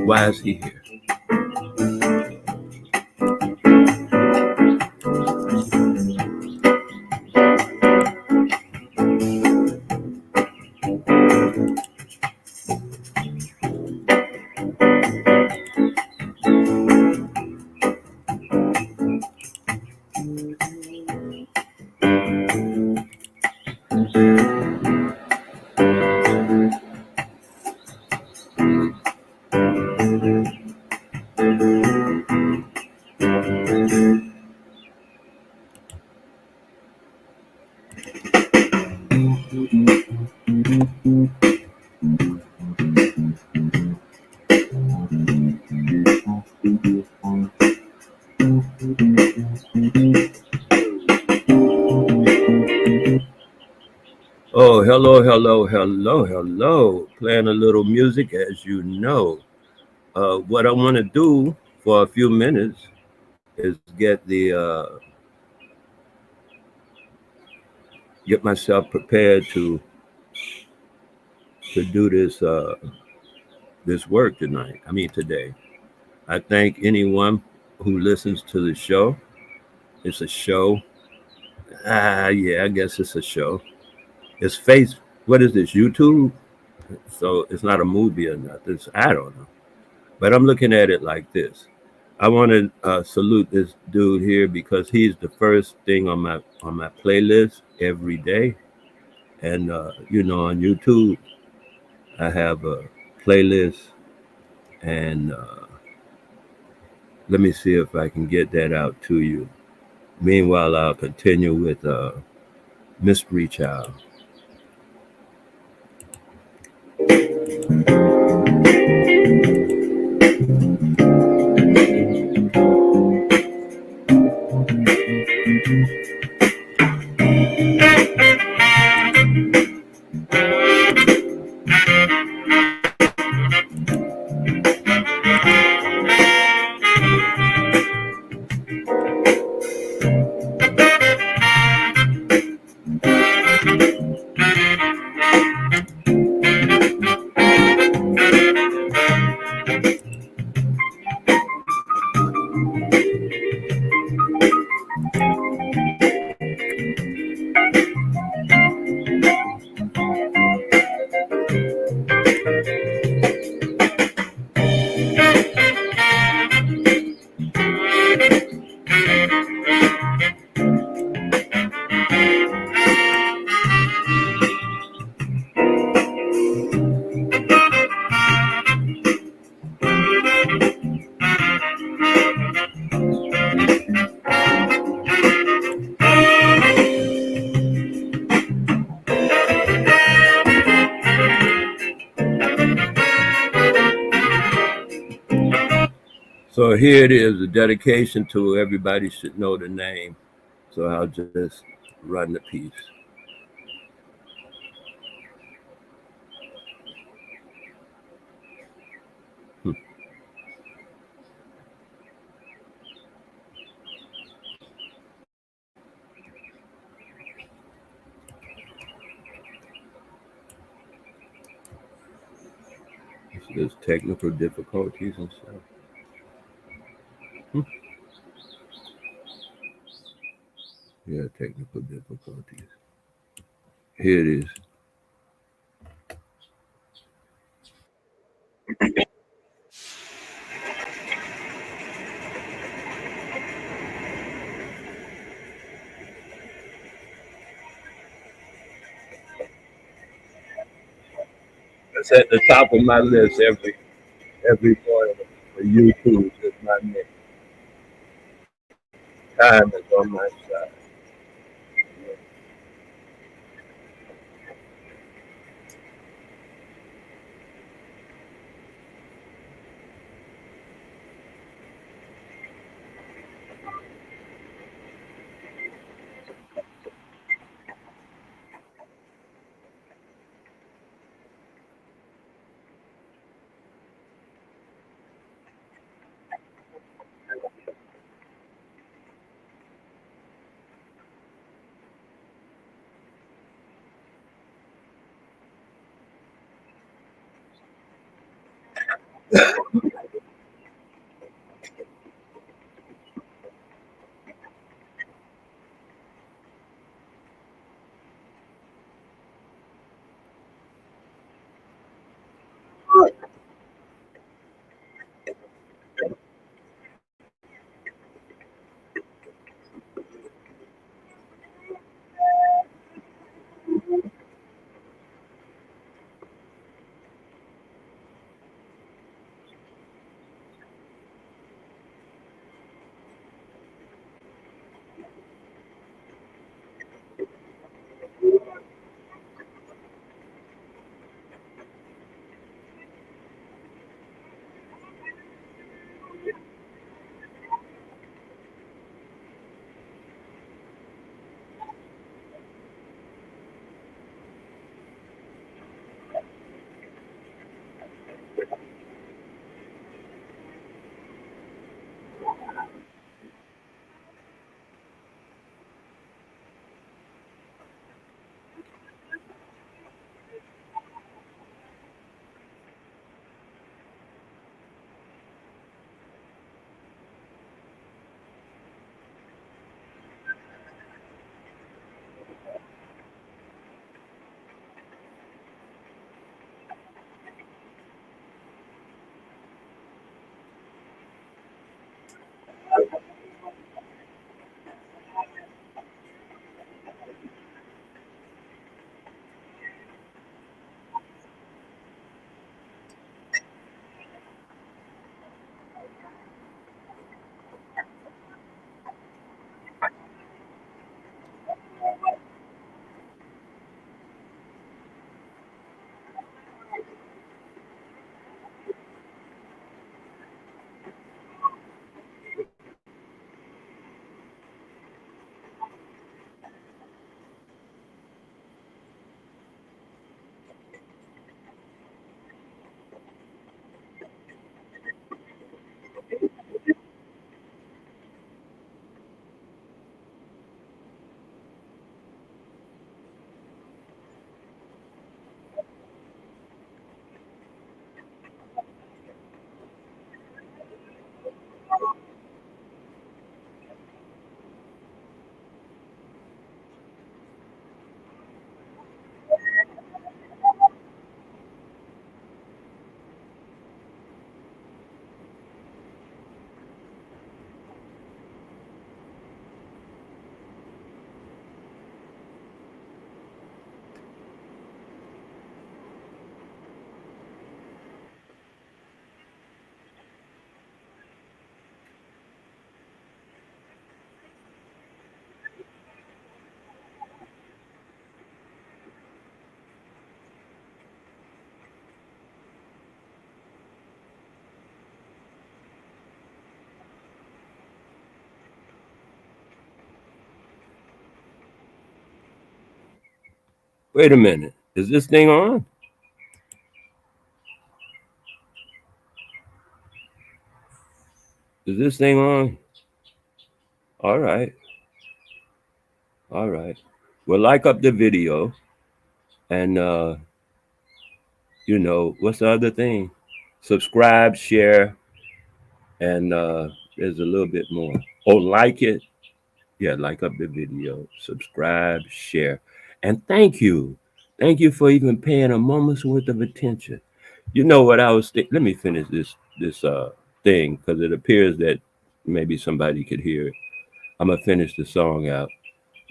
Why is he here? Oh, hello, hello, hello, hello. Playing a little music, as you know. What I want to do for a few minutes is get myself prepared to do this work tonight. I mean today. I thank anyone who listens to the show. It's a show. Yeah, I guess it's a show. It's What is this? YouTube? So it's not a movie or nothing. I don't know. But I'm looking at it like this. I want to salute this dude here because he's the first thing on my playlist every day. And on YouTube, I have a playlist, and let me see if I can get that out to you. Meanwhile, I'll continue with Mystery Child. So here it is, a dedication to everybody should know the name. So I'll just run the piece. There's technical difficulties and stuff. Yeah, technical difficulties. Here it is. It's at the top of my list every morning for YouTube. Is my name. Time is on my side. Wait a minute. Is this thing on? Is this thing on? All right. All right. Well, like up the video and what's the other thing? Subscribe, share, and there's a little bit more. Oh, like it. Yeah, like up the video, subscribe, share, and thank you. Thank you for even paying a moment's worth of attention. You know what I was let me finish this thing because it appears that maybe somebody could hear it. I'm gonna finish the song out,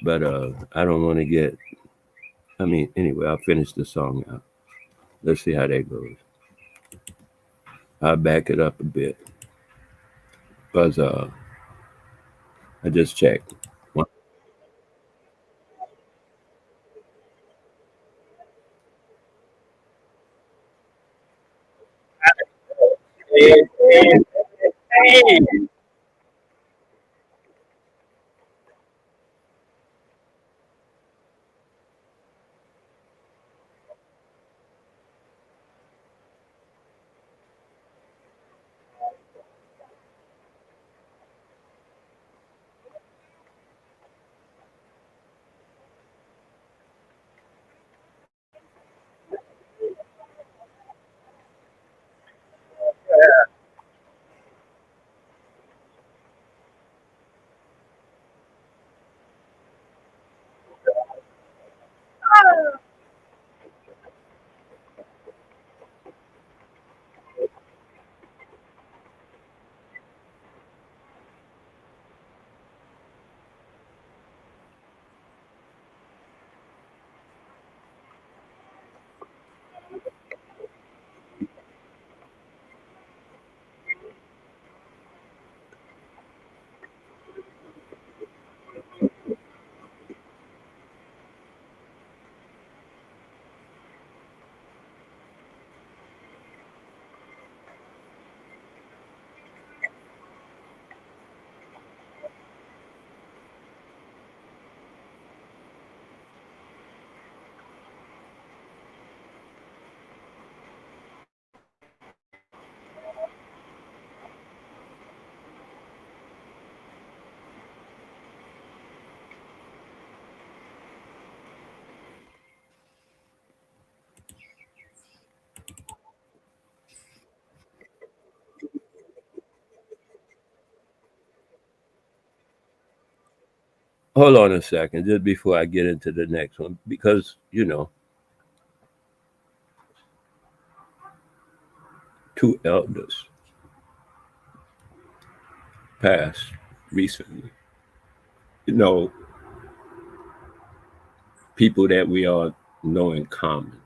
but I don't want to get. I mean, anyway, I'll finish the song out. Let's see how that goes. I'll back it up a bit because I just checked. Hey, hey, hey. Hold on a second, just before I get into the next one, because two elders passed recently. You know, people that we all know in common.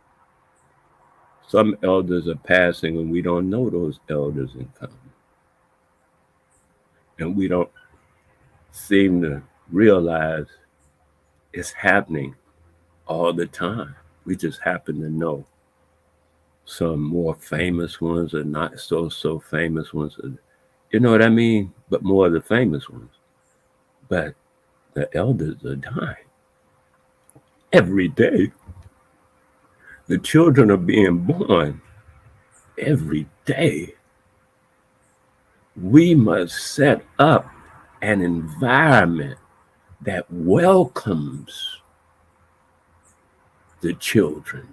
Some elders are passing, and we don't know those elders in common, and we don't seem to realize it's happening all the time. We just happen to know some more famous ones or not so famous ones. You know what I mean? But more of the famous ones. But the elders are dying every day. The children are being born every day. We must set up an environment that welcomes the children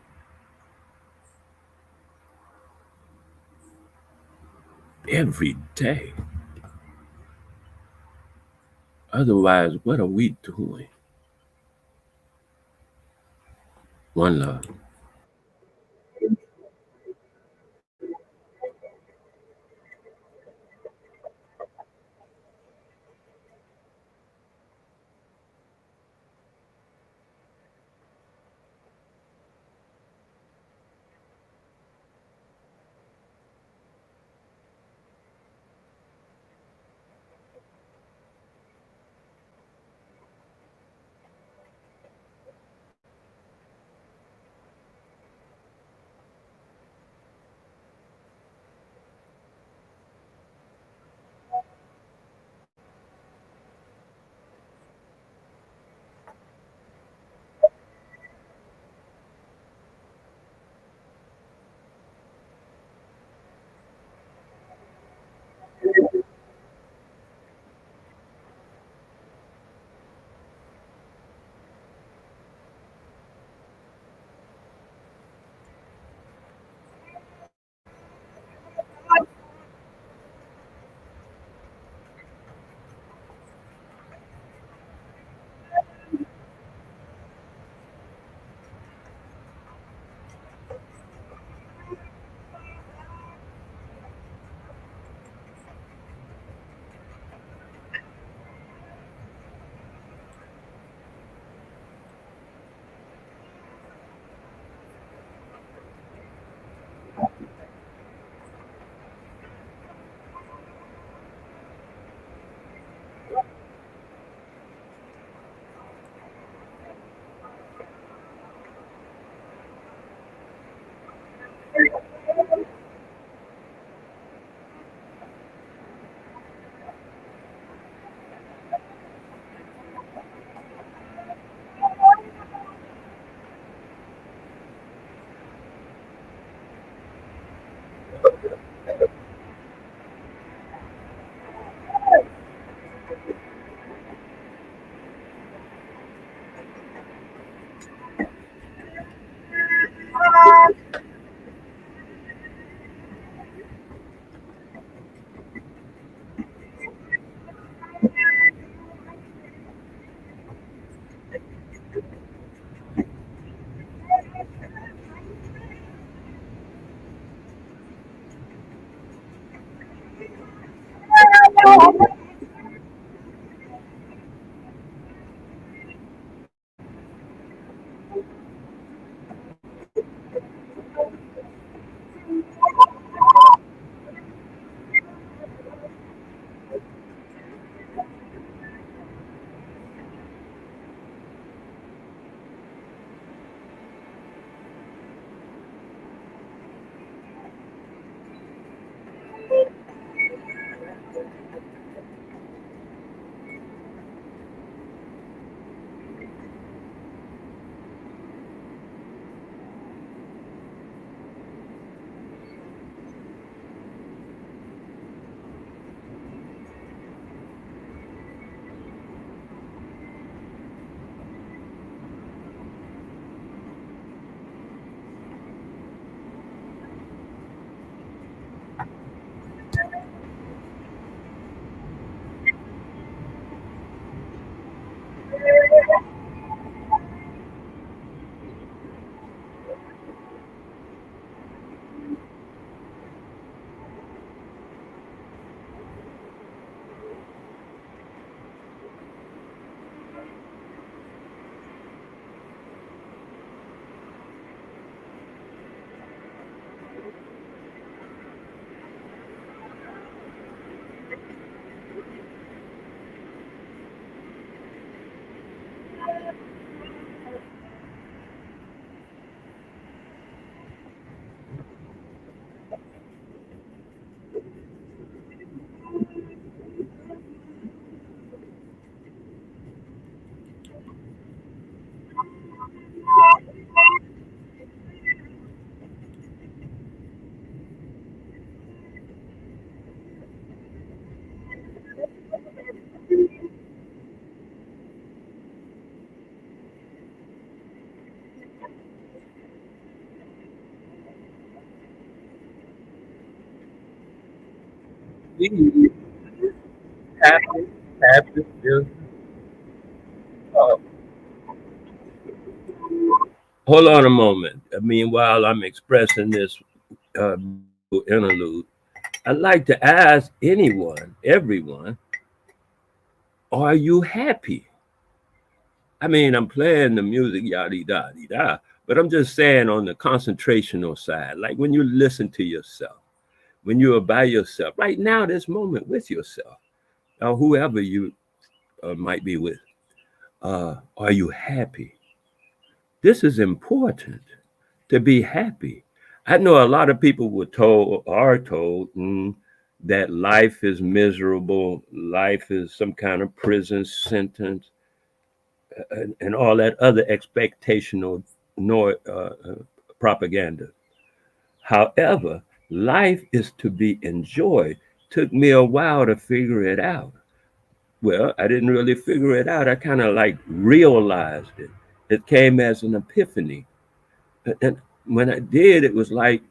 every day. Otherwise, what are we doing? One love. Happy, happy. Yeah. Uh, hold on a moment. I mean, while I'm expressing this uh, interlude, I'd like to ask anyone, everyone, are you happy? I mean, I'm playing the music, yada da da, but I'm just saying on the concentrational side, like when you listen to yourself, when you are by yourself, right now, this moment with yourself, or whoever you might be with, are you happy? This is important to be happy. I know a lot of people were told, are told, that life is miserable, life is some kind of prison sentence, and all that other expectational propaganda. However, life is to be enjoyed. Took me a while to figure it out. Well, I didn't really figure it out. I kind of like realized it. It came as an epiphany. And when I did, it was like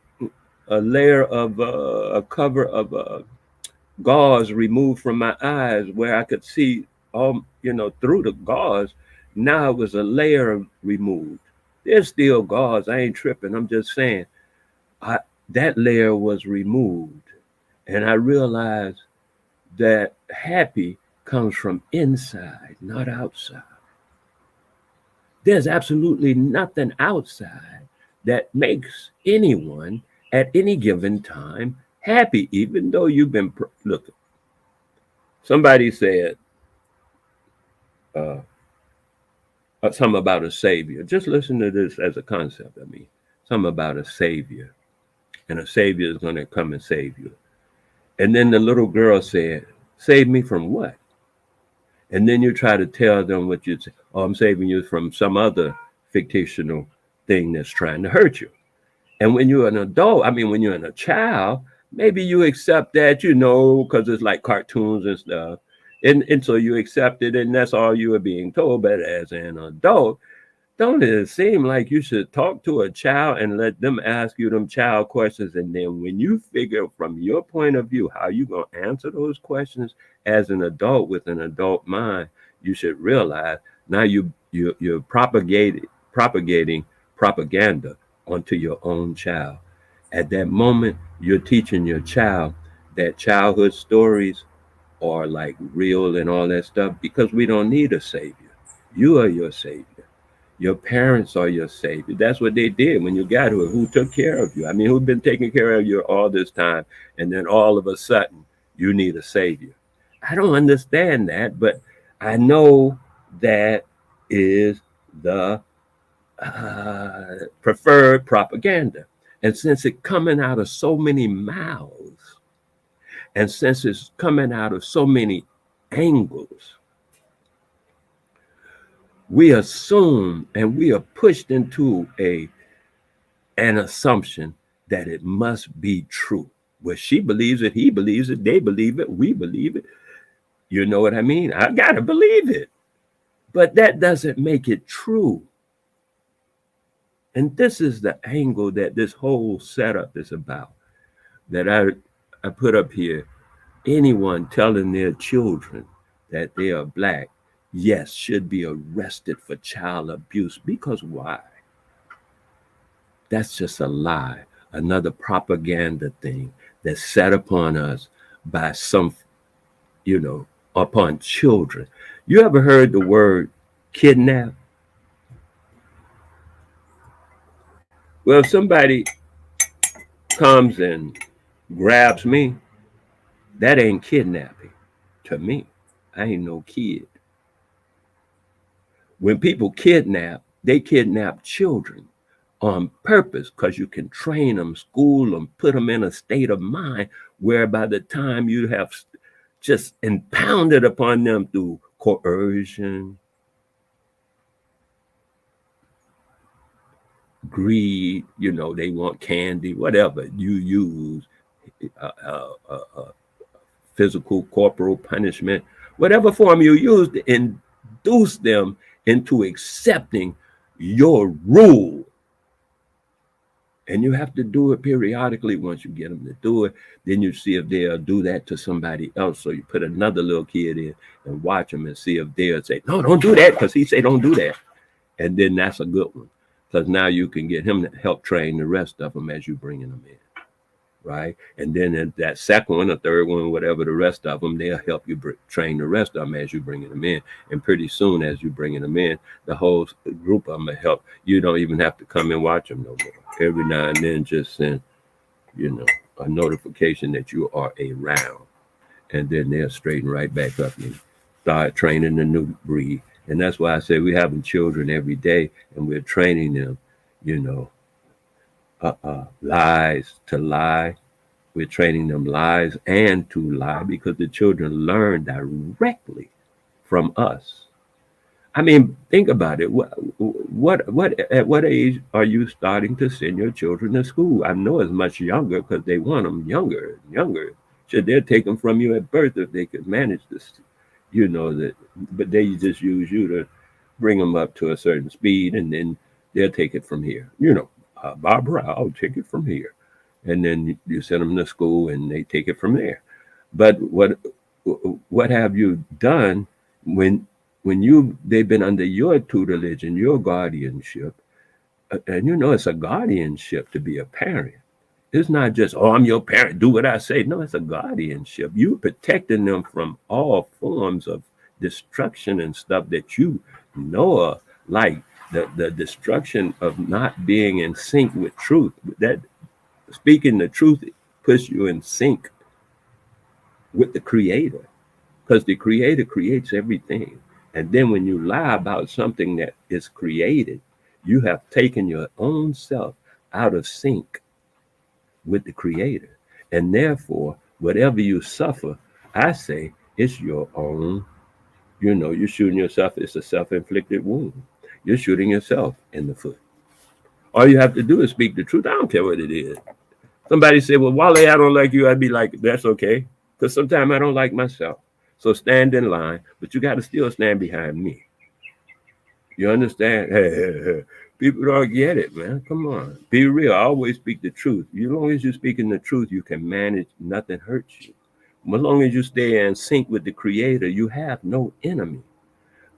a layer of a cover of gauze removed from my eyes where I could see all, through the gauze. Now it was a layer removed. There's still gauze. I ain't tripping. I'm just saying I, that layer was removed. And I realized that happy comes from inside, not outside. There's absolutely nothing outside that makes anyone at any given time happy, even though you've been. Look, somebody said uh, something about a savior. Just listen to this as a concept. I mean, something about a savior, and a savior is going to come and save you. And then the little girl said, "Save me from what?" And then you try to tell them what you say. Oh, I'm saving you from some other fictional thing that's trying to hurt you. And when you're an adult, I mean, when you're a child, maybe you accept that, because it's like cartoons and stuff. And so you accept it, and that's all you are being told. But as an adult, don't it seem like you should talk to a child and let them ask you them child questions? And then when you figure from your point of view how you going to answer those questions as an adult with an adult mind, you should realize now You're propagating propaganda onto your own child. At that moment, you're teaching your child that childhood stories are like real and all that stuff because we don't need a savior. You are your savior. Your parents are your savior. That's what they did when you got here. Who took care of you? I mean, who's been taking care of you all this time? And then all of a sudden, you need a savior. I don't understand that, but I know that is the preferred propaganda. And since it's coming out of so many mouths, and since it's coming out of so many angles, we assume and we are pushed into an assumption that it must be true. Well, she believes it, he believes it, they believe it, we believe it. You know what I mean? I gotta believe it. But that doesn't make it true. And this is the angle that this whole setup is about. That I put up here. Anyone telling their children that they are black, yes, should be arrested for child abuse. Because why? That's just a lie, another propaganda thing that's set upon us by some, upon children. You ever heard the word kidnap? Well, if somebody comes and grabs me, that ain't kidnapping to me. I ain't no kid. When people kidnap, they kidnap children on purpose because you can train them, school them, put them in a state of mind where by the time you have just impounded upon them through coercion, greed, they want candy, whatever you use, uh, uh, uh, uh, physical, corporal punishment, whatever form you use to induce them into accepting your rule. And you have to do it periodically. Once you get them to do it, then you see if they'll do that to somebody else. So you put another little kid in and watch them and see if they'll say, no, don't do that, because he said don't do that. And then that's a good one, because now you can get him to help train the rest of them as you bringing them in. Right. And then that second one, the third one, whatever, the rest of them, they'll help you train the rest of them as you bringing them in. And pretty soon, as you bringing them in, the whole group of them will help. You don't even have to come and watch them no more. Every now and then, just send, a notification that you are around. And then they'll straighten right back up and start training the new breed. And that's why I say we're having children every day and we're training them, lies to lie. We're training them lies and to lie because the children learn directly from us. I mean, think about it. At what age are you starting to send your children to school? I know it's much younger because they want them younger and younger. Should they take them from you at birth if they could manage this? That, but they just use you to bring them up to a certain speed, and then they'll take it from here. Barbara, I'll take it from here. And then you send them to school and they take it from there. But what have you done when they've been under your tutelage and your guardianship? And it's a guardianship to be a parent. It's not just, oh, I'm your parent, do what I say. No, it's a guardianship. You're protecting them from all forms of destruction and stuff that you know of, like the destruction of not being in sync with truth. That speaking the truth puts you in sync with the Creator, because the Creator creates everything. And then when you lie about something that is created, you have taken your own self out of sync with the Creator. And therefore, whatever you suffer, I say it's your own. You're shooting yourself. It's a self-inflicted wound. You're shooting yourself in the foot. All you have to do is speak the truth. I don't care what it is. Somebody said, well, Wale, I don't like you. I'd be like, that's okay. Because sometimes I don't like myself. So stand in line, but you got to still stand behind me. You understand? Hey. People don't get it, man. Come on. Be real. I always speak the truth. As long as you're speaking the truth, you can manage. Nothing hurts you. As long as you stay in sync with the Creator, you have no enemy.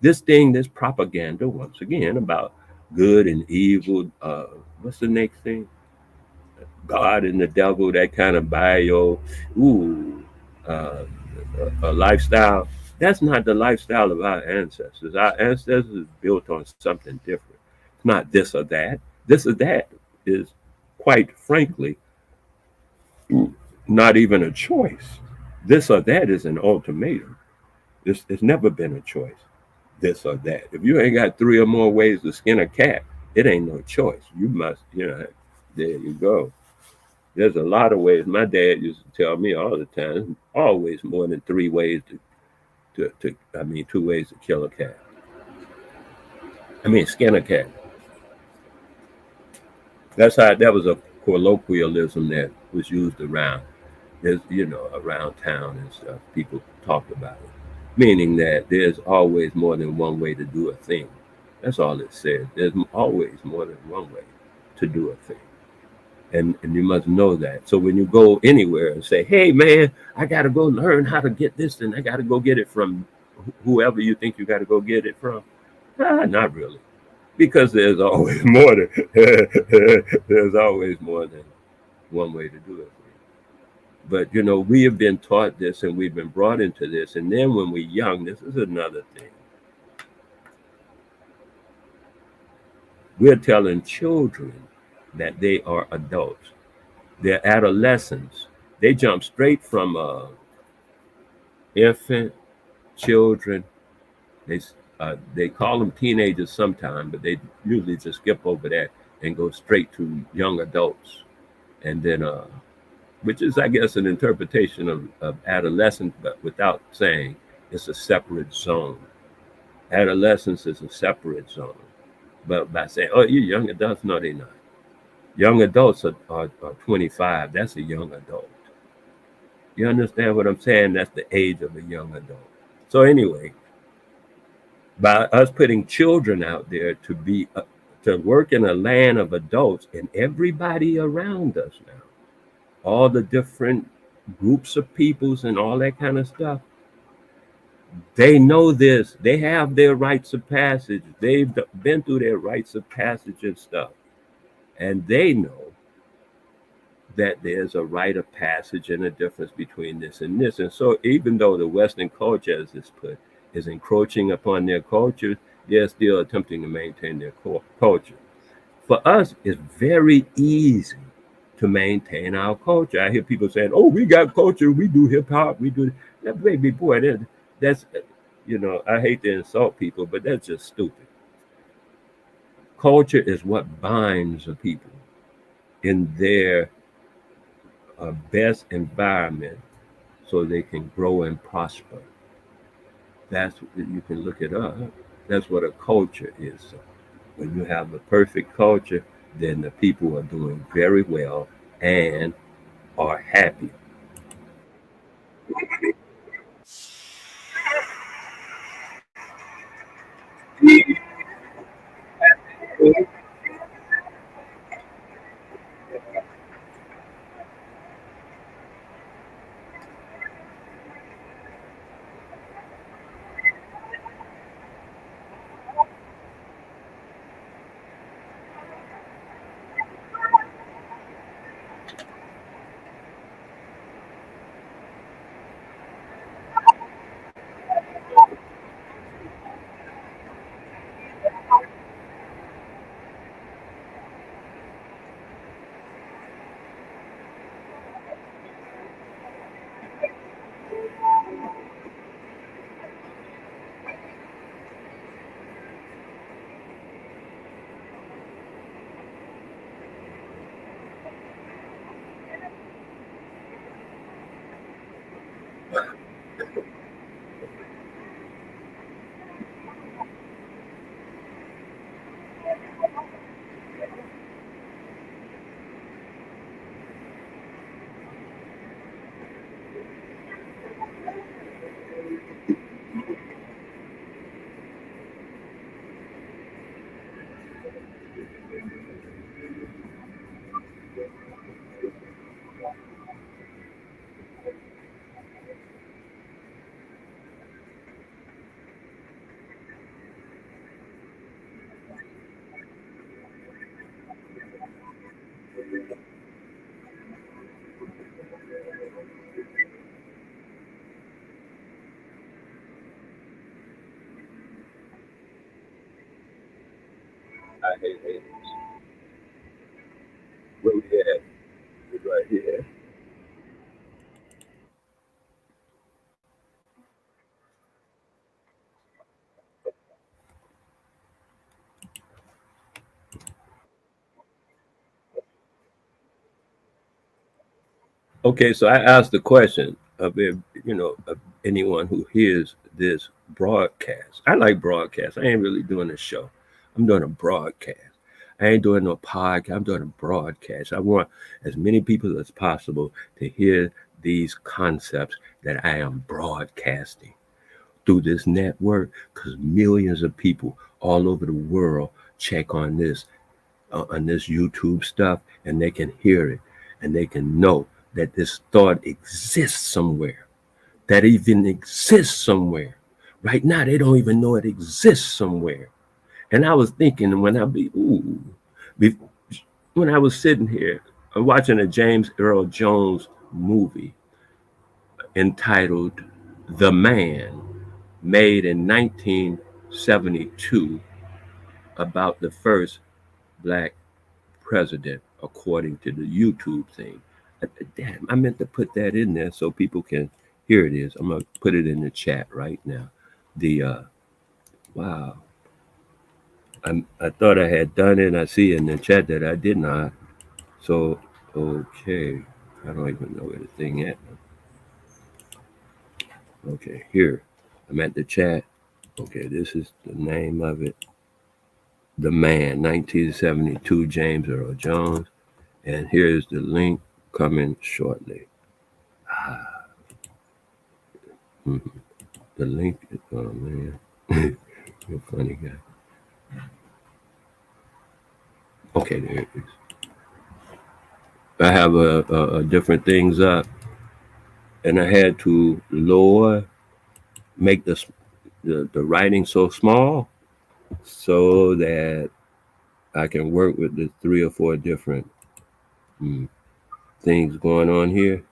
this propaganda once again about good and evil. What's the next thing? God and the devil, that kind of bio, ooh, uh, a lifestyle. That's not the lifestyle of our ancestors. Our ancestors is built on something different. It's not this or that. This or that is, quite frankly, not even a choice. This or that is an ultimatum. It's never been a choice. This or that. If you ain't got three or more ways to skin a cat, it ain't no choice. You must, there you go. There's a lot of ways. My dad used to tell me all the time, always more than three ways I mean, two ways to kill a cat. I mean, skin a cat. That was a colloquialism that was used around, around town and stuff. People talked about it, meaning that there's always more than one way to do a thing. That's all it says. There's always more than one way to do a thing. And you must know that. So when you go anywhere and say, "Hey, man, I got to go learn how to get this, and I got to go get it from whoever you think you got to go get it from," not really, because there's always more than there's always more than one way to do it. But we have been taught this, and we've been brought into this, and then when we're young, this is another thing. We're telling children that they are adults. They're adolescents. They jump straight from infant, children. They call them teenagers sometime, but they usually just skip over that and go straight to young adults, and then which is, I guess, an interpretation of adolescence, but without saying it's a separate zone. Adolescence is a separate zone, but by saying, "Oh, you young adults," no, they're not. Young adults are 25. That's a young adult. You understand what I'm saying? That's the age of a young adult. So anyway, by us putting children out there to work in a land of adults and everybody around us now, all the different groups of peoples and all that kind of stuff, they know this. They have their rites of passage. They've been through their rites of passage and stuff, and they know that there's a rite of passage and a difference between this and this. And so even though the Western culture, as it's put, is encroaching upon their culture, they're still attempting to maintain their culture. For us, it's very easy to maintain our culture. I hear people saying, "Oh, we got culture. We do hip hop. We do that." Baby boy, that's I hate to insult people, but that's just stupid. Culture is what binds a people in their best environment so they can grow and prosper. That's, you can look it up. That's what a culture is. So when you have a perfect culture, then the people are doing very well and are happy. I hate it. Where we at? It's right here. Okay, so I asked the question of if of anyone who hears this broadcast. I like broadcast. I ain't really doing a show. I'm doing a broadcast. I ain't doing no podcast. I'm doing a broadcast. I want as many people as possible to hear these concepts that I am broadcasting through this network because millions of people all over the world check on this YouTube stuff, and they can hear it, and they can know that this thought exists somewhere, that even exists somewhere. Right now, they don't even know it exists somewhere. And I was thinking be, when I was sitting here watching a James Earl Jones movie entitled The Man, made in 1972, about the first black president, according to the YouTube thing. Damn, I meant to put that in there so people can hear it is. I'm gonna put it in the chat right now. The wow, I thought I had done it. I see in the chat that I did not. So okay, I don't even know where the thing at. Okay, here I'm at the chat. Okay, this is the name of it. The Man, 1972, James Earl Jones, and here's the link coming shortly. Mhm. The link is, oh man, you're a funny guy. Okay, there it is. I have a different things up, and I had to make the writing so small so that I can work with the three or four different mm, things going on here.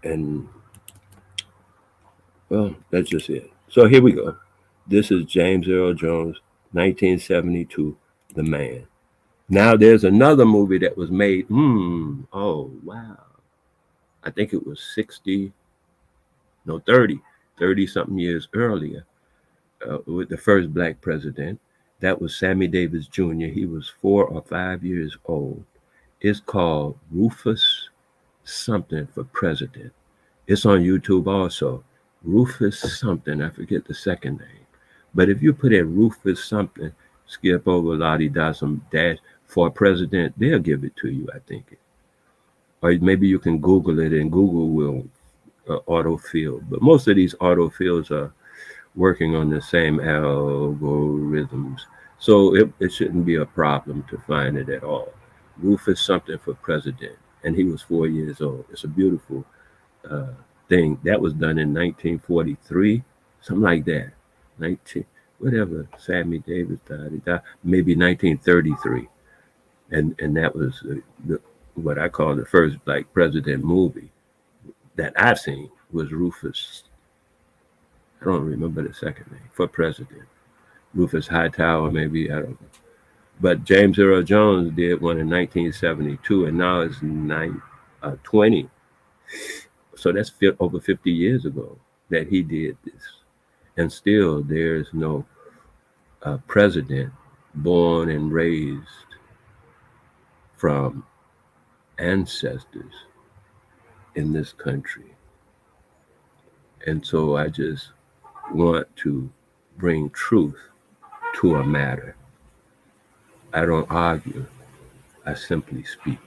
And well, that's just it. So here we go. This is James Earl Jones, 1972, The Man. Now there's another movie that was made. Oh wow. I think it was 60, no 30 something years earlier, with the first black president. That was Sammy Davis Jr. He was 4 or 5 years old. It's called Rufus something for president. It's on YouTube also. Rufus something. I forget the second name. But if you put in Rufus something, skip over Lottie dot some dash for president, they'll give it to you, I think. Or maybe you can Google it and Google will autofill. But most of these autofills are working on the same algorithms. So it shouldn't be a problem to find it at all. Rufus something for president. And he was 4 years old. It's a beautiful uh, thing. That was done in 1943, something like that. 19, whatever, Sammy Davis died. He died maybe 1933. And that was what I call the first black president movie that I've seen was Rufus. I don't remember the second name for president. Rufus Hightower, maybe, I don't know. But James Earl Jones did one in 1972, and now it's 20. So that's over 50 years ago that he did this. And still, there's no president born and raised from ancestors in this country. And so I just want to bring truth to a matter. I don't argue, I simply speak.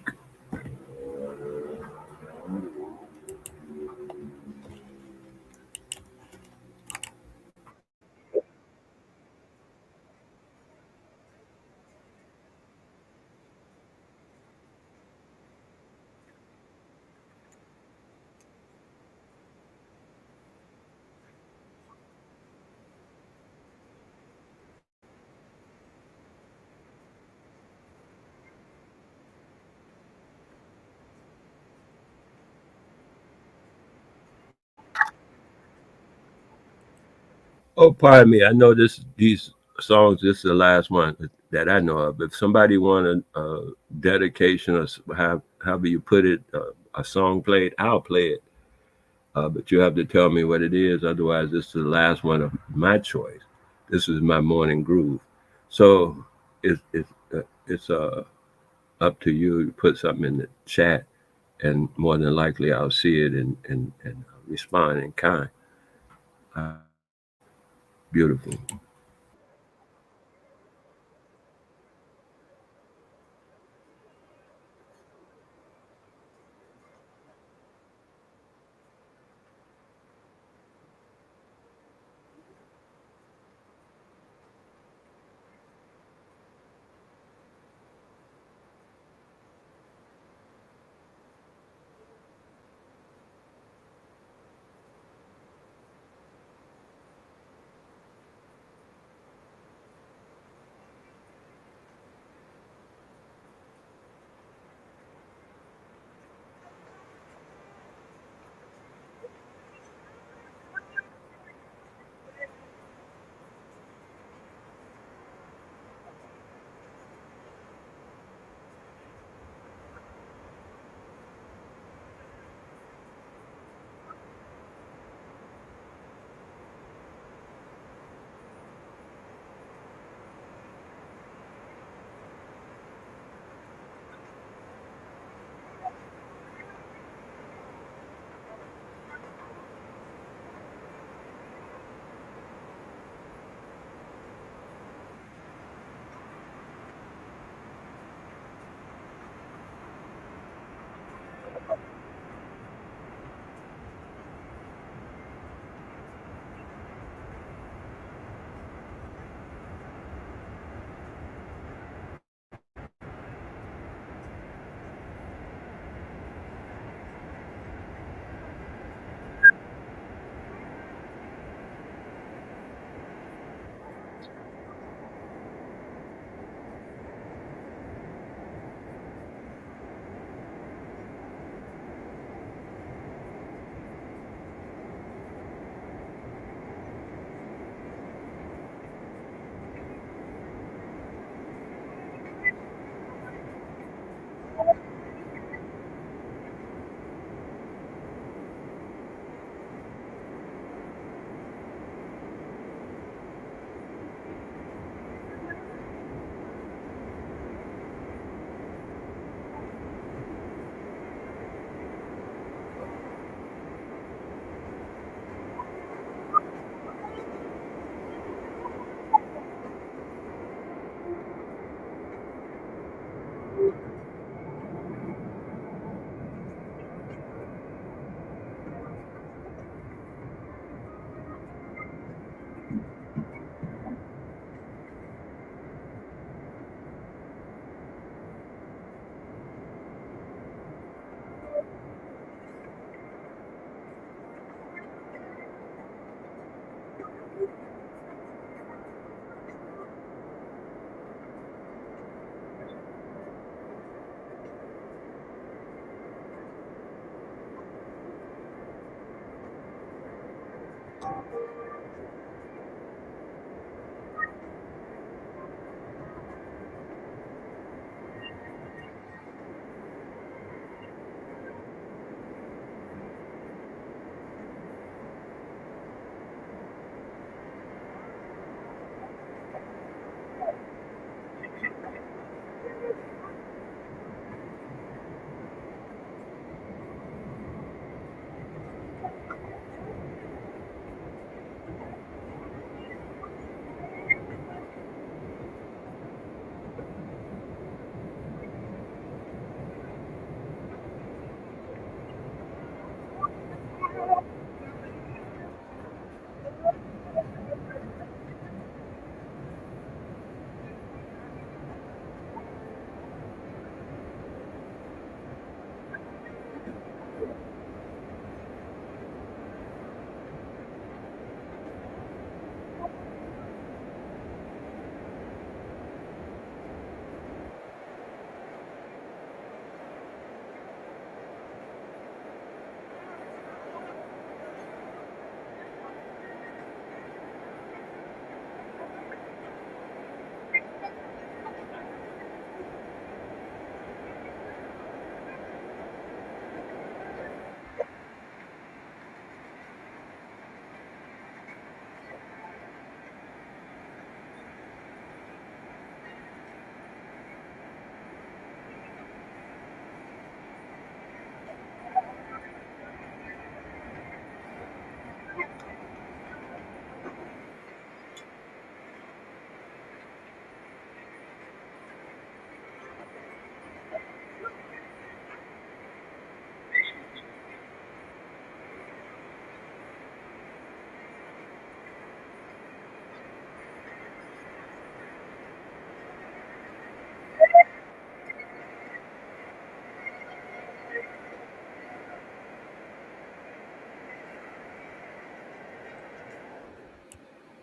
Oh, pardon me. I know these songs. This is the last one that I know of. If somebody want a dedication or however you put it, a song played, I'll play it. But you have to tell me what it is. Otherwise, this is the last one of my choice. This is my morning groove. So it's up to you to put something in the chat, and more than likely I'll see it and respond in kind. Uh, Beautiful.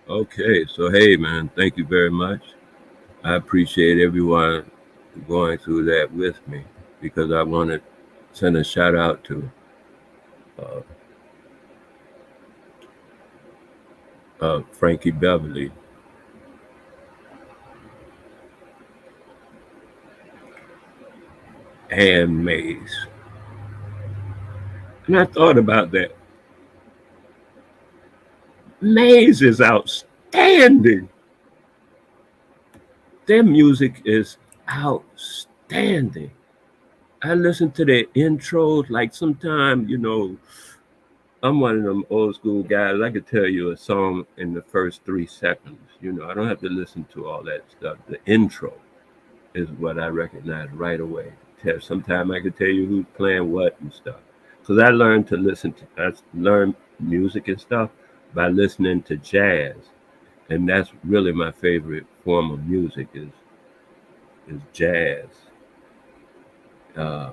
Okay, so hey, man, thank you very much. I appreciate everyone going through that with me because I want to send a shout out to uh, Frankie Beverly and Maze. And I thought about that. Maze is outstanding. Their music is outstanding. I listen to their intros like sometimes, I'm one of them old school guys. I could tell you a song in the first 3 seconds. I don't have to listen to all that stuff. The intro is what I recognize right away. Sometimes I could tell you who's playing what and stuff. Because I learned music and stuff by listening to jazz. And that's really my favorite form of music is jazz. Uh,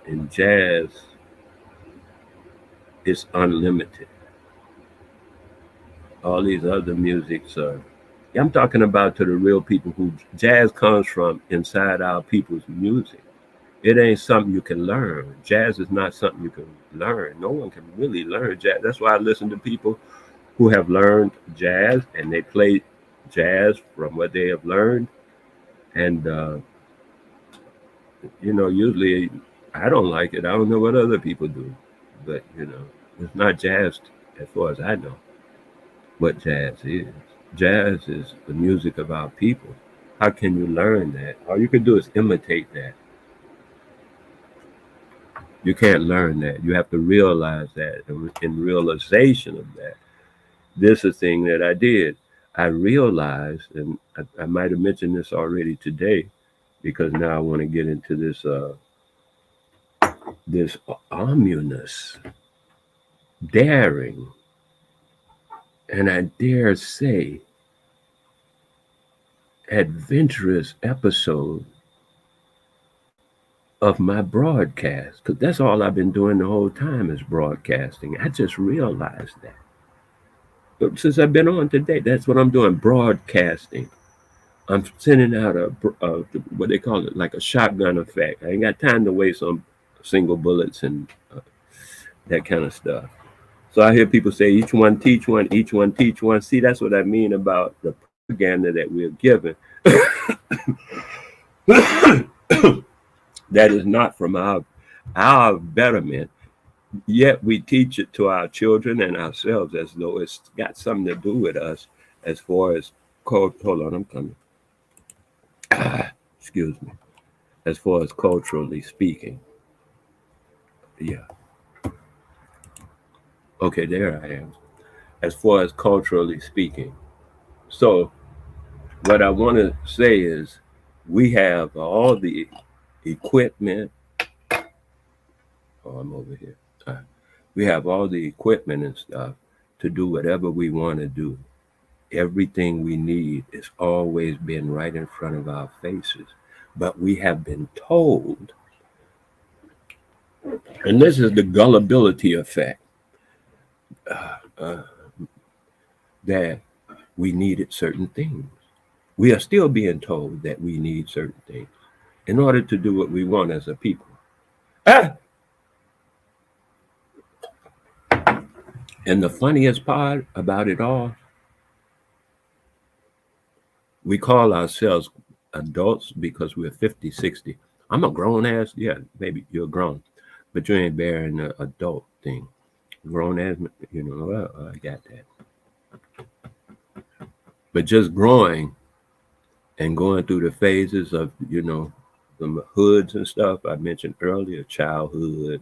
in jazz, it's unlimited. All these other musics are. I'm talking about to the real people who jazz comes from inside our people's music. It ain't something you can learn. Jazz is not something you can learn. No one can really learn jazz. That's why I listen to people who have learned jazz and they play jazz from what they have learned. And usually I don't like it. I don't know what other people do, but it's not jazz as far as I know what jazz is. Jazz is the music of our people. How can you learn that? All you can do is imitate that. You can't learn that. You have to realize that. And in realization of that, this is a thing that I did. I realized, and I might have mentioned this already today, because now I want to get into this ominous, daring, and I dare say adventurous episode of my broadcast, because that's all I've been doing the whole time is broadcasting. I just realized that. But since I've been on today, that's what I'm doing, broadcasting. I'm sending out what they call it, like a shotgun effect. I ain't got time to waste on single bullets and that kind of stuff. So I hear people say, each one teach one, each one teach one. See, that's what I mean about the propaganda that we're given. That is not from our betterment. Yet we teach it to our children and ourselves as though it's got something to do with us as far as hold on, I'm coming. Excuse me. As far as culturally speaking. Yeah. Okay, there I am. As far as culturally speaking. So what I want to say is we have all the equipment. Oh, I'm over here. We have all the equipment and stuff to do whatever we want to do. Everything we need is always been right in front of our faces. But we have been told, and this is the gullibility effect, that we needed certain things. We are still being told that we need certain things in order to do what we want as a people. Ah! And the funniest part about it all, we call ourselves adults because we're 50, 60. I'm a grown ass. Yeah, maybe you're grown, but you ain't bearing the adult thing. Grown ass, well, I got that. But just growing and going through the phases of, the hoods and stuff I mentioned earlier, childhood,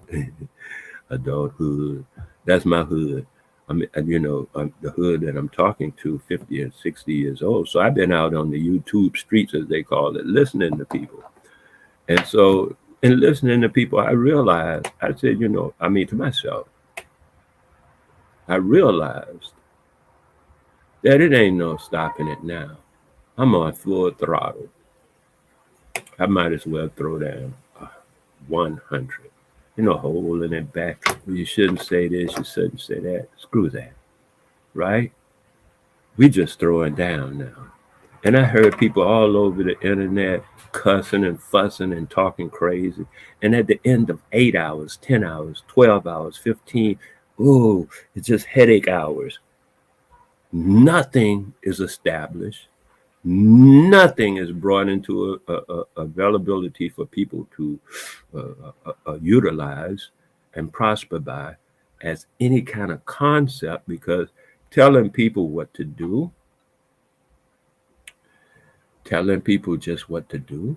adulthood. That's my hood. I mean, the hood that I'm talking to, 50 and 60 years old. So I've been out on the YouTube streets, as they call it, listening to people. And so, in listening to people, I realized, I said, to myself, I realized that it ain't no stopping it now. I'm on full throttle. I might as well throw down 100. holding it back. You shouldn't say this, you shouldn't say that. Screw that, right? We just throwing down now. And I heard people all over the internet cussing and fussing and talking crazy. And at the end of 8 hours, 10 hours, 12 hours, 15, ooh, it's just headache hours. Nothing is established. Nothing is brought into availability for people to utilize and prosper by as any kind of concept, because telling people what to do, telling people just what to do,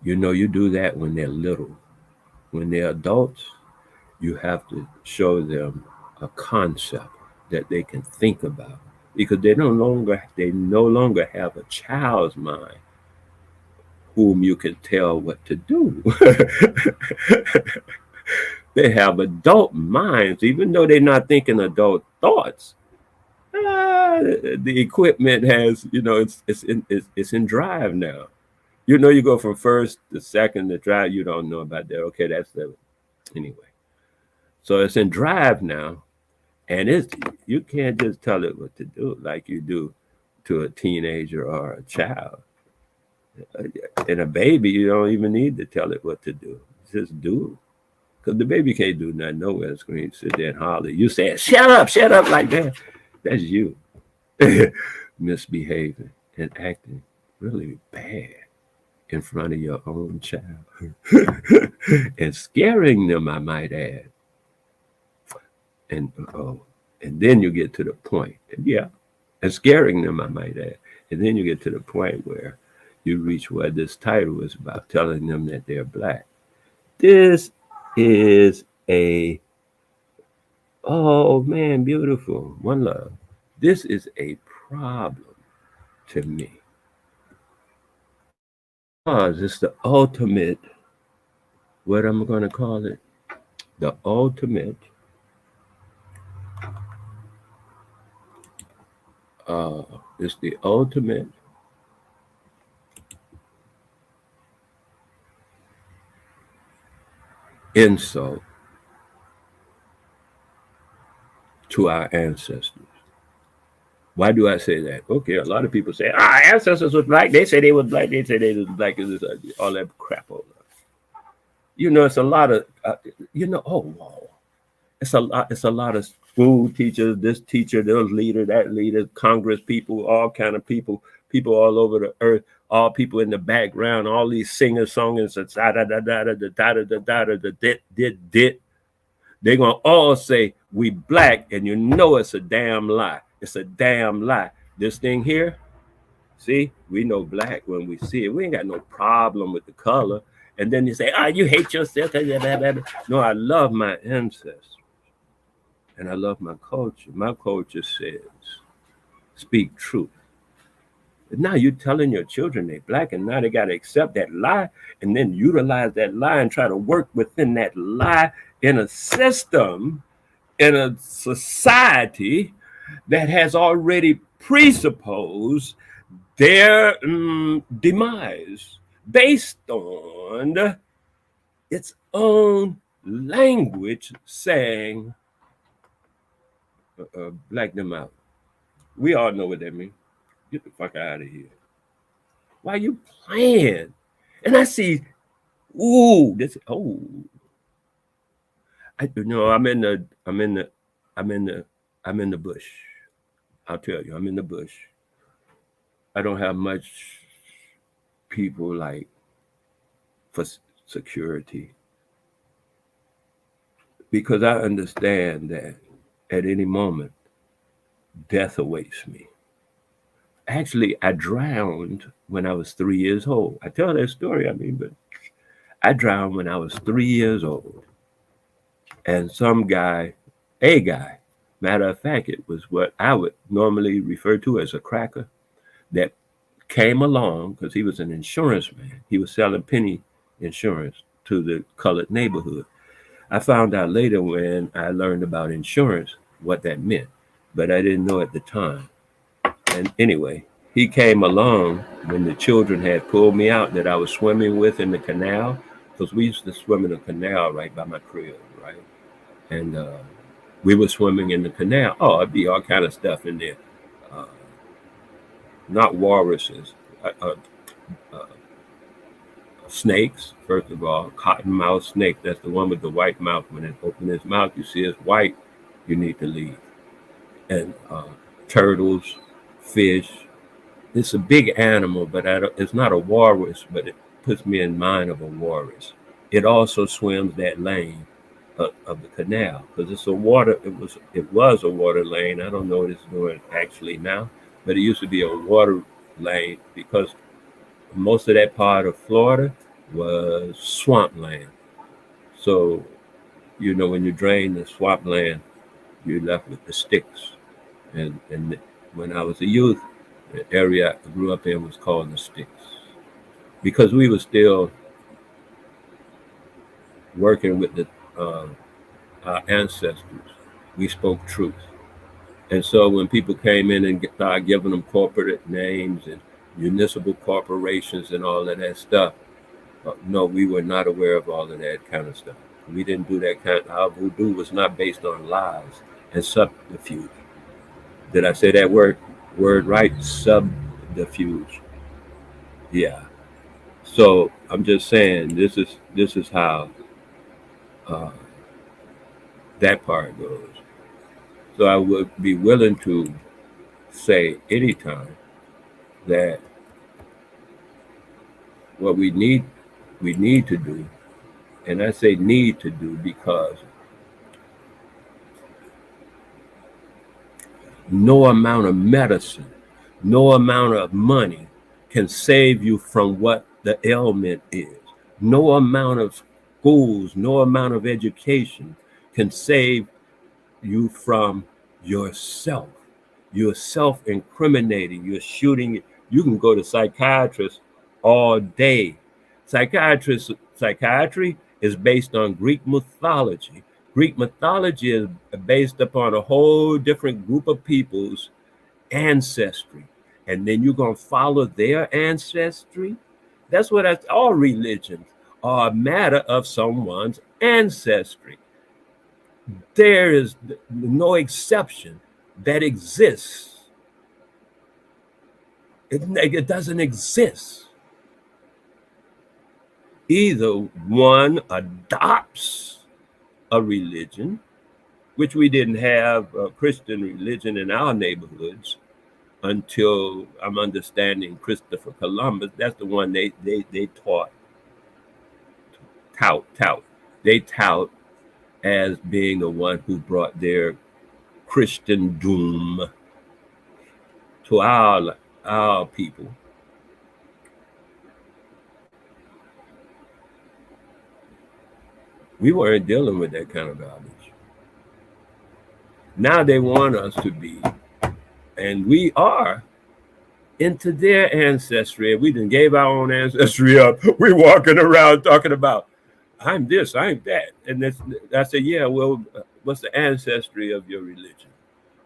you do that when they're little. When they're adults, you have to show them a concept that they can think about, because they no longer have a child's mind whom you can tell what to do. They have adult minds, even though they're not thinking adult thoughts. The equipment has, it's in drive now. You go from first to second to drive. You don't know about that. Okay, that's the anyway. So it's in drive now, and you can't just tell it what to do like you do to a teenager or a child. And a baby, you don't even need to tell it what to do. Just do. Because the baby can't do nothing nowhere. It's going to sit there and holler. You say, shut up like that. That's you misbehaving and acting really bad in front of your own child. And scaring them, I might add. And then you get to the point. And scaring them, I might add. And then you get to the point where you reach where this title is about, telling them that they're black. This is oh man, beautiful. One love. This is a problem to me. Because it's the ultimate, what I'm going to call it, the ultimate it's the ultimate insult to our ancestors. Why do I say that? Okay, a lot of people say, our ancestors were black. They say they were black. They say they were black. All that crap over. It's a lot of, oh, wow. It's a lot of school teachers, this teacher, those leader, that leader, Congress people, all kind of people all over the earth, all people in the background, all these singers, songers, they're going to all say, we black, and it's a damn lie. It's a damn lie. This thing here, see, we know black when we see it. We ain't got no problem with the color. And then you say, you hate yourself. No, I love my ancestors. And I love my culture. My culture says, speak truth. But now you're telling your children they're black, and now they got to accept that lie and then utilize that lie and try to work within that lie in a system, in a society that has already presupposed their demise based on its own language saying, black them out. We all know what that means. Get the fuck out of here. Why you playing? And I see, I'm in the bush. I'll tell you, I'm in the bush. I don't have much people like for security, because I understand that at any moment death awaits me. Actually, I drowned when I was 3 years old. I tell that story, but I drowned when I was 3 years old. And a guy, matter of fact, it was what I would normally refer to as a cracker, that came along because he was an insurance man. He was selling penny insurance to the colored neighborhood. I found out later when I learned about insurance what that meant, but I didn't know at the time. And anyway, he came along when the children had pulled me out that I was swimming with in the canal because we used to swim in a canal right by my crib, right? And we were swimming in the canal. Oh, it'd be all kind of stuff in there. Uh, not walruses, uh, uh, uh, snakes. First of all, cottonmouth snake. That's the one with the white mouth. When it opens its mouth, you see it's white. You need to leave. And turtles, fish. It's a big animal, but it's not a walrus. But it puts me in mind of a walrus. It also swims that lane of the canal because it's a water. It was a water lane. I don't know what it's doing actually now, but it used to be a water lane because most of that part of Florida was swampland. So when you drain the swampland, you're left with the sticks. And when I was a youth, the area I grew up in was called the sticks because we were still working with uh, our ancestors. We spoke truth. And so when people came in and started giving them corporate names and municipal corporations and all of that stuff, no, we were not aware of all of that kind of stuff. We didn't do that kind. Our voodoo was not based on lies and subterfuge. Did I say that word right? Subterfuge. Yeah. So I'm just saying this is how uh, that part goes. So I would be willing to say anytime that what we need to do, and I say need to do because no amount of medicine, no amount of money can save you from what the ailment is. No amount of schools, no amount of education can save you from yourself. You're self-incriminating. You're shooting. You can go to psychiatrists all day. Psychiatry is based on Greek mythology. Greek mythology is based upon a whole different group of people's ancestry. And then you're going to follow their ancestry. That's what all religions are a matter of someone's ancestry. There is no exception that exists. It doesn't exist. Either one adopts a religion, which we didn't have a Christian religion in our neighborhoods until I'm understanding Christopher Columbus. That's the one they tout. They tout as being the one who brought their Christian doom to our people. We weren't dealing with that kind of garbage. Now they want us to be, and we are, into their ancestry. We done gave our own ancestry up. We walking around talking about, I'm this, I'm that. And I said, yeah, well, what's the ancestry of your religion?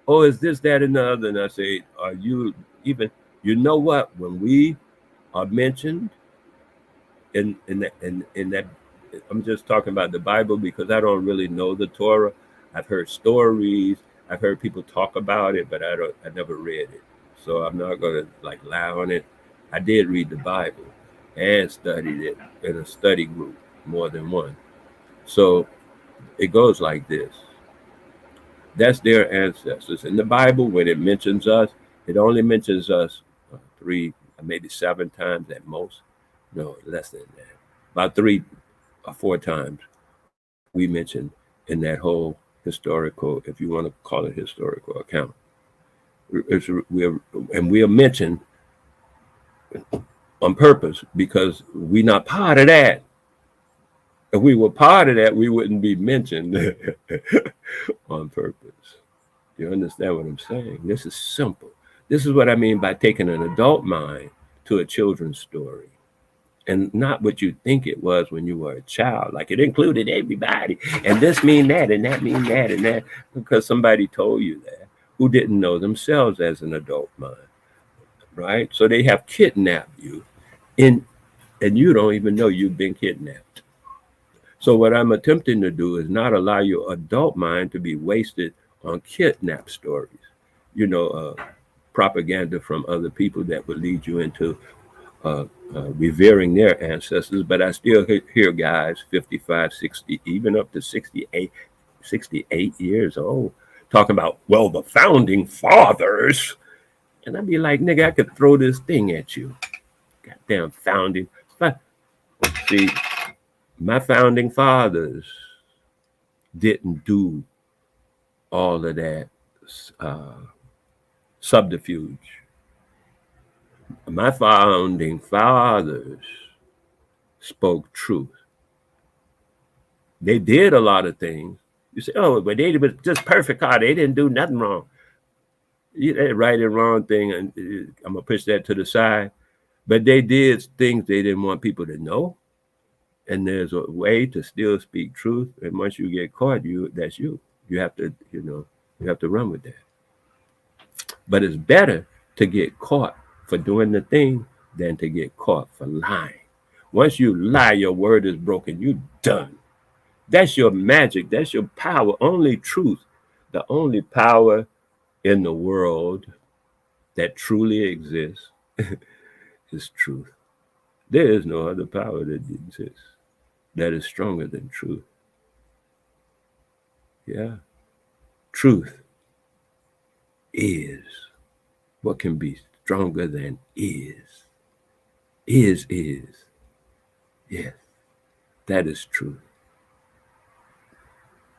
Oh, is this, that, and the other? And I say, are you even, you know what? When we are mentioned in that, I'm just talking about the Bible because I don't really know the Torah. I've heard stories. I've heard people talk about it, but I never read it. So I'm not going to like lie on it. I did read the Bible and studied it in a study group, more than one. So it goes like this. That's their ancestors. In the Bible, when it mentions us, it only mentions us 3, maybe 7 times at most. No, less than that. About 3 or 4 times we mentioned in that whole historical, if you want to call it historical account. We are mentioned on purpose because we're not part of that. If we were part of that, we wouldn't be mentioned on purpose. You understand what I'm saying? This is simple. This is what I mean by taking an adult mind to a children's story. And not what you think it was when you were a child. Like it included everybody. And this mean that, and that mean that, and that. Because somebody told you that who didn't know themselves as an adult mind. Right? So they have kidnapped you. And you don't even know you've been kidnapped. So what I'm attempting to do is not allow your adult mind to be wasted on kidnap stories, you know, propaganda from other people that would lead you into revering their ancestors. But I still hear guys 55, 60, even up to 68 years old talking about, well, the founding fathers. And I'd be like, nigga, I could throw this thing at you. Goddamn founding. See, my founding fathers didn't do all of that uh, subterfuge. My founding fathers spoke truth. They did a lot of things. You say, oh, but they were just perfect. They didn't do nothing wrong. That right and wrong thing, and I'm gonna push that to the side. But they did things they didn't want people to know. And there's a way to still speak truth. And once you get caught, that's you. You have to, you have to run with that. But it's better to get caught for doing the thing than to get caught for lying. Once you lie, your word is broken. You done. That's your magic. That's your power. Only truth. The only power in the world that truly exists is truth. There is no other power that exists that is stronger than truth. Yeah. Truth is. What can be stronger than is? Is. Yes, that is truth.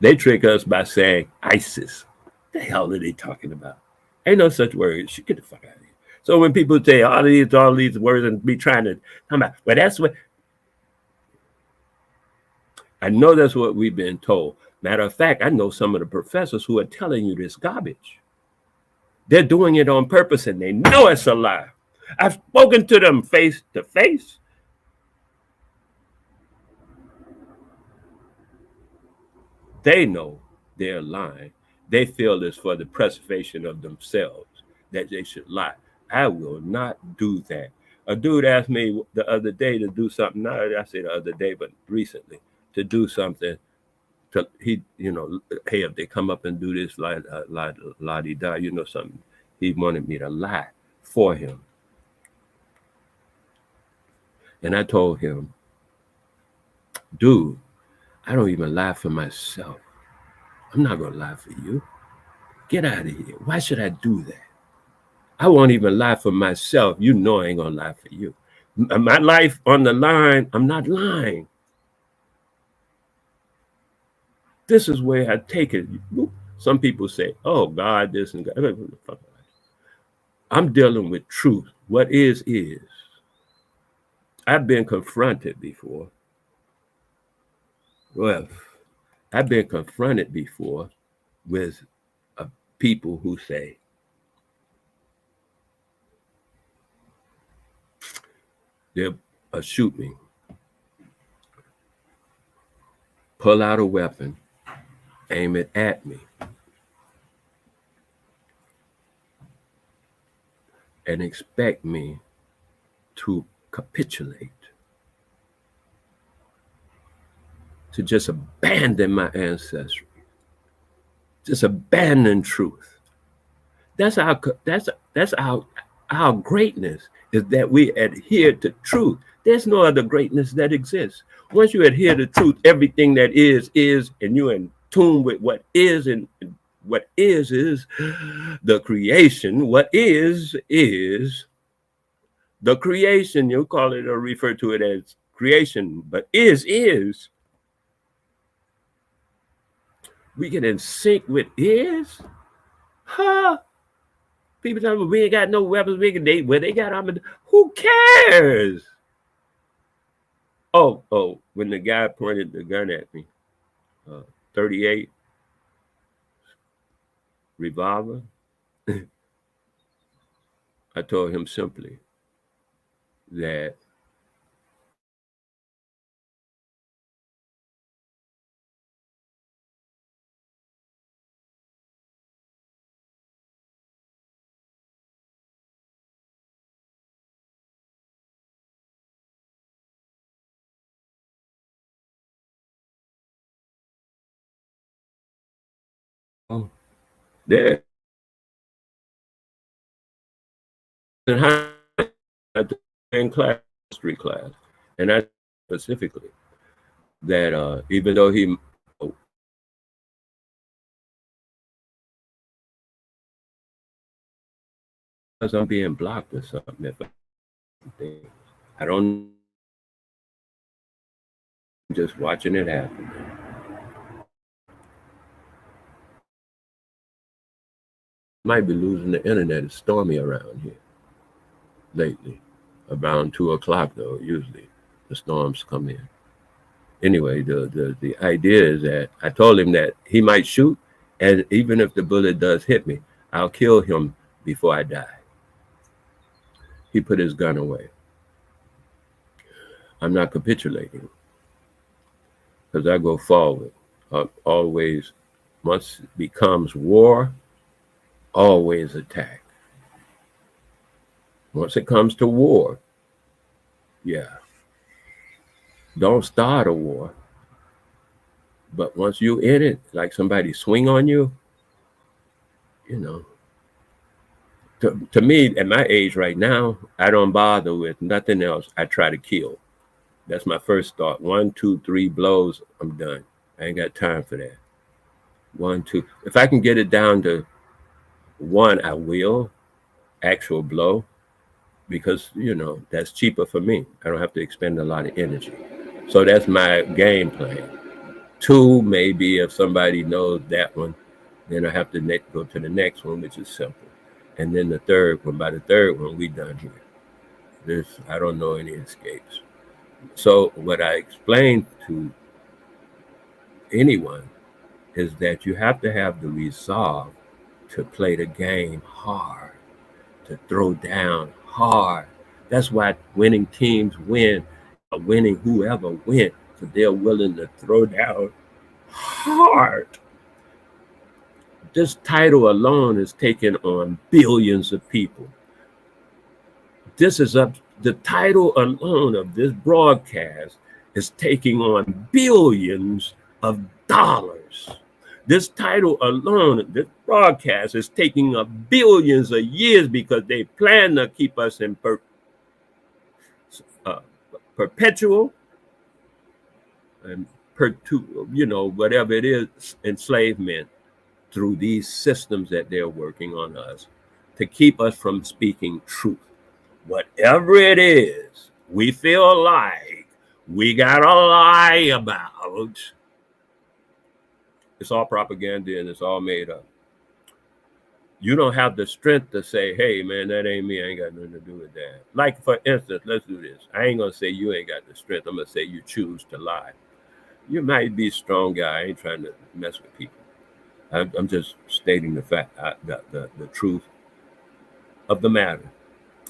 They trick us by saying ISIS. The hell are they talking about? Ain't no such word. Get the fuck out of here. So when people say all these words and be trying to talk about, well, that's what I know. That's what we've been told. Matter of fact, I know some of the professors who are telling you this garbage. They're doing it on purpose and they know it's a lie. I've spoken to them face to face. They know they're lying. They feel it's for the preservation of themselves that they should lie. I will not do that. A dude asked me the other day to do something. Not I say the other day, but recently to do something. Hey, if they come up and do this, la di da, something. He wanted me to lie for him, and I told him, dude, I don't even lie for myself. I'm not gonna lie for you. Get out of here. Why should I do that? I won't even lie for myself. You know I ain't gonna lie for you. My life on the line, I'm not lying. This is where I take it. Some people say, oh, God, this and God. I'm dealing with truth. What is. I've been confronted before. Well, I've been confronted before with people who say, they'll shoot me, pull out a weapon, aim it at me, and expect me to capitulate, to just abandon my ancestry, just abandon truth. That's our greatness is that we adhere to truth. There's no other greatness that exists. Once you adhere to truth, everything that is, and you're in tune with what is, and what is the creation. What is the creation. You call it or refer to it as creation, but is. We get in sync with is. Huh? People tell me we ain't got no weapons. We can date where they got armor. Who cares? Oh, when the guy pointed the gun at me, 38 revolver, I told him simply that there in high in class, history class, and I specifically that even though he because I'm being blocked or something, if I don't, just watching it happen. Might be losing the internet. It's stormy around here lately. Around 2 o'clock though, usually the storms come in. Anyway, the idea is that I told him that he might shoot, and even if the bullet does hit me, I'll kill him before I die. He put his gun away. I'm not capitulating because I go forward. Always, once it becomes war, always attack. Once it comes to war, yeah, don't start a war. But once you're in it, like somebody swing on you, you know, to me, at my age right now, I don't bother with nothing else. I try to kill. That's my first thought. 1, 2, 3 blows, I'm done. I ain't got time for that. 1, 2. If I can get it down to 1, I will. Actual blow, because that's cheaper for me. I don't have to expend a lot of energy. So that's my game plan. 2, maybe if somebody knows that one, then I have to go to the next one, which is simple. And then the third one. By the third one, we done here. I don't know any escapes. So what I explained to anyone is that you have to have the resolve to play the game hard, to throw down hard. That's why winning teams win, or winning whoever win, because they're willing to throw down hard. This title alone is taking on billions of people. This is up. The title alone of this broadcast is taking on billions of dollars. This title alone, this broadcast is taking up billions of years because they plan to keep us in perpetual and whatever it is, enslavement through these systems that they're working on us to keep us from speaking truth. Whatever it is we feel like we got to lie about, it's all propaganda and it's all made up. You don't have the strength to say, hey, man, that ain't me. I ain't got nothing to do with that. Like, for instance, let's do this. I ain't going to say you ain't got the strength. I'm going to say you choose to lie. You might be a strong guy. I ain't trying to mess with people. I'm just stating the fact, the truth of the matter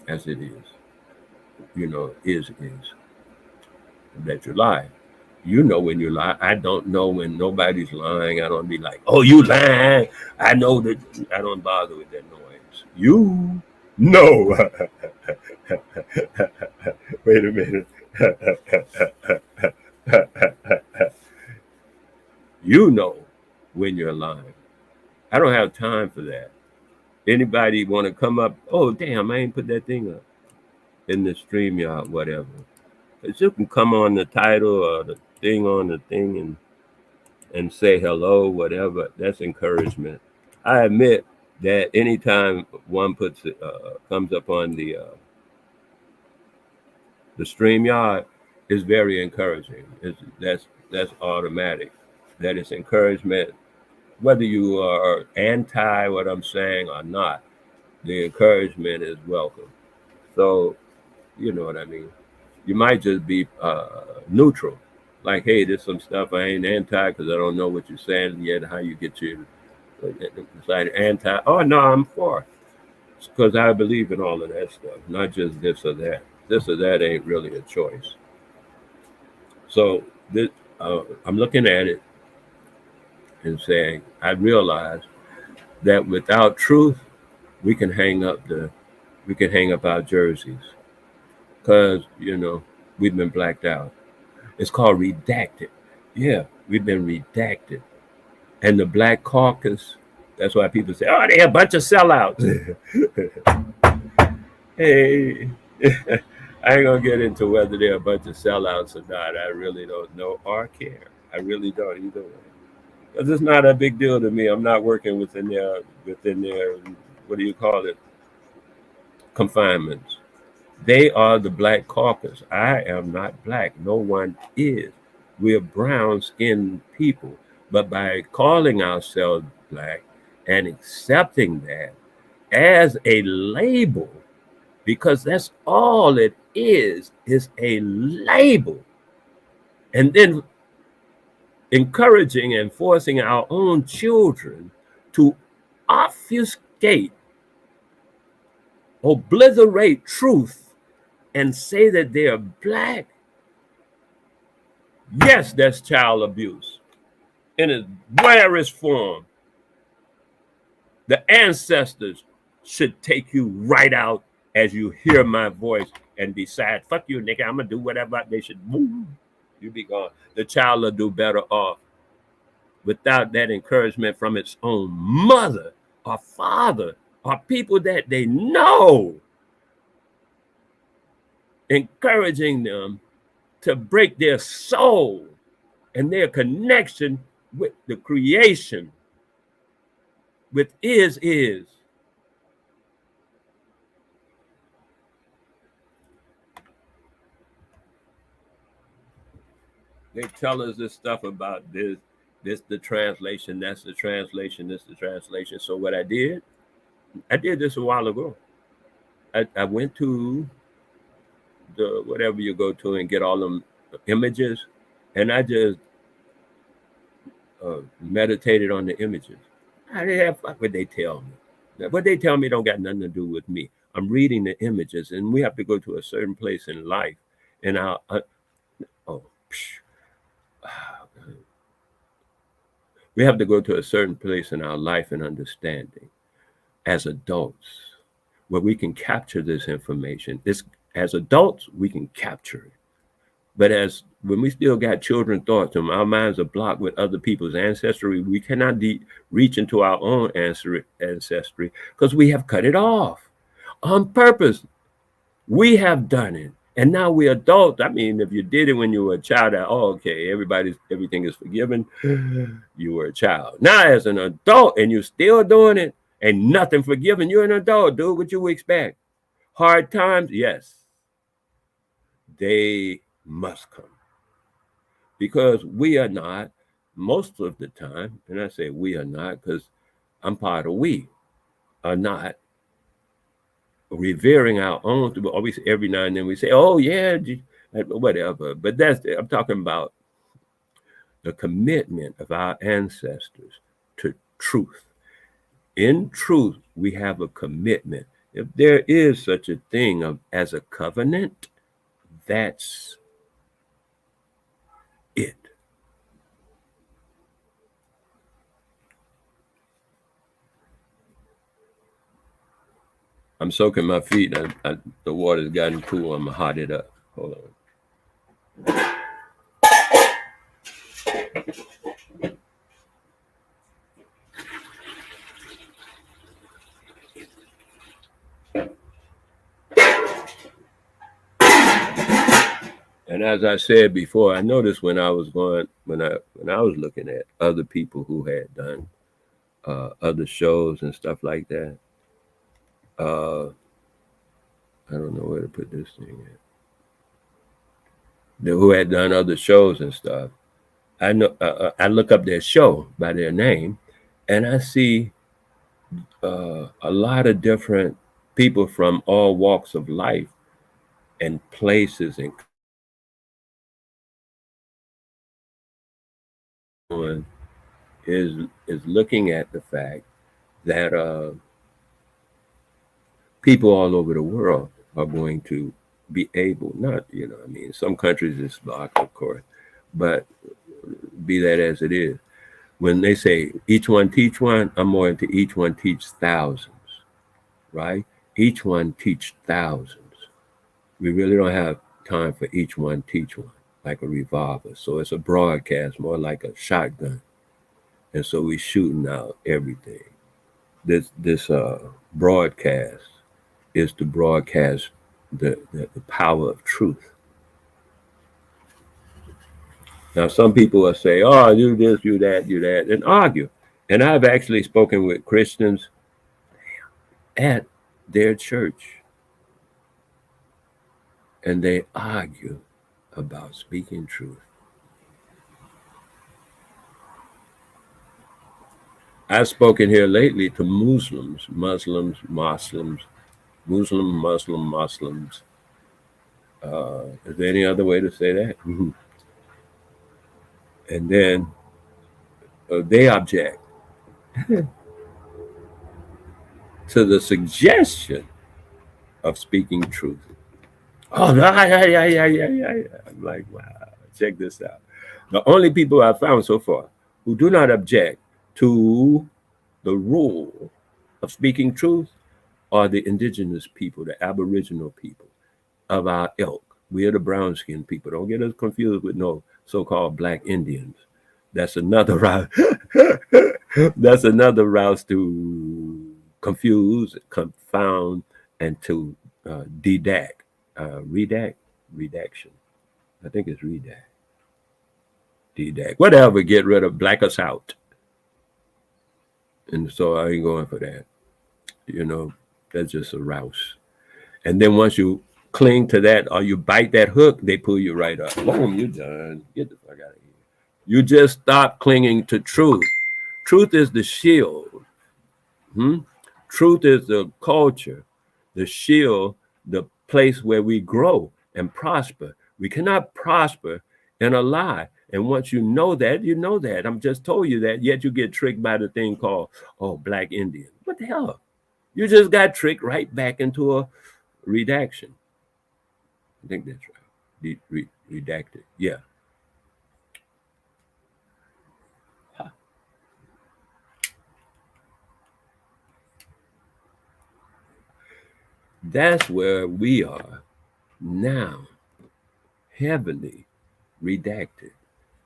as it is. Is that you lie. You know when you lie. I don't know when nobody's lying. I don't be like, oh, you lying. I know that. I don't bother with that noise. You know. Wait a minute. You know when you're lying. I don't have time for that. Anybody want to come up? Oh, damn, I ain't put that thing up in the StreamYard, whatever. But you can come on the title or the thing on the thing and say hello, whatever. That's encouragement. I admit that anytime one comes up on the StreamYard, is very encouraging. That's automatic. That is encouragement. Whether you are anti what I'm saying or not, the encouragement is welcome. So, you know what I mean? You might just be neutral. Like, hey, there's some stuff I ain't anti because I don't know what you're saying yet, how you get your decide anti. Oh, no, I'm for. Because I believe in all of that stuff, not just this or that. This or that ain't really a choice. So I'm looking at it and saying, I realize that without truth, we can hang up our jerseys because we've been blacked out. It's called redacted. Yeah, we've been redacted. And the Black Caucus That's why people say, oh, they're a bunch of sellouts. Hey, I ain't gonna get into whether they're a bunch of sellouts or not. I really don't know or care. I really don't either way. Because it's not a big deal to me. I'm not working within their what do you call it, confinements. They are the black caucus. I am not black. No one is. We're brown skinned people. But by calling ourselves black and accepting that as a label, because that's all it is a label. And then encouraging and forcing our own children to obfuscate, obliterate truth, and say that they're black. Yes, that's child abuse in its rarest form. The ancestors should take you right out as you hear my voice and decide, fuck you, nigga, I'm gonna do whatever. They should move. You be gone. The child will do better off without that encouragement from its own mother or father or people that they know, encouraging them to break their soul and their connection with the creation, with is. They tell us this stuff about this the translation, that's the translation, this the translation. So what I did this a while ago. I went to the whatever you go to and get all them images, and I just meditated on the images. I didn't have fuck what they tell me. What they tell me don't got nothing to do with me. I'm reading the images, and we have to go to a certain place in life, and we have to go to a certain place in our life and understanding as adults where we can capture this information. As adults, we can capture it. But as when we still got children thoughts and our minds are blocked with other people's ancestry, we cannot reach into our own ancestry because we have cut it off on purpose. We have done it. And now we're adults. I mean, if you did it when you were a child, okay, everything is forgiven. You were a child. Now, as an adult, and you're still doing it, and nothing forgiven, you're an adult, dude. What you expect? Hard times, yes, they must come. Because we are not, most of the time, and I say we are not because I'm part of we, are not revering our own. Always, every now and then we say, oh yeah, whatever. But I'm talking about the commitment of our ancestors to truth. In truth, we have a commitment. If there is such a thing as a covenant, that's it. I'm soaking my feet. The water's gotten cool. I'm gonna hot it up. Hold on. And as I said before, I noticed when I was looking at other people who had done other shows and stuff like that. I don't know where to put this thing at. Who had done other shows and stuff. I know. I look up their show by their name, and I see a lot of different people from all walks of life and places and is looking at the fact that people all over the world are going to be able, not, I mean, some countries it's blocked, of course, but be that as it is. When they say each one teach one, I'm more into each one teach thousands, right? Each one teach thousands. We really don't have time for each one teach one, like a revolver. So it's a broadcast, more like a shotgun. And so we're shooting out everything. This broadcast is to broadcast the power of truth. Now, some people will say, "Oh, do this, do that," and argue. And I've actually spoken with Christians at their church, and they argue about speaking truth. I've spoken here lately to Muslims, Muslims. Is there any other way to say that? And then they object to the suggestion of speaking truth. Oh, yeah. I'm like, wow, check this out. The only people I've found so far who do not object to the rule of speaking truth are the indigenous people, the aboriginal people of our ilk. We are the brown skinned people. Don't get us confused with no so-called black Indians. That's another route. That's another route to confuse, confound, and to redaction. I think it's redact, whatever. Get rid of, black us out. And so I ain't going for that. That's just a rouse. And then once you cling to that or you bite that hook, they pull you right up. Boom, you're done. Get the fuck out of here. You just stop clinging to truth. Truth is the shield. Truth is the culture, the shield, the place where we grow and prosper. We cannot prosper in a lie. And once you know that, you know that. I'm just told you that, yet you get tricked by the thing called, black Indian. What the hell? You just got tricked right back into a redaction. I think that's right. Redacted. Yeah. Huh. That's where we are now, heavily redacted.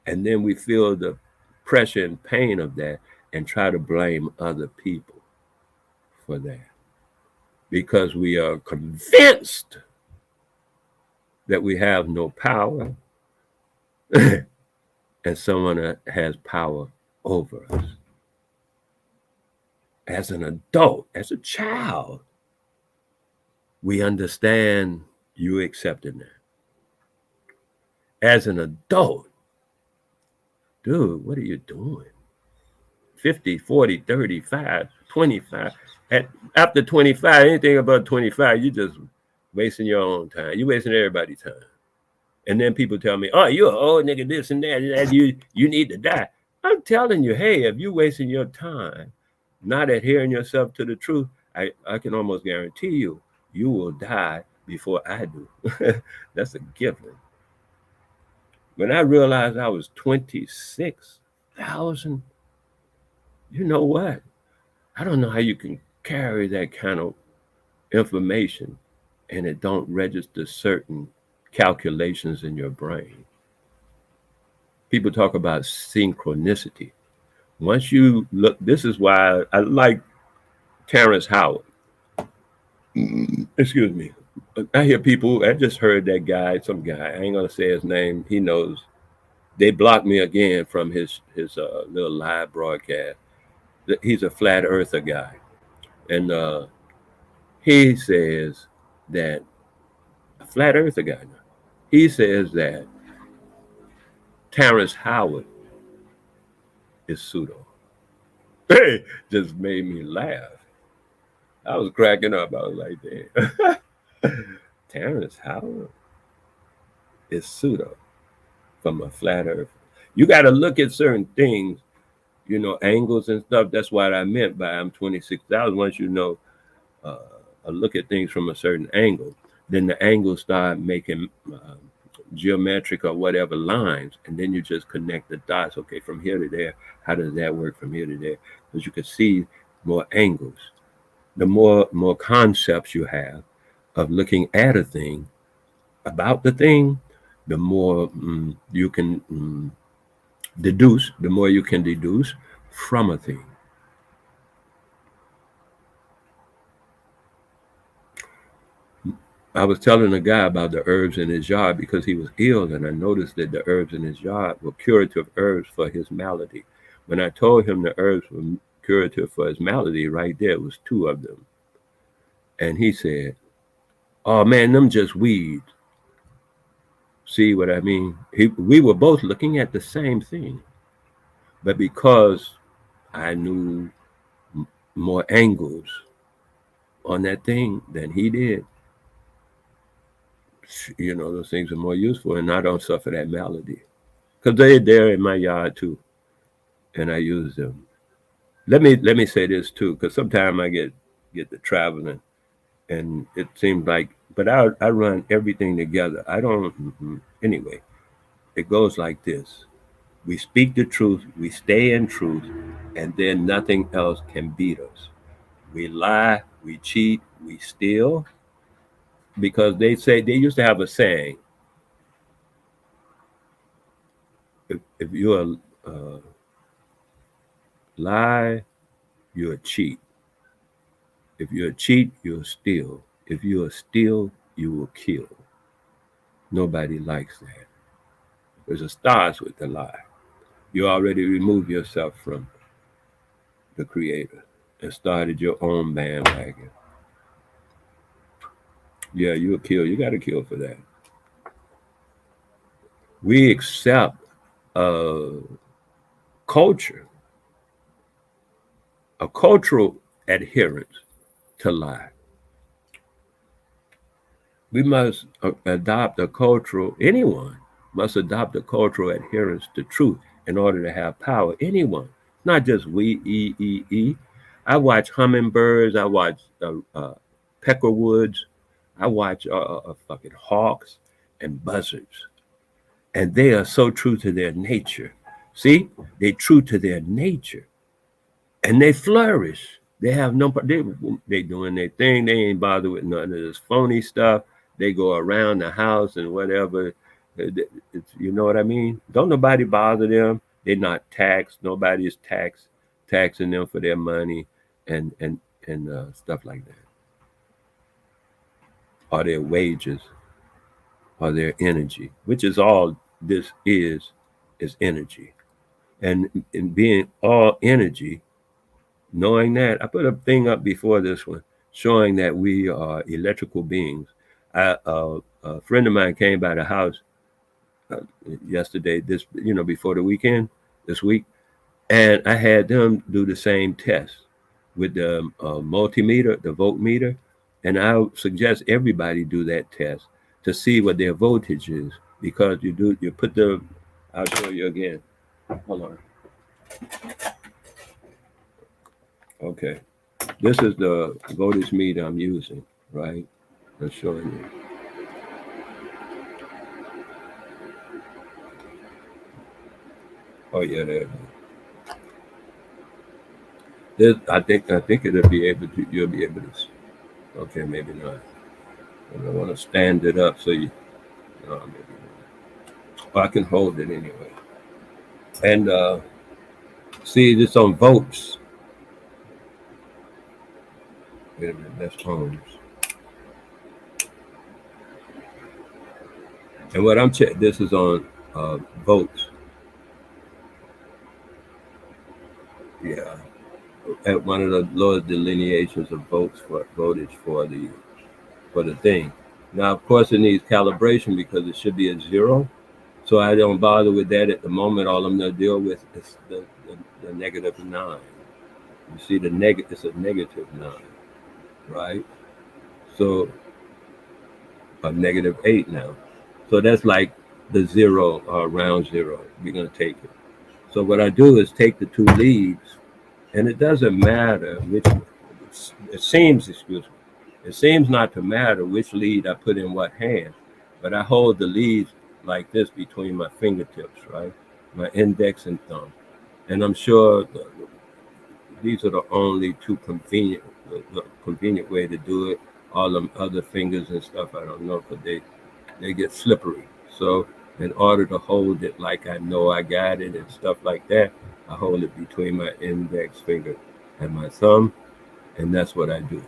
And then we feel the pressure and pain of that and try to blame other people for that. Because we are convinced that we have no power and someone has power over us. As an adult, as a child, we understand you accepting that. As an adult, dude, what are you doing? 50, 40, 35, 25. After 25, anything above 25, you just wasting your own time. You're wasting everybody's time. And then people tell me, "Oh, you're an old nigga, this and that, you need to die." I'm telling you, hey, if you're wasting your time, not adhering yourself to the truth, I can almost guarantee you will die before I do. That's a given. When I realized I was 26,000, you know what? I don't know how you can carry that kind of information and it don't register certain calculations in your brain. People talk about synchronicity. Once you look, this is why I like Terrence Howard. Excuse me. I hear people, I just heard that guy, some guy, I ain't gonna say his name, he knows. They blocked me again from his little live broadcast. He's a flat earther guy. And he says that, a flat earther guy, he says that Terrence Howard is pseudo. Hey, just made me laugh. I was cracking up. I was like, damn. Terrence Howard is pseudo from a flat earth. You got to look at certain things, angles and stuff. That's what I meant by I'm 26,000. Once you know, look at things from a certain angle, then the angles start making geometric or whatever lines, and then you just connect the dots. Okay, from here to there, how does that work from here to there? Because you can see more angles. The more concepts you have of looking at a thing, about the thing, the more you can deduce, the more you can deduce from a thing. I was telling a guy about the herbs in his yard because he was ill, and I noticed that the herbs in his yard were curative herbs for his malady. When I told him the herbs were curative for his malady, right there was two of them. And he said, "Oh man, them just weeds." See what I mean? We were both looking at the same thing, but because I knew more angles on that thing than he did, those things are more useful, and I don't suffer that malady because they're there in my yard too, and I use them. Let me say this too, because sometimes I get to traveling, and it seems like, but I run everything together. I don't. Anyway, it goes like this: we speak the truth, we stay in truth, and then nothing else can beat us. We lie, we cheat, we steal, because they used to have a saying: if you're a lie, you're a cheat. If you're a cheat, you'll steal. If you're a steal, you will kill. Nobody likes that. Because it starts with the lie. You already removed yourself from the Creator and started your own bandwagon. Yeah, you'll kill. You got to kill for that. We accept a culture, a cultural adherence to lie. We must adopt a cultural, anyone must adopt a cultural adherence to truth in order to have power. Anyone, not just we, E. I watch hummingbirds, I watch peckerwoods, I watch fucking hawks and buzzards. And they are so true to their nature. See, they're true to their nature. And they flourish. They have no, they doing their thing. They ain't bothered with none of this phony stuff. They go around the house and whatever. You know what I mean? Don't nobody bother them. They're not taxed. Nobody is taxing them for their money and stuff like that, or their wages, or their energy, which is all this is energy. And in being all energy, knowing that, I put a thing up before this one showing that we are electrical beings. A friend of mine came by the house uh, yesterday, before the weekend, this week, and I had them do the same test with the multimeter, the voltmeter, and I would suggest everybody do that test to see what their voltage is, because you put the, I'll show you again. Hold on. Okay. This is the voltage meter I'm using, right? I'm showing you. Oh yeah, there. This, I think it'll be able to. You'll be able to. Okay, maybe not. I want to stand it up so you. No, maybe not. Well, I can hold it anyway. And see, this on volts. Wait a minute, that's ohms. And what I'm checking, this is on volts. Yeah, at one of the lowest delineations of volts for voltage for the thing. Now, of course, it needs calibration because it should be at zero. So I don't bother with that at the moment. All I'm going to deal with is the -9. You see, it's a -9, right? So a -8 now. So that's like the zero or around zero. We're going to take it. So what I do is take the two leads, and it doesn't matter which. Excuse me. It seems not to matter which lead I put in what hand, but I hold the leads like this between my fingertips, right? My index and thumb. And I'm sure these are the only two the convenient way to do it. All them other fingers and stuff, I don't know, because they get slippery. So in order to hold it like I know I got it and stuff like that, I hold it between my index finger and my thumb, and that's what I do.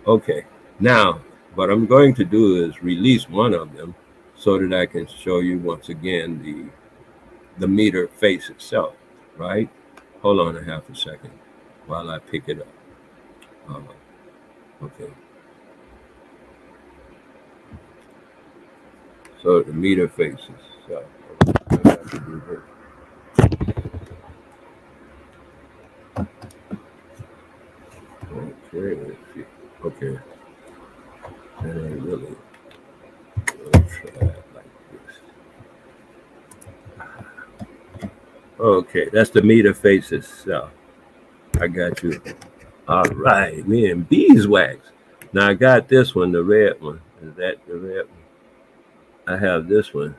Okay, now What I'm going to do is release one of them so that I can show you once again the meter face itself, right? Hold on a half a second while I pick it up. Okay, so the meter faces. So I got to do this. Okay, let's see. Okay, that ain't really. Let's try it like this. Okay, that's the meter faces. So I got you. All right, man, beeswax. Now I got this one, the red one. Is that the red one? I have this one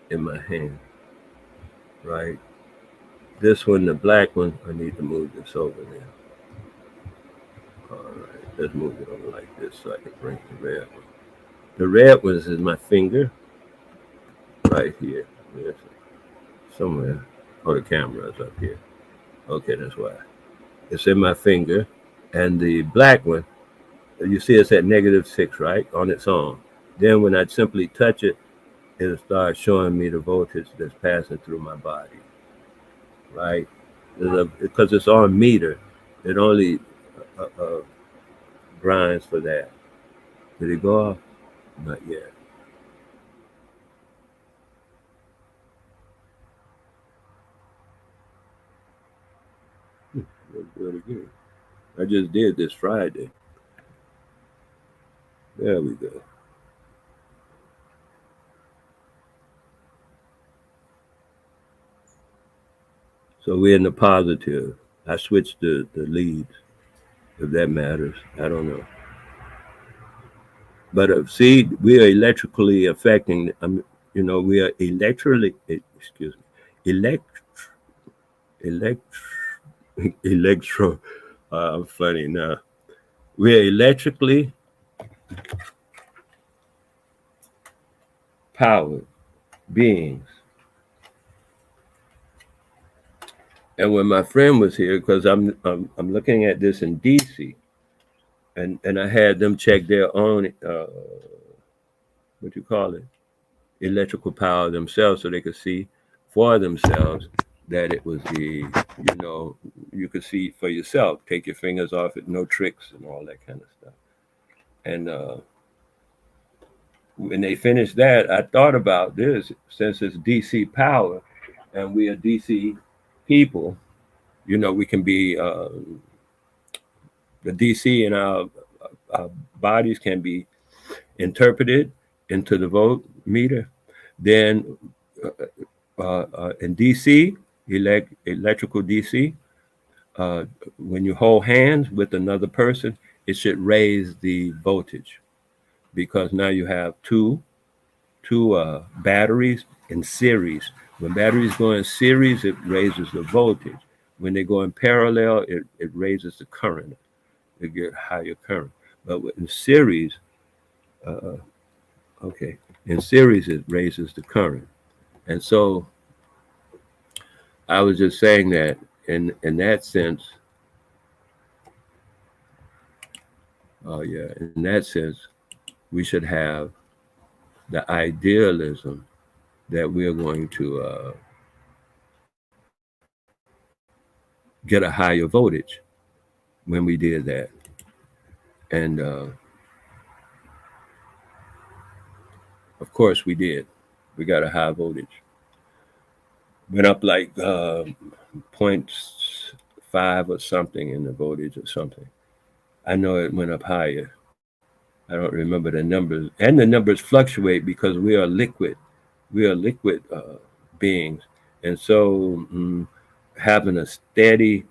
in my hand, right? This one, the black one, I need to move this over there. All right, let's move it over like this so I can bring the red one. The red one is my finger right here. Yes, somewhere. Oh, the camera is up here. Okay, that's why. It's in my finger. And the black one, you see it's at -6, right? On its own. Then when I simply touch it, it'll start showing me the voltage that's passing through my body, right? Because it's on meter, it only grinds for that. Did it go off? Not yet. Let's do it again. I just did this Friday. There we go. So we're in the positive. I switched the leads, if that matters. I don't know. But see, we are electrically affecting. We are electrically. Excuse me. Elect, electro. I'm funny now. We are electrically powered beings. And when my friend was here, because I'm looking at this in DC, and I had them check their own what you call it, electrical power themselves, so they could see for themselves that it was you could see for yourself. Take your fingers off it, no tricks and all that kind of stuff. And when they finished that, I thought about this since it's DC power, and we are DC people. We can be the DC in our bodies can be interpreted into the voltmeter. Then in DC, electrical DC, when you hold hands with another person, it should raise the voltage because now you have two batteries in series. When batteries go in series, it raises the voltage. When they go in parallel, it raises the current. It get higher current. But in series, okay, in series it raises the current. And so I was just saying that in that sense, oh yeah, in that sense, we should have the idealism that we are going to get a higher voltage when we did that. And of course we did. We got a high voltage. Went up like 0.5 or something in the voltage or something. I know it went up higher. I don't remember the numbers. And the numbers fluctuate because we are liquid. We are liquid beings. And so having a steady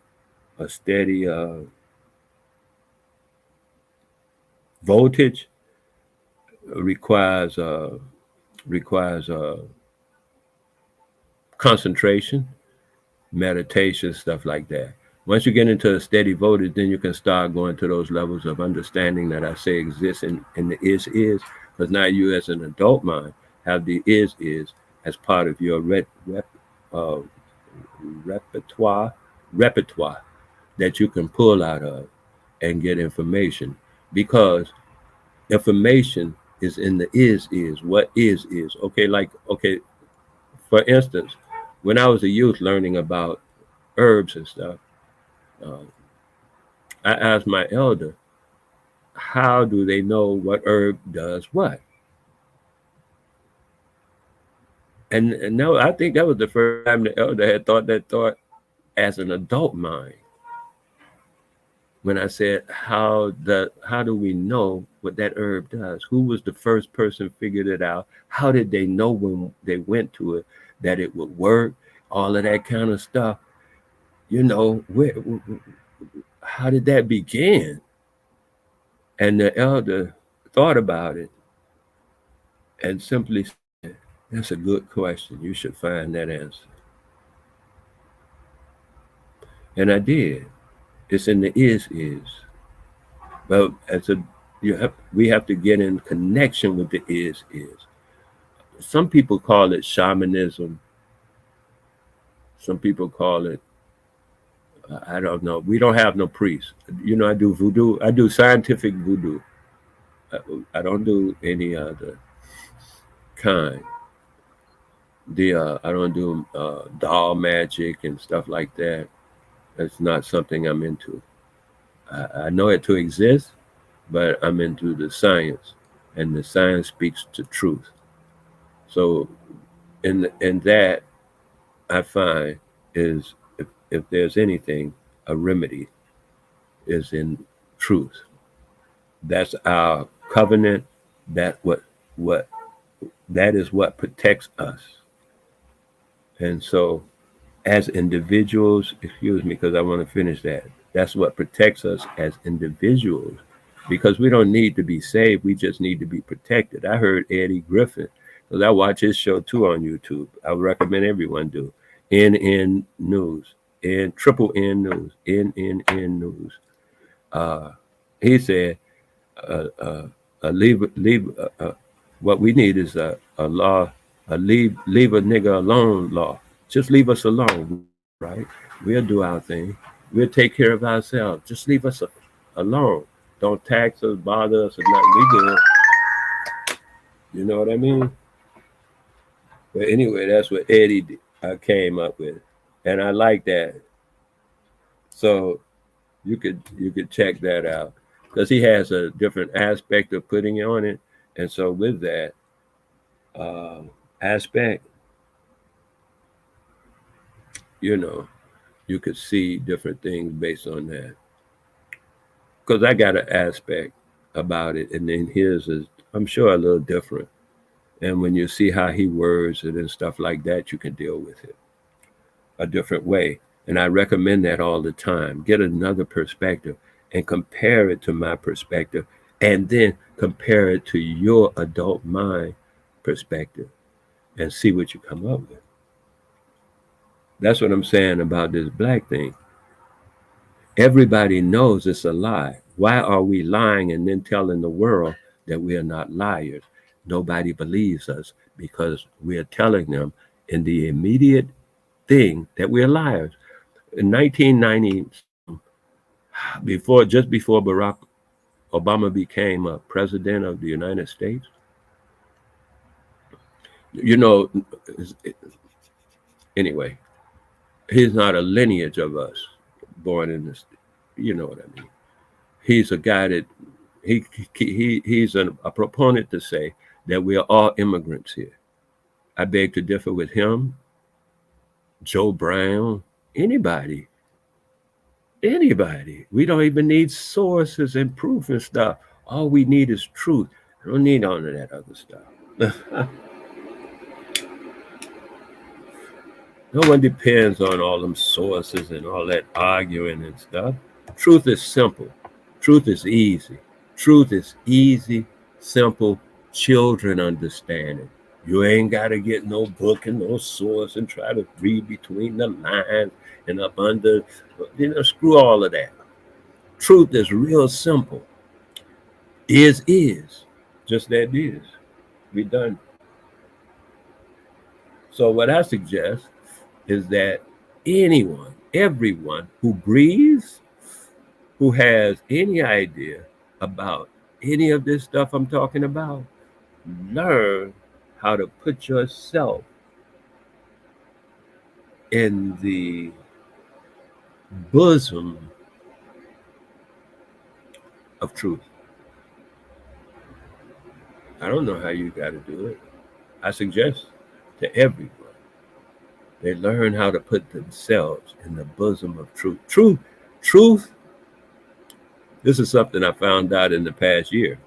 voltage requires concentration, meditation, stuff like that. Once you get into a steady voltage, then you can start going to those levels of understanding that I say exist in the is, because now you as an adult mind have the is as part of your uh, repertoire that you can pull out of and get information. Because Information is in the is. What is. Okay, like, okay, for instance, when I was a youth learning about herbs and stuff, uh, I asked my elder, how do they know what herb does what? And no, I think that was the first time the elder had thought that thought as an adult mind. When I said, how do we know what that herb does? Who was the first person figured it out? How did they know when they went to it that it would work? All of that kind of stuff. You know, how did that begin? And the elder thought about it and simply said, that's a good question. You should find that answer. And I did. It's in the is. But we have to get in connection with the is. Some people call it shamanism. Some people call it, I don't know. We don't have no priests. You know, I do voodoo. I do scientific voodoo. I don't do any other kind. I don't do doll magic and stuff like that. That's not something I'm into. I know it to exist, but I'm into the science, and the science speaks to truth. So, in that, I find is if there's anything, a remedy is in truth. That's our covenant. What that is what protects us. And so, as individuals, excuse me, because I want to finish that. That's what protects us as individuals, because we don't need to be saved. We just need to be protected. I heard Eddie Griffin, because I watch his show too on YouTube. I would recommend everyone do. NN News, Triple N News, NNN News. He said, leave. What we need is a law, leave a nigga alone law. Just leave us alone, right? We'll do our thing. We'll take care of ourselves. Just leave us alone. Don't tax us, bother us, or nothing. We good. You know what I mean? But anyway, that's what Eddie came up with, and I like that. So you could check that out, because he has a different aspect of putting on it, and so with that aspect, you know, you could see different things based on that. Because I got an aspect about it, and then his is, I'm sure, a little different. And when you see how he words it and stuff like that, you can deal with it a different way. And I recommend that all the time. Get another perspective and compare it to my perspective, and then compare it to your adult mind perspective and see what you come up with. That's what I'm saying about this black thing. Everybody knows it's a lie. Why are we lying and then telling the world that we are not liars? Nobody believes us because we are telling them in the immediate thing that we're liars. In 1990, just before Barack Obama became a president of the United States, you know, anyway, he's not a lineage of us born in this, you know what I mean? He's a guy that he's a proponent to say that we are all immigrants here. I beg to differ with him, Joe Brown, anybody. We don't even need sources and proof and stuff. All we need is truth. I don't need all of that other stuff. No one depends on all them sources and all that arguing and stuff. Truth is simple. Truth is easy. Truth is easy, simple. Children understand it. You ain't got to get no book and no source and try to read between the lines and up under. Screw all of that. Truth is real simple. Is. Just that is. We done. So what I suggest is that anyone, everyone who breathes, who has any idea about any of this stuff I'm talking about, learn how to put yourself in the bosom of truth. I don't know how you got to do it. I suggest to everyone they learn how to put themselves in the bosom of truth. Truth. This is something I found out in the past year.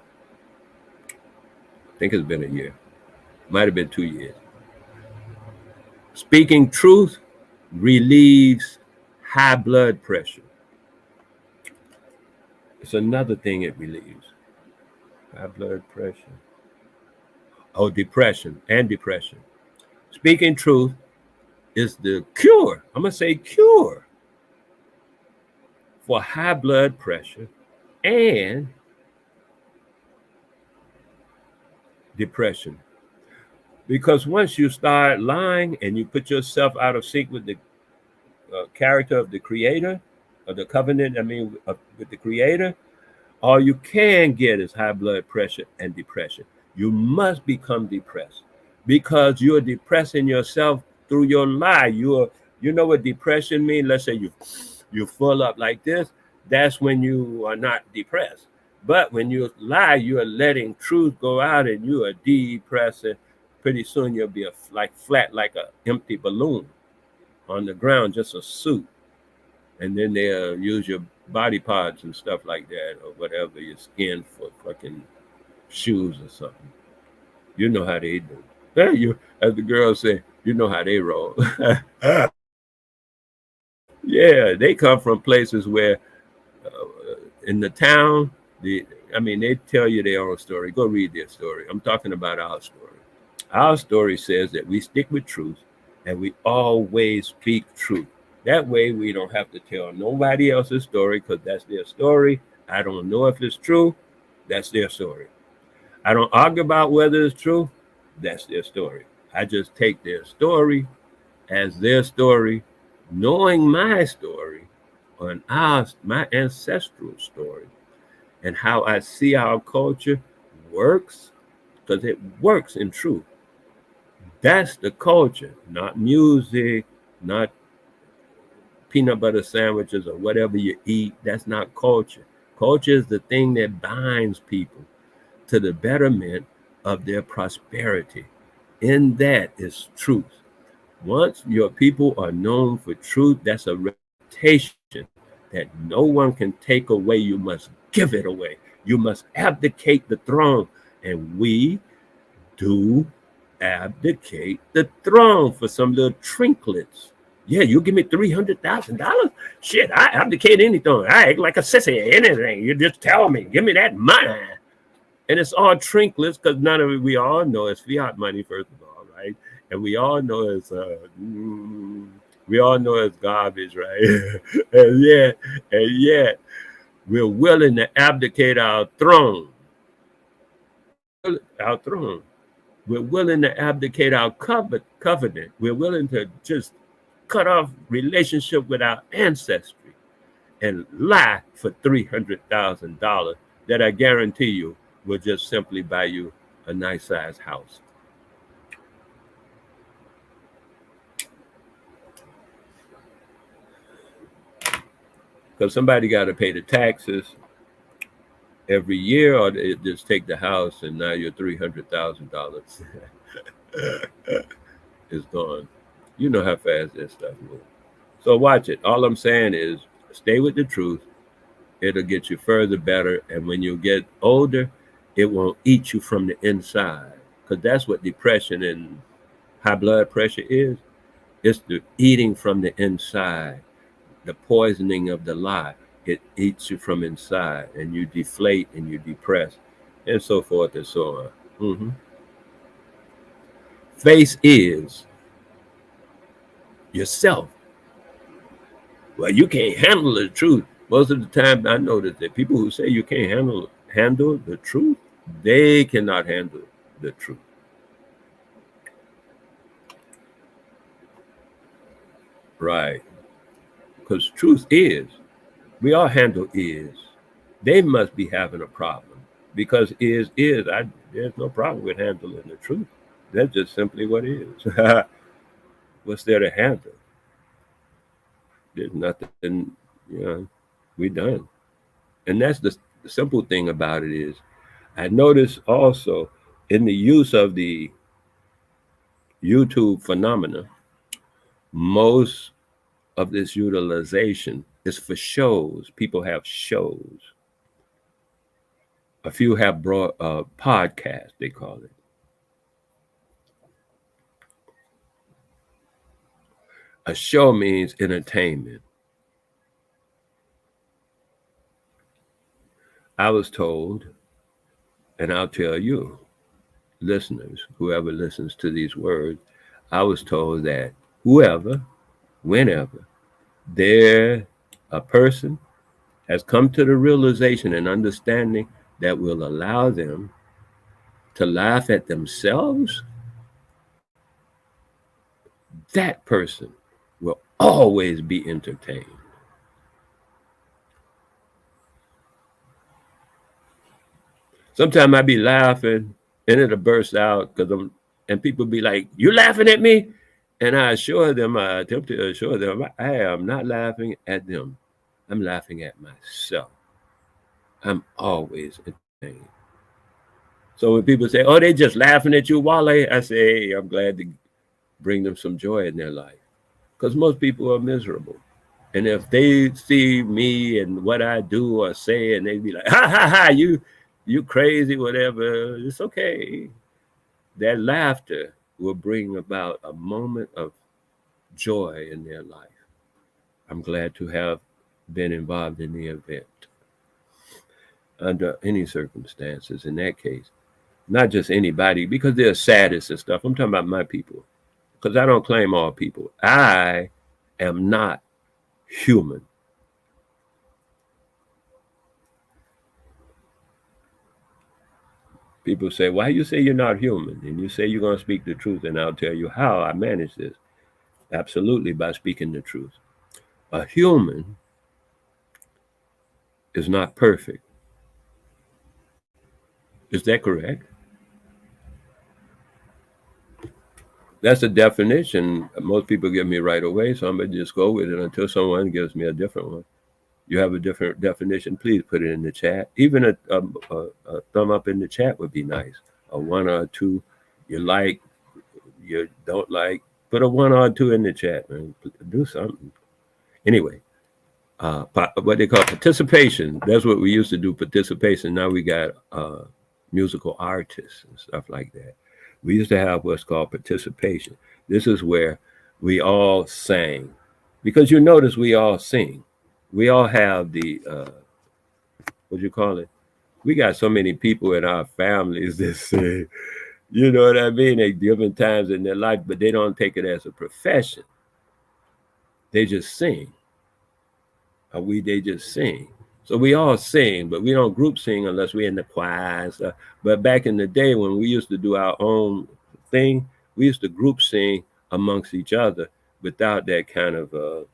I think it's been a year. Might have been 2 years. Speaking truth relieves high blood pressure. It's another thing it relieves. High blood pressure. Oh, depression and depression. Speaking truth is the cure. I'm going to say cure for high blood pressure and depression. Because once you start lying and you put yourself out of sync with the character of the creator, of the covenant, with the creator, all you can get is high blood pressure and depression. You must become depressed because you're depressing yourself through your lie. You know what depression means? Let's say you full up like this. That's when you are not depressed. But when you lie, you are letting truth go out and you are depressing. Pretty soon you'll be flat like an empty balloon on the ground, just a suit. And then they'll use your body parts and stuff like that, or whatever, your skin for fucking shoes or something. You know how they do. You, as the girls say, you know how they roll. Yeah, they come from places where in the town, they tell you their own story. Go read their story. I'm talking about our story. Our story says that we stick with truth and we always speak truth. That way we don't have to tell nobody else's story because that's their story. I don't know if it's true. That's their story. I don't argue about whether it's true. That's their story. I just take their story as their story, knowing my story on my ancestral story and how I see our culture works, because it works in truth. That's the culture, not music, not peanut butter sandwiches or whatever you eat. That's not culture. Culture is the thing that binds people to the betterment of their prosperity. In that is truth. Once your people are known for truth, that's a reputation that no one can take away. You must give it away. You must abdicate the throne. And we do abdicate the throne for some little trinkets. Yeah, you give me $300,000. Shit, I abdicate anything. I act like a sissy, anything. You just tell me, give me that money. And it's all trinkets because none of it, we all know it's fiat money, first of all, right? And we all know it's garbage, right? and yet we're willing to abdicate our throne. Our throne. We're willing to abdicate our covenant. We're willing to just cut off relationship with our ancestry and lie for $300,000 that I guarantee you will just simply buy you a nice size house. Because somebody got to pay the taxes every year, or they just take the house and now your $300,000 is gone. You know how fast that stuff moves. So watch it. All I'm saying is stay with the truth. It'll get you further better. And when you get older, it won't eat you from the inside. Because that's what depression and high blood pressure is. It's the eating from the inside, the poisoning of the lie. It eats you from inside and you deflate and you depress and so forth and so on. Face is yourself. Well, you can't handle the truth. Most of the time, I notice that people who say you can't handle the truth, they cannot handle the truth. Right. Because truth is, we all handle is. They must be having a problem. because there's no problem with handling the truth. That's just simply what it is. What's there to handle? There's nothing, you know, we done. And that's the simple thing about it is I notice also in the use of the YouTube phenomena, most of this utilization is for shows. People have shows. A few have brought podcasts, they call it. A show means entertainment. I was told, and I'll tell you, listeners, whoever listens to these words, I was told that whoever, whenever, there a person has come to the realization and understanding that will allow them to laugh at themselves, that person will always be entertained. Sometimes I be laughing and it'll burst out and people be like, "You laughing at me?" And I attempt to assure them, I am not laughing at them. I'm laughing at myself. I'm always entertained. So when people say, "Oh, they just laughing at you, Wale," I say, hey, I'm glad to bring them some joy in their life. Because most people are miserable. And if they see me and what I do or say, and they be like, "Ha ha ha, you crazy, whatever," it's okay. That laughter will bring about a moment of joy in their life. I'm glad to have been involved in the event under any circumstances in that case. Not just anybody, because they're sadists and stuff. I'm talking about my people, because I don't claim all people. I am not human. People say, "Why you say you're not human?" And you say you're going to speak the truth, and I'll tell you how I manage this. Absolutely, by speaking the truth. A human is not perfect. Is that correct? That's a definition. Most people give me right away, so I'm going to just go with it until someone gives me a different one. You have a different definition, please put it in the chat. Even a thumb up in the chat would be nice. A one or a two, you like, you don't like, put a one or a two in the chat, man. Do something. Anyway, what they call participation. That's what we used to do, participation. Now we got musical artists and stuff like that. We used to have what's called participation. This is where we all sang. Because you notice we all sing. We all have the, what you call it? We got so many people in our families that say, you know what I mean? At different times in their life, but they don't take it as a profession. They just sing. They just sing. So we all sing, but we don't group sing unless we're in the choir and stuff. But back in the day when we used to do our own thing, we used to group sing amongst each other without that kind of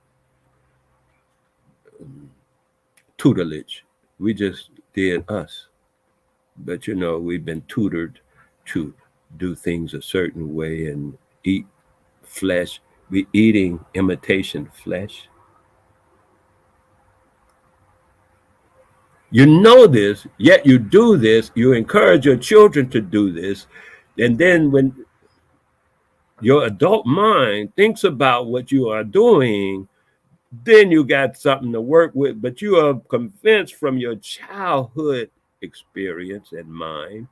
tutelage. We just did us. But you know, we've been tutored to do things a certain way and eat flesh. We eating imitation flesh. You know this, yet you do this. You encourage your children to do this. And then when your adult mind thinks about what you are doing, then you got something to work with. But you are convinced from your childhood experience and mind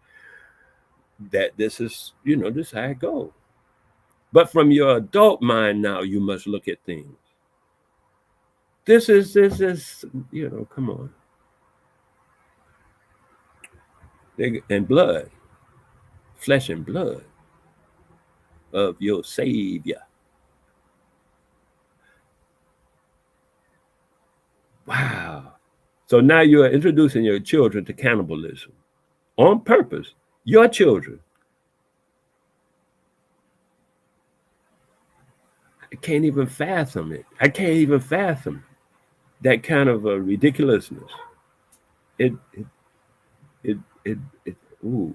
that this is, this is how it goes. But from your adult mind now, you must look at things. This is, come on. And blood, flesh and blood of your Savior. Wow. So now you are introducing your children to cannibalism on purpose. Your children. I can't even fathom it. I can't even fathom that kind of ridiculousness. It it ooh,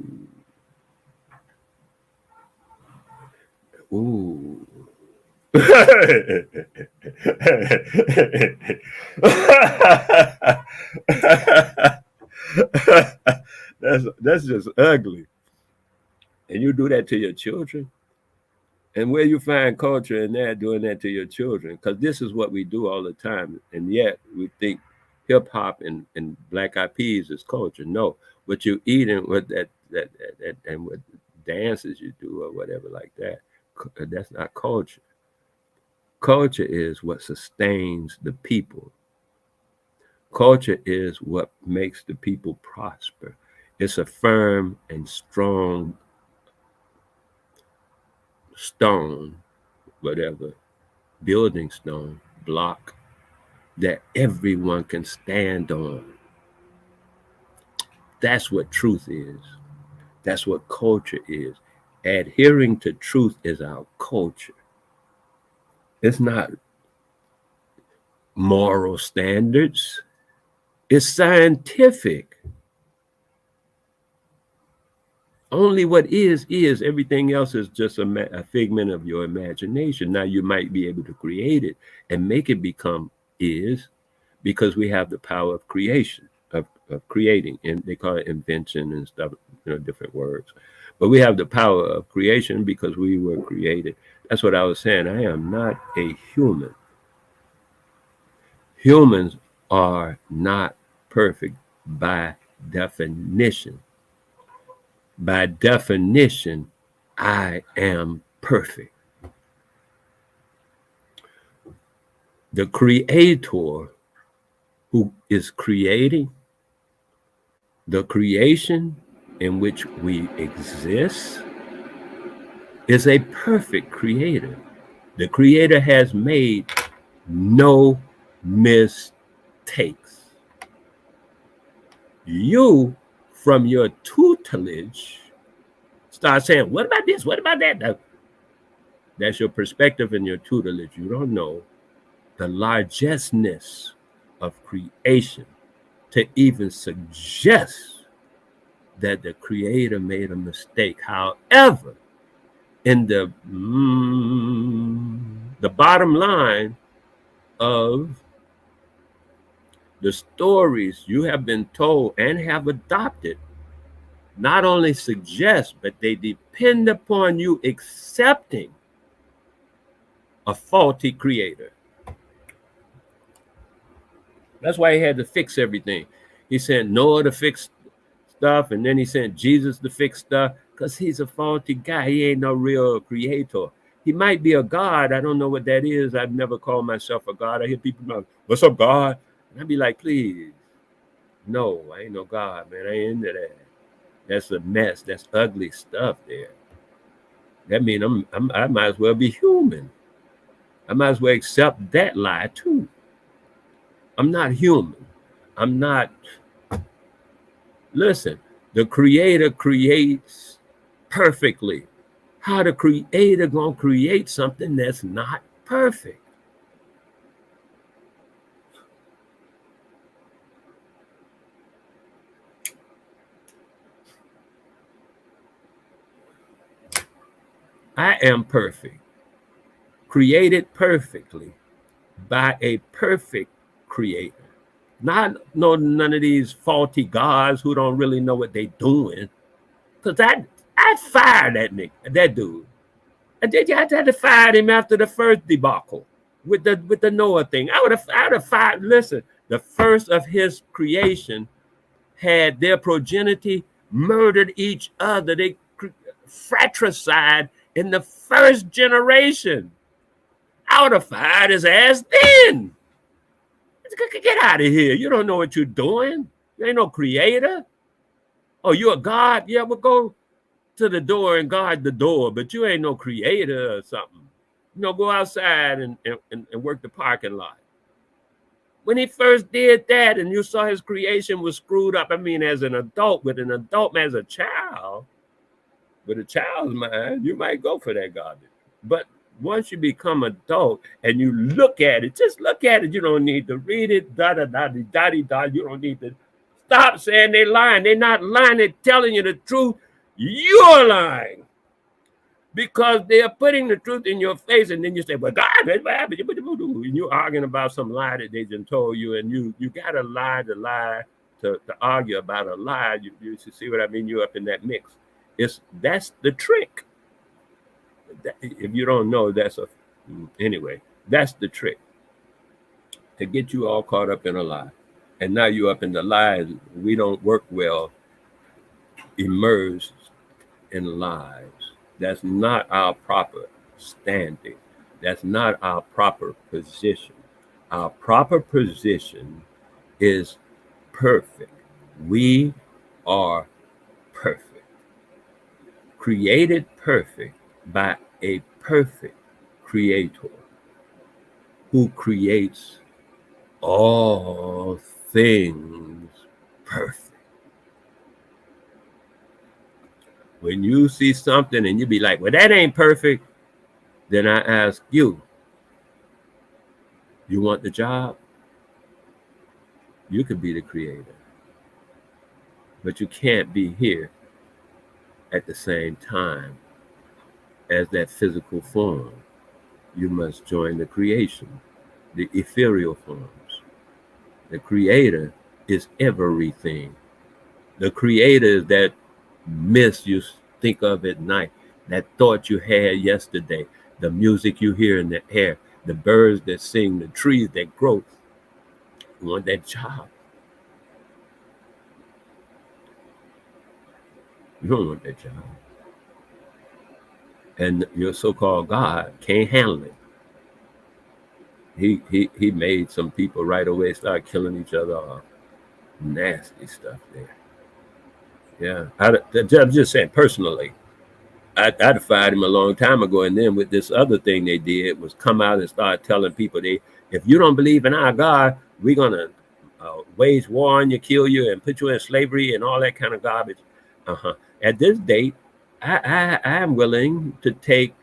ooh. That's just ugly. And you do that to your children. And where you find culture in that, doing that to your children, because this is what we do all the time. And yet we think hip hop and Black Eyed Peas is culture. No, what you eating, what that and what dances you do or whatever like that, that's not culture. Culture is what sustains the people. Culture is what makes the people prosper. It's a firm and strong stone, whatever, building stone, block that everyone can stand on. That's what truth is. That's what culture is. Adhering to truth is our culture. It's not moral standards, it's scientific. Only what is. Everything else is just a figment of your imagination. Now you might be able to create it and make it become is, because we have the power of creation, of creating, and they call it invention and stuff, different words. But we have the power of creation because we were created. That's what I was saying. I am not a human. Humans are not perfect by definition. By definition, I am perfect. The creator who is creating, the creation in which we exist, is a perfect creator. The creator has made no mistakes. You, from your tutelage, start saying, what about this? What about that? That's your perspective and your tutelage. You don't know the largesse of creation to even suggest that the creator made a mistake. However, in the bottom line of the stories you have been told and have adopted, not only suggest, but they depend upon you accepting a faulty creator. That's why he had to fix everything. He sent Noah to fix stuff, and then he sent Jesus to fix stuff, because he's a faulty guy. He ain't no real creator. He might be a God. I don't know what that is. I've never called myself a God. I hear people go, what's up, God? And I'd be like, please. No, I ain't no God, man. I ain't into that. That's a mess. That's ugly stuff there. That means I might as well be human. I might as well accept that lie too. I'm not human. I'm not. Listen, the creator creates perfectly. How the creator gonna create something that's not perfect? I am perfect, created perfectly by a perfect creator. Not none of these faulty gods who don't really know what they're doing. Cause I'd fire that dude. I had to fire him after the first debacle with the Noah thing. I would have fired. Listen, the first of his creation had their progeny murdered each other. They fratricide in the first generation. I would have fired his ass then. Get out of here. You don't know what you're doing. You ain't no creator. Oh, you a god? Yeah, well, go to the door and guard the door, but you ain't no creator or something. Go outside and work the parking lot. When he first did that and you saw his creation was screwed up, I mean, as an adult, with an adult, as a child, with a child's mind, you might go for that garbage. But once you become adult and you look at it, just look at it. You don't need to read it, da da da da da da. You don't need to stop saying they're lying. They're not lying. They're telling you the truth. You're lying. Because they are putting the truth in your face, and then you say, well, God, that's what happened. And you're arguing about some lie that they just told you, and you got to lie to argue about a lie. You see what I mean? You're up in that mix. That's the trick. If you don't know, anyway, that's the trick. To get you all caught up in a lie. And now you're up in the lies. We don't work well immersed in lies. That's not our proper standing. That's not our proper position. Our proper position is perfect. We are perfect. Created perfect by a perfect creator who creates all things perfect. When you see something and you be like, well, that ain't perfect, then I ask you, you want the job? You could be the creator, but you can't be here at the same time as that physical form. You must join the creation, the ethereal forms. The creator is everything. The creator is that mist you think of at night, that thought you had yesterday, the music you hear in the air, the birds that sing, the trees that grow. You want that job. You don't want that job. And your so-called God can't handle it. He made some people right away start killing each other off. Nasty stuff there. Yeah, I'm just saying personally, I defied him a long time ago, and then with this other thing they did was come out and start telling people if you don't believe in our God, we're gonna wage war on you, kill you, and put you in slavery and all that kind of garbage. At this date, I am willing to take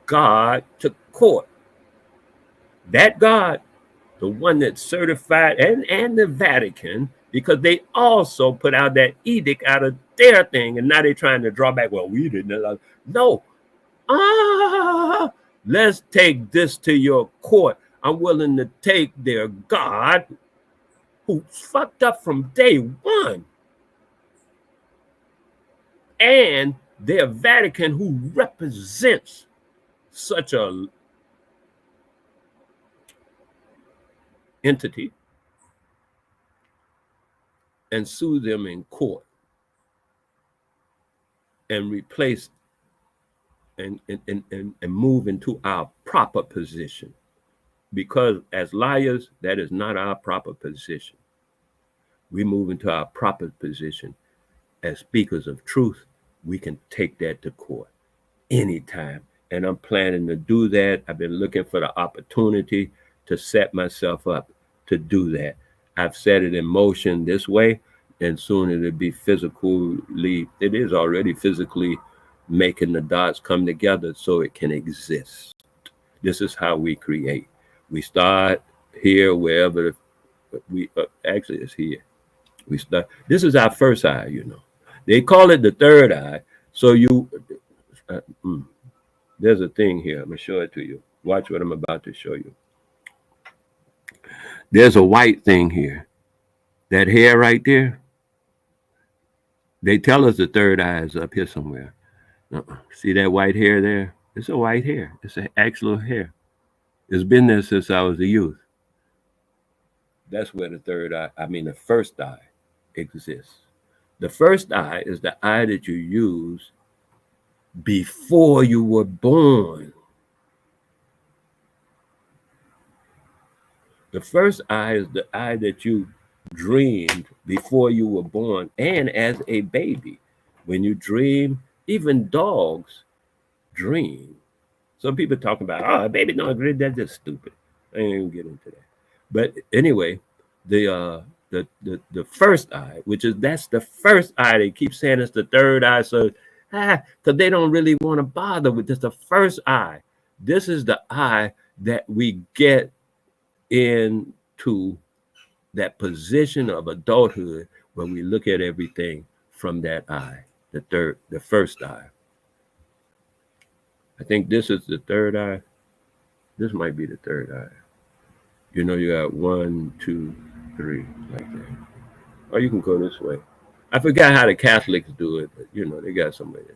God to court. That God, the one that's certified, and the Vatican, because they also put out that edict out of their thing, and now they're trying to draw back. Well, we didn't. No. Let's take this to your court. I'm willing to take their God, who fucked up from day one, and their Vatican, who represents such a entity, and sue them in court and replace and move into our proper position. Because as liars, that is not our proper position. We move into our proper position. As speakers of truth, we can take that to court anytime. And I'm planning to do that. I've been looking for the opportunity to set myself up to do that. I've set it in motion this way, and soon it'll be physically, it is already physically making the dots come together so it can exist. This is how we create. We start here, wherever we actually it's here. We start. This is our first eye, you know. They call it the third eye. So there's a thing here. I'm gonna show it to you. Watch what I'm about to show you. There's a white thing here. That hair right there. They tell us the third eye is up here somewhere. See that white hair there? It's a white hair. It's an actual hair. It's been there since I was a youth. That's where the first eye exists. The first eye is the eye that you use before you were born. The first eye is the eye that you dreamed before you were born and as a baby. When you dream, even dogs dream. Some people talking about, a baby don't dream. That's just stupid. I ain't even get into that. But anyway, the first eye, that's the first eye. They keep saying it's the third eye, so because they don't really want to bother with this. The first eye. This is the eye that we get into that position of adulthood but we look at everything from that eye, the first eye. I think this is the third eye. This might be the third eye. You know, you got 1, 2, 3, like that. Or you can go this way. I forgot how the Catholics do it, but you know, they got somebody.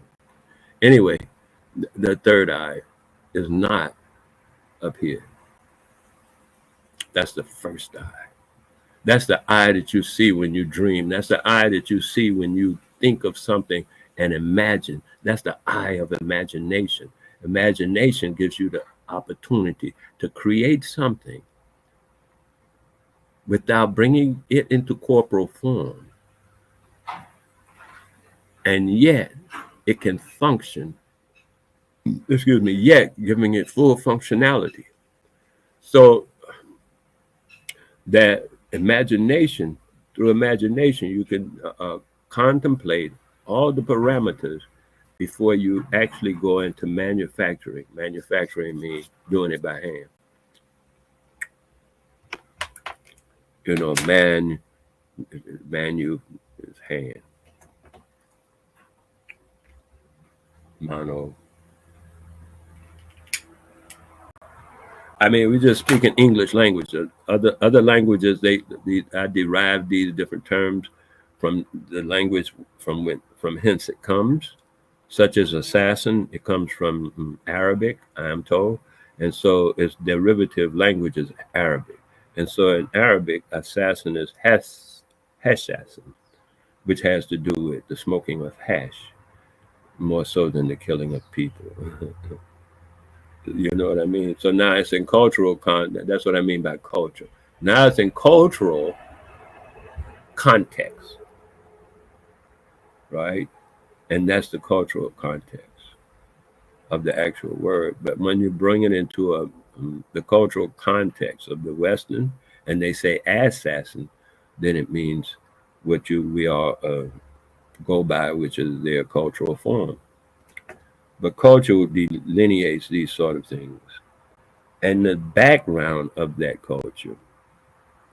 Anyway, the third eye is not up here. That's the first eye. That's the eye that you see when you dream. That's the eye that you see when you think of something and imagine. That's the eye of imagination. Imagination gives you the opportunity to create something without bringing it into corporal form. And yet it can function, yet giving it full functionality. So that imagination, through imagination, you can contemplate all the parameters before you actually go into manufacturing. Manufacturing means doing it by hand. You know, manu is hand. Mono. I mean, we're just speaking English language. Other languages, I derive these different terms from the language from hence it comes, such as assassin. It comes from Arabic, I am told, and so its derivative language is Arabic. And so in Arabic, assassin is hashassin, which has to do with the smoking of hash, more so than the killing of people. You know what I mean? So now it's in cultural context. That's what I mean by culture. Now it's in cultural context, right? And that's the cultural context of the actual word. But when you bring it into the cultural context of the Western, and they say assassin, then it means what we all go by, which is their cultural form. But culture delineates these sort of things. And the background of that culture,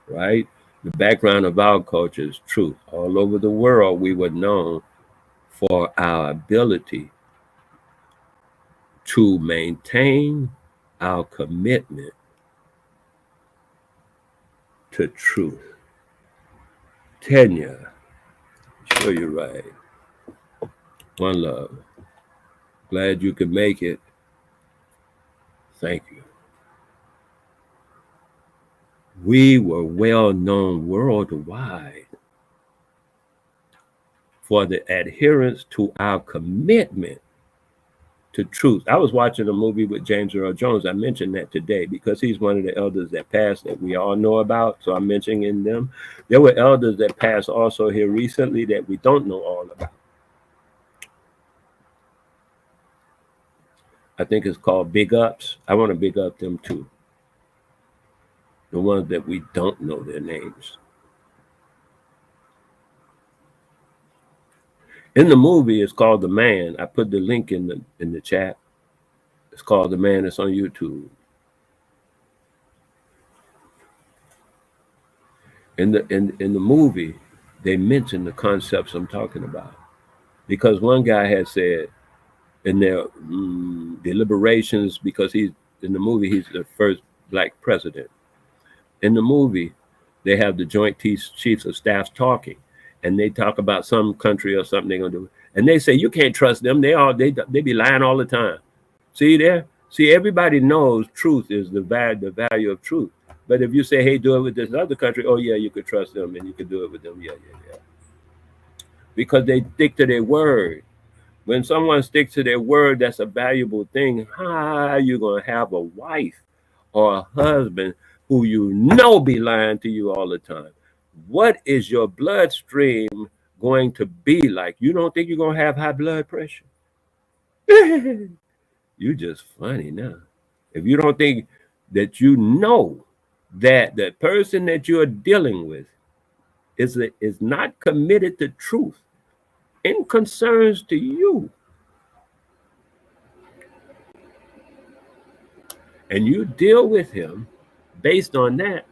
right? The background of our culture is truth. All over the world, we were known for our ability to maintain our commitment to truth. Tenya, sure you're right. One love. Glad you could make it. Thank you. We were well known worldwide for the adherence to our commitment to truth. I was watching a movie with James Earl Jones. I mentioned that today because he's one of the elders that passed that we all know about. So I'm mentioning them. There were elders that passed also here recently that we don't know all about. I think it's called Big Ups. I want to big up them too. The ones that we don't know their names. In the movie, it's called The Man. I put the link in the chat. It's called The Man. It's on YouTube. In the movie, they mention the concepts I'm talking about, because one guy had said in their deliberations, because he's in the movie, he's the first black president. In the movie, they have the Joint Chiefs of Staff talking, and they talk about some country or something they're gonna do, and they say you can't trust them. They be lying all the time. See there? See, everybody knows truth is the value of truth. But if you say, hey, do it with this other country, oh yeah, you could trust them and you could do it with them. Yeah. Because they stick to their word. When someone sticks to their word, that's a valuable thing. How are you gonna have a wife or a husband who you know be lying to you all the time? What is your bloodstream going to be like? You don't think you're going to have high blood pressure? You're just funny now. If you don't think that you know that the person that you're dealing with is not committed to truth in concerns to you, and you deal with him based on that,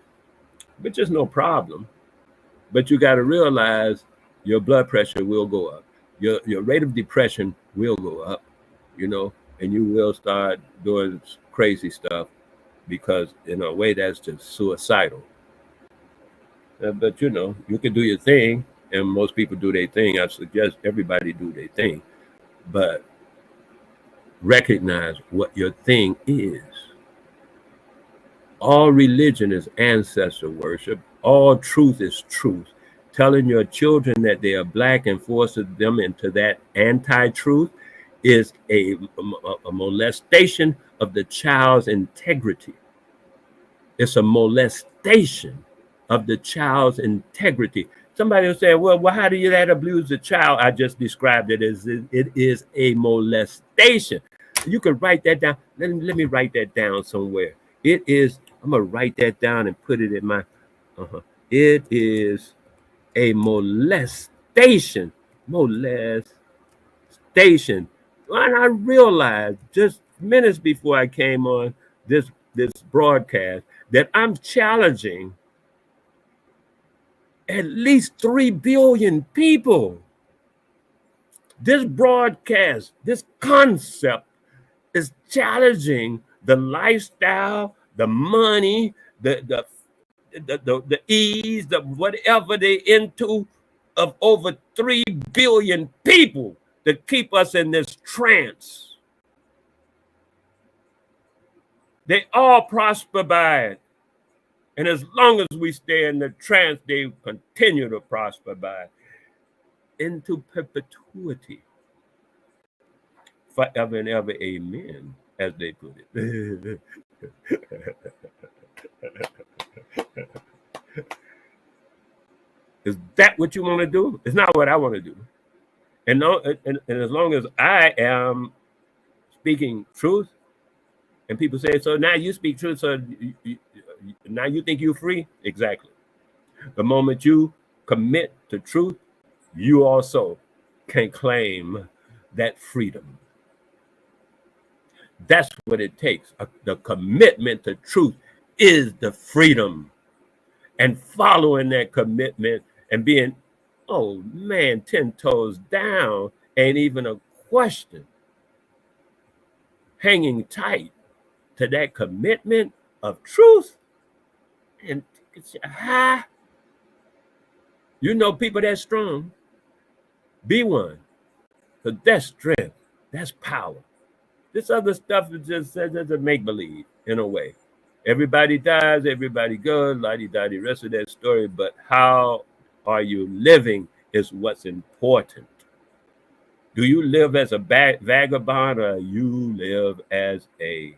which is no problem. But you got to realize your blood pressure will go up. Your rate of depression will go up, you know, and you will start doing crazy stuff because in a way that's just suicidal. But you know, you can do your thing, and most people do their thing. I suggest everybody do their thing, but recognize what your thing is. All religion is ancestor worship. All truth is truth. Telling your children that they are black and forcing them into that anti-truth is a molestation of the child's integrity. It's a molestation of the child's integrity. Somebody will say, well, how do you that abuse the child? I just described it as it is a molestation. You can write that down. Let me write that down somewhere. It is, I'm going to write that down and put it in my, it is a molestation. Molestation. And I realized just minutes before I came on this broadcast that I'm challenging at least 3 billion people. This broadcast, this concept is challenging the lifestyle, the money, the ease, the whatever they into of over 3 billion people to keep us in this trance. They all prosper by it. And as long as we stay in the trance, they continue to prosper by it. Into perpetuity. Forever and ever, amen, as they put it. Is that what you want to do? It's not what I want to do. And as long as I am speaking truth, and people say, so now you speak truth, so now you think you're free? Exactly. The moment you commit to truth, you also can claim that freedom. That's what it takes. The commitment to truth is the freedom. And following that commitment and being, oh man, 10 toes down ain't even a question. Hanging tight to that commitment of truth. And you know people that strong. Be one. Because that's strength. That's power. This other stuff is just a make-believe in a way. Everybody dies, everybody goes, la-di-da, the rest of that story. But how are you living is what's important. Do you live as a vagabond, or you live as a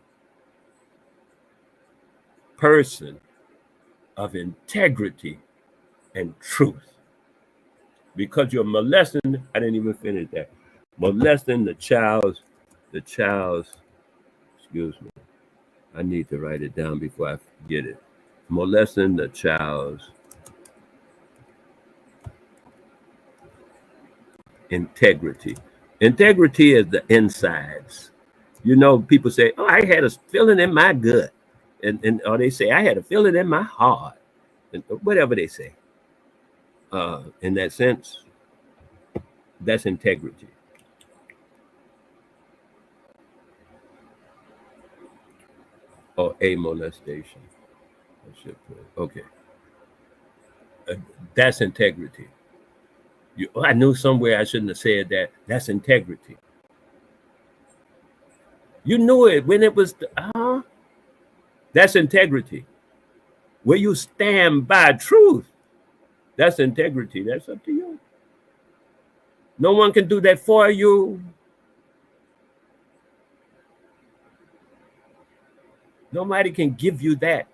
person of integrity and truth? Because you're molesting, I didn't even finish that. Molesting the child's, excuse me, I need to write it down before I forget it. Molesting the child's integrity. Integrity is the insides. You know, people say, oh, I had a feeling in my gut. Or they say, I had a feeling in my heart. And whatever they say. In that sense, that's integrity. Or a molestation. Okay. That's integrity. I knew somewhere I shouldn't have said that. That's integrity. You knew it when it was, that's integrity. Where you stand by truth, that's integrity. That's up to you. No one can do that for you. Nobody can give you that.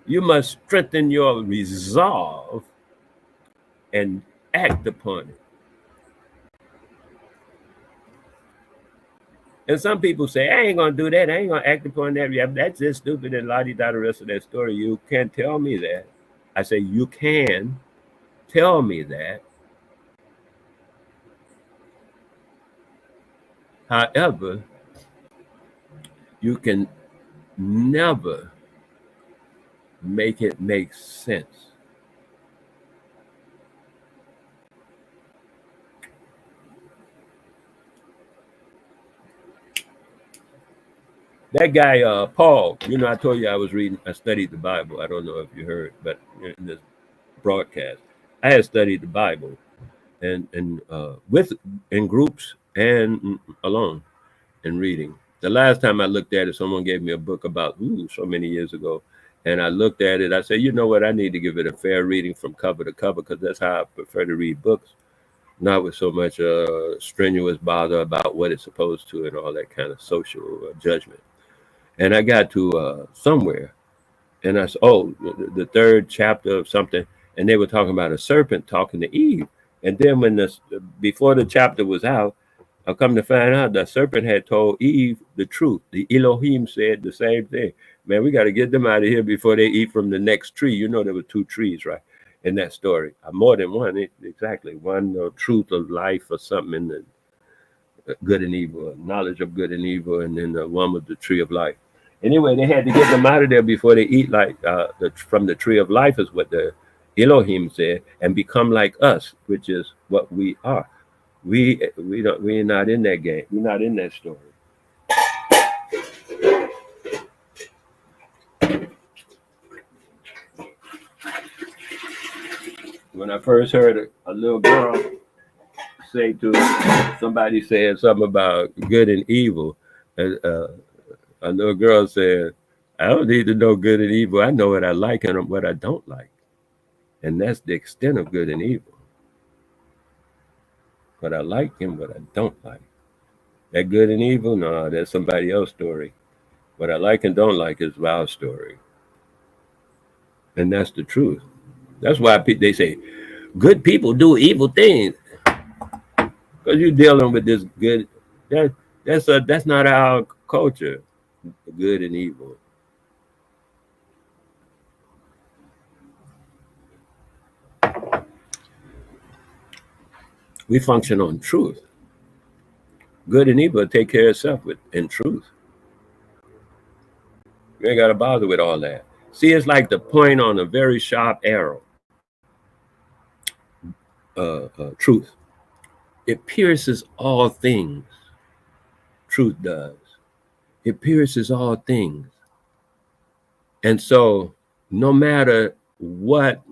You must strengthen your resolve and act upon it. And some people say, I ain't going to do that. I ain't going to act upon that. Yeah, that's just stupid and la-di-da, the rest of that story. You can't tell me that. I say, you can tell me that. However, you can never make it make sense. That guy, Paul, you know, I told you I studied the Bible. I don't know if you heard, but in this broadcast, I had studied the Bible and with in groups and alone and reading. The last time I looked at it, someone gave me a book about so many years ago, and I looked at it. I said, you know what? I need to give it a fair reading from cover to cover because that's how I prefer to read books, not with so much strenuous bother about what it's supposed to and all that kind of social judgment. And I got to somewhere, and I said, oh, the third chapter of something, and they were talking about a serpent talking to Eve. And then before the chapter was out, I come to find out the serpent had told Eve the truth. The Elohim said the same thing. Man, we got to get them out of here before they eat from the next tree. You know, there were two trees, right, in that story. More than one, exactly. One, truth of life or something in the good and evil, knowledge of good and evil, and then the one with the tree of life. Anyway, they had to get them out of there before they eat from the tree of life, is what the Elohim said, and become like us, which is what we are. We're not in that game. We're not in that story. When I first heard a little girl say to somebody saying something about good and evil, a little girl said, I don't need to know good and evil. I know what I like and what I don't like. And that's the extent of good and evil. What I like and what I don't like. That good and evil? No, that's somebody else's story. What I like and don't like is our story. And that's the truth. That's why they say, good people do evil things. Because you're dealing with this good. That's not our culture, good and evil. We function on truth. Good and evil take care of itself in truth. You ain't got to bother with all that. See, it's like the point on a very sharp arrow. Truth. It pierces all things. Truth does. It pierces all things. And so, no matter what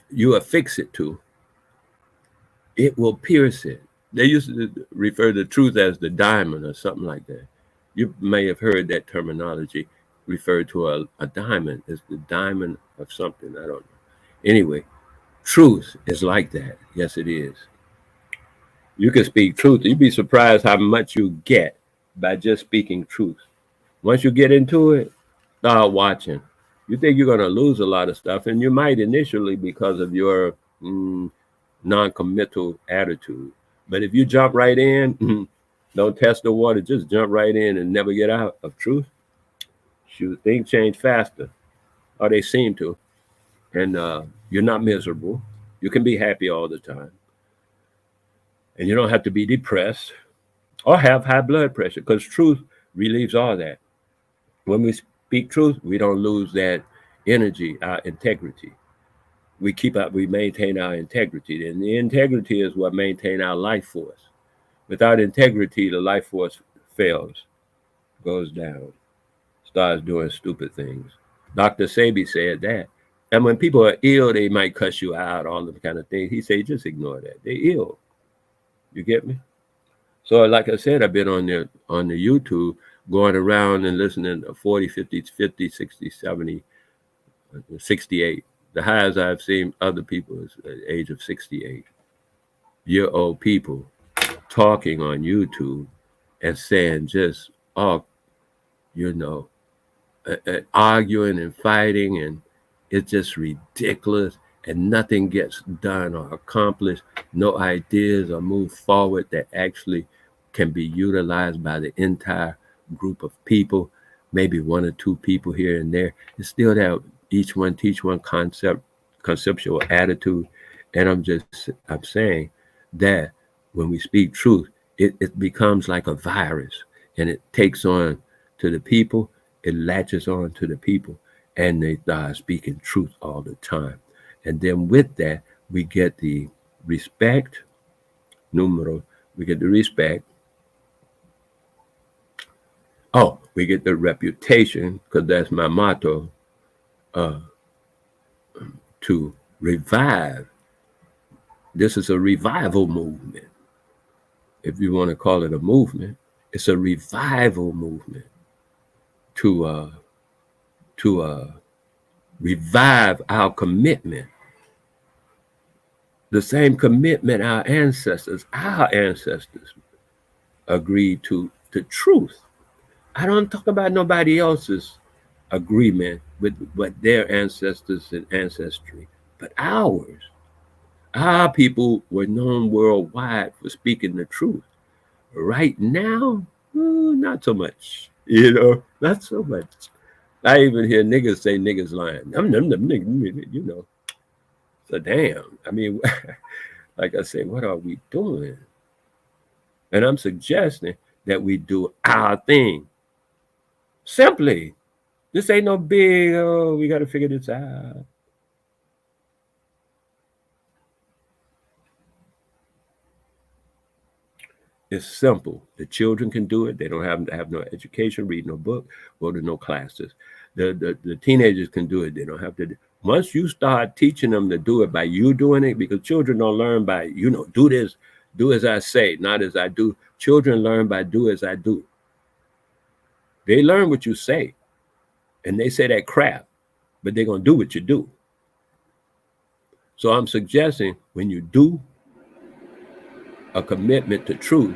you affix it to, it will pierce it. They used to refer to truth as the diamond or something like that. You may have heard that terminology referred to a diamond. It's the diamond of something. I don't know. Anyway, truth is like that. Yes, it is. You can speak truth. You'd be surprised how much you get by just speaking truth. Once you get into it, start watching. You think you're going to lose a lot of stuff, and you might initially because of your non-committal attitude. But if you jump right in, don't test the water, just jump right in and never get out of truth, shoot, things change faster, or they seem to. And you're not miserable. You can be happy all the time. And you don't have to be depressed or have high blood pressure because truth relieves all that. When we speak truth, we don't lose that energy, our integrity. We maintain our integrity. And the integrity is what maintains our life force. Without integrity, the life force fails, goes down, starts doing stupid things. Dr. Sebi said that. And when people are ill, they might cuss you out, all them kind of things. He said, just ignore that. They're ill. You get me? So like I said, I've been on the YouTube going around and listening to 40, 50, 50, 60, 70, 68. The highest I've seen other people is at the age of 68-year-old people talking on YouTube and saying just, arguing and fighting, and it's just ridiculous, and nothing gets done or accomplished. No ideas are moved forward that actually can be utilized by the entire group of people, maybe one or two people here and there. It's still that each one teach one conceptual attitude. And I'm saying that when we speak truth, it becomes like a virus, and it takes on to the people, it latches on to the people, and they start speaking truth all the time. And then with that, we get the respect, numero, we get the respect. Oh, we get the reputation, because that's my motto, uh, to revive. This is a revival movement. If you want to call it a movement, it's a revival movement to revive our commitment, the same commitment our ancestors agreed to truth. I don't talk about nobody else's agreement with what their ancestors and ancestry, but ours. Our people were known worldwide for speaking the truth. Right now, not so much. Not so much. I even hear niggas say niggas lying. Niggas. So damn. I mean, like I say, what are we doing? And I'm suggesting that we do our thing. Simply. This ain't no big, we got to figure this out. It's simple. The children can do it. They don't have to have no education, read no book, go to no classes. The teenagers can do it. They don't have to. Once you start teaching them to do it by you doing it, because children don't learn by, do this, do as I say, not as I do. Children learn by do as I do. They learn what you say, and they say that crap, but they're going to do what you do. So I'm suggesting when you do a commitment to truth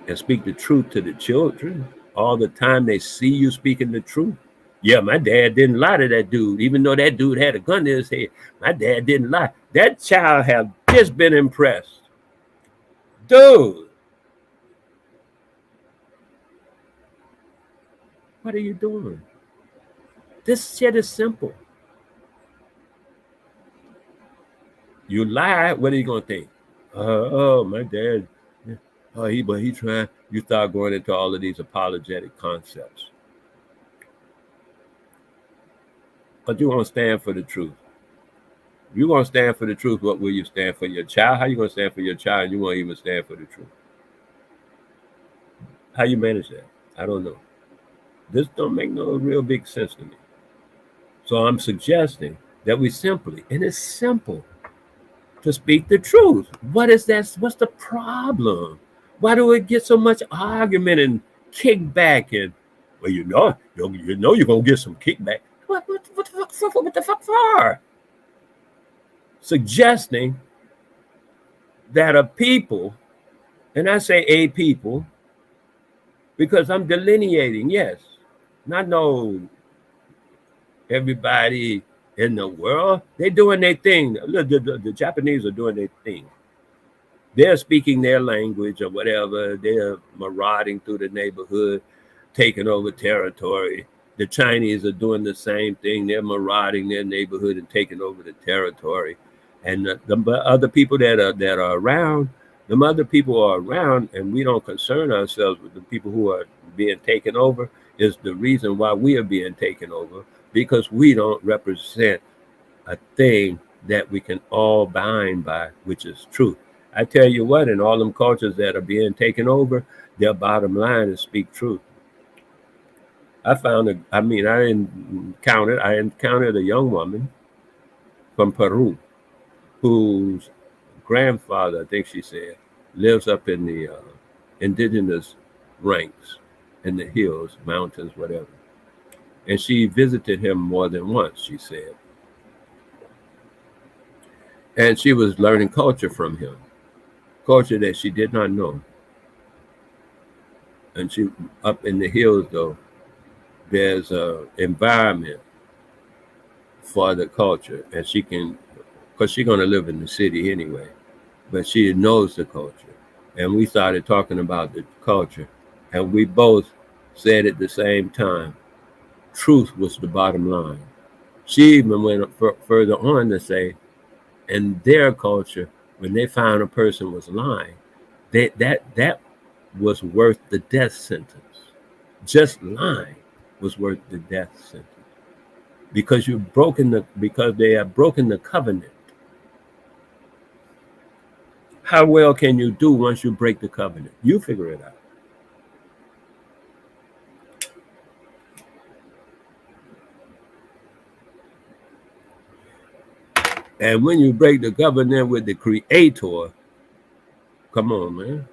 and speak the truth to the children all the time, they see you speaking the truth. Yeah, my dad didn't lie to that dude, even though that dude had a gun to his head. My dad didn't lie. That child have just been impressed. Dude, what are you doing? This shit is simple. You lie, what are you going to think? Oh, my dad. Oh, he trying. You start going into all of these apologetic concepts. But you won't stand for the truth. You won't stand for the truth. What will you stand for your child? How you going to stand for your child and you won't even stand for the truth? How you manage that? I don't know. This don't make no real big sense to me. So I'm suggesting that we simply, and it's simple, to speak the truth. What is that? What's the problem? Why do it get so much argument and kickback? And well, you're gonna get some kickback. What the fuck for? Suggesting that a people, and I say a people because I'm delineating, yes, not no everybody in the world. They're doing their thing. The Japanese are doing their thing. They're speaking their language or whatever. They're marauding through the neighborhood, taking over territory. The Chinese are doing the same thing. They're marauding their neighborhood and taking over the territory. And the other people that are around, them other people are around, and we don't concern ourselves with the people who are being taken over. Is the reason why we are being taken over, because we don't represent a thing that we can all bind by, which is truth. I tell you what, in all them cultures that are being taken over, their bottom line is speak truth. I encountered a young woman from Peru whose grandfather, I think she said, lives up in the indigenous ranks in the hills, mountains, whatever. And she visited him more than once, she said. And she was learning culture from him, culture that she did not know. And she, up in the hills, though, there's an environment for the culture. And she can, because she's going to live in the city anyway, but she knows the culture. And we started talking about the culture. And we both said at the same time, truth was the bottom line. She even went further on to say, in their culture, when they found a person was lying, that was worth the death sentence. Just lying. was worth the death sentence. Because because they have broken the covenant. How well can you do once you break the covenant? You figure it out. And when you break the covenant with the creator, come on, man.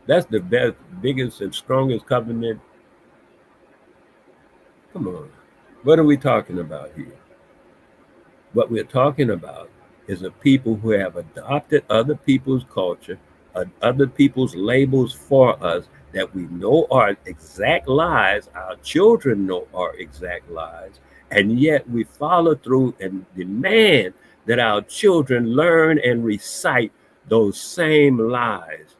That's the best, biggest, and strongest covenant. Come on. What are we talking about here? What we're talking about is a people who have adopted other people's culture, other people's labels for us that we know are exact lies. Our children know are exact lies. And yet we follow through and demand that our children learn and recite those same lies.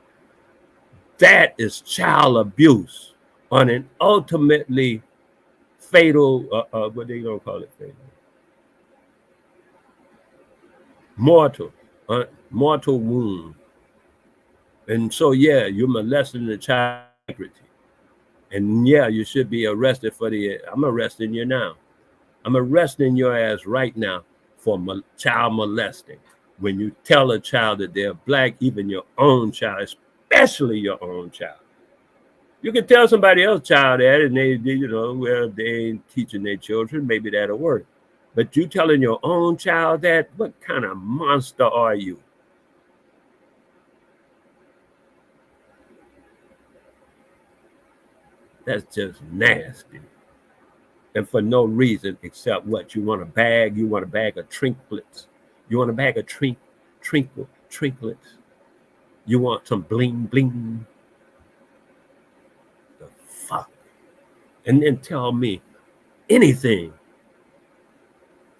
That is child abuse on an ultimately fatal, what they gonna call it? Fatal, mortal, mortal wound. And so, yeah, you're molesting the child integrity. And yeah, you should be arrested for I'm arresting you now. I'm arresting your ass right now for child molesting. When you tell a child that they're black, even your own child, especially your own child. You can tell somebody else's child that, and they well, they ain't teaching their children. Maybe that'll work. But you telling your own child that, what kind of monster are you? That's just nasty. And for no reason except what? You want a bag of trinklets. You want a bag of trinklets. You want some bling bling. The fuck? And then tell me anything.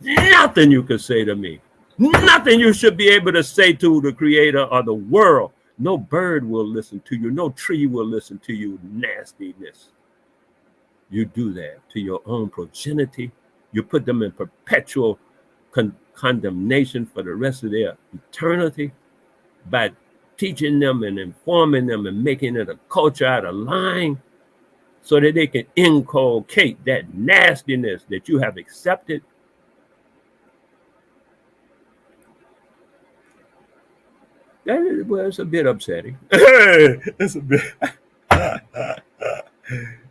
Nothing you can say to me. Nothing you should be able to say to the creator of the world. No bird will listen to you. No tree will listen to you. Nastiness. You do that to your own progeny. You put them in perpetual condemnation for the rest of their eternity by teaching them and informing them and making it a culture out of lying so that they can inculcate that nastiness that you have accepted. That is, well, it's a bit upsetting. It's a bit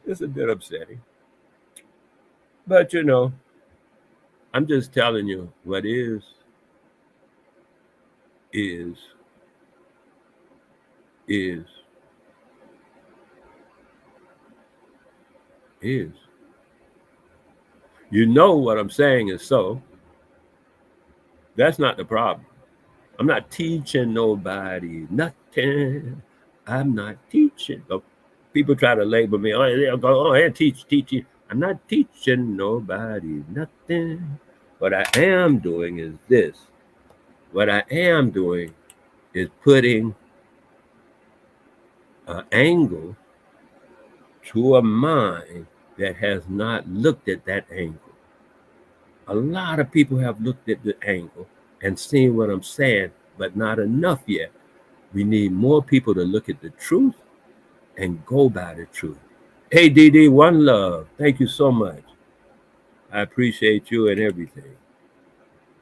it's a bit upsetting. But I'm just telling you what is is. You know what I'm saying is so. That's not the problem. I'm not teaching nobody nothing. I'm not teaching. People try to label me. Oh, they'll go, oh, teach you. I'm not teaching nobody nothing. What I am doing is this. What I am doing is putting an angle to a mind that has not looked at that angle. A lot of people have looked at the angle and seen what I'm saying, but not enough yet. We need more people to look at the truth and go by the truth. Hey, DD, one love. Thank you so much. I appreciate you and everything.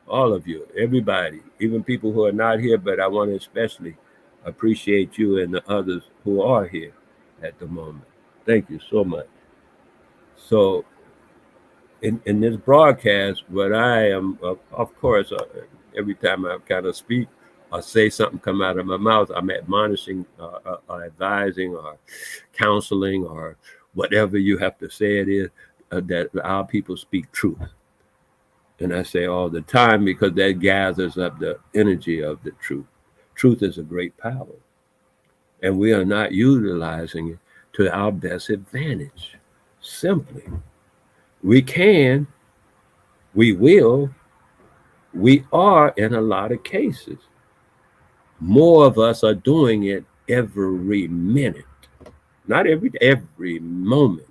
All of you, everybody, even people who are not here, but I want to especially appreciate you and the others who are here at the moment. Thank you so much. So, in this broadcast, what I am, of course, every time I kind of speak or say something come out of my mouth, I'm admonishing, advising, or counseling, or whatever you have to say it is, that our people speak truth. And I say all the time because that gathers up the energy of the truth. Truth is a great power. And we are not utilizing it to our best advantage. Simply. We can, we will, we are in a lot of cases. More of us are doing it every minute. Not every moment.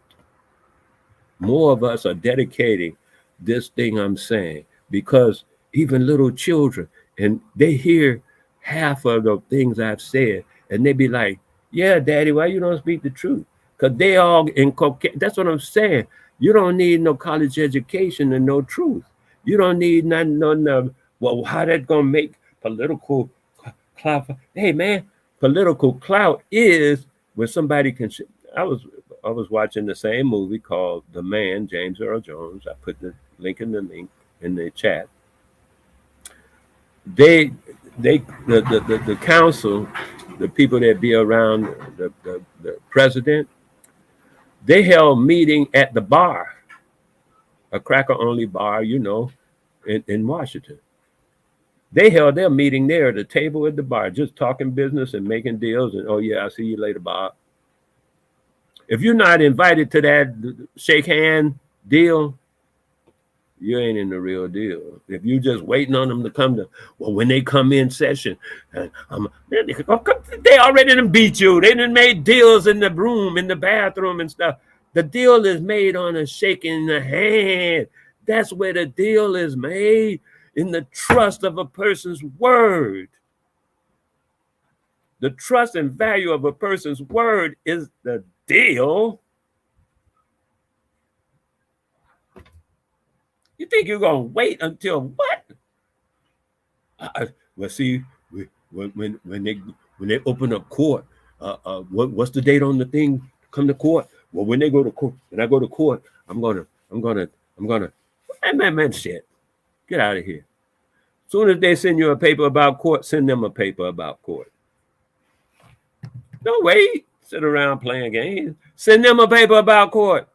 More of us are dedicating this thing I'm saying, because even little children, and they hear half of the things I've said, and they be like, yeah, daddy, why you don't speak the truth? because they all inculcate. That's what I'm saying. You don't need no college education to know truth. You don't need nothing on the, well, how that gonna make political clout? Hey man, political clout is when somebody can. I was watching the same movie called The Man, James Earl Jones. I put the link in the chat. They the council, the people that be around the president, they held meeting at the bar, a cracker only bar, in Washington. They held their meeting there at the table at the bar, just talking business and making deals. And oh yeah, I'll see you later, Bob. If you're not invited to that shake hand deal, you ain't in the real deal. If you just waiting on them to come to, well, when they come in session, they already done beat you. They done made deals in the room, in the bathroom and stuff. The deal is made on a shaking the hand. That's where the deal is made, in the trust of a person's word. The trust and value of a person's word is the deal. You think you're gonna wait until what? Well, see, when they open up court, what's the date on the thing? Come to court. Well, when they go to court, when I go to court, I'm gonna. Man, shit, get out of here. As soon as they send you a paper about court, send them a paper about court. Don't wait, sit around playing games. Send them a paper about court.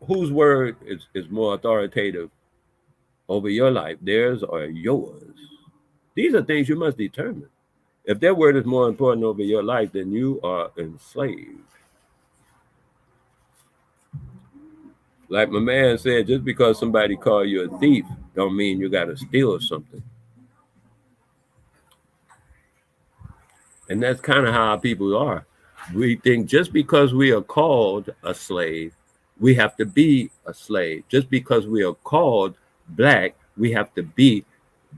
Whose word is more authoritative over your life, theirs or yours? These are things you must determine. If their word is more important over your life, then you are enslaved. Like my man said, just because somebody call you a thief don't mean you got to steal something. And that's kind of how people are. We think just because we are called a slave, we have to be a slave. Just because we are called black, we have to be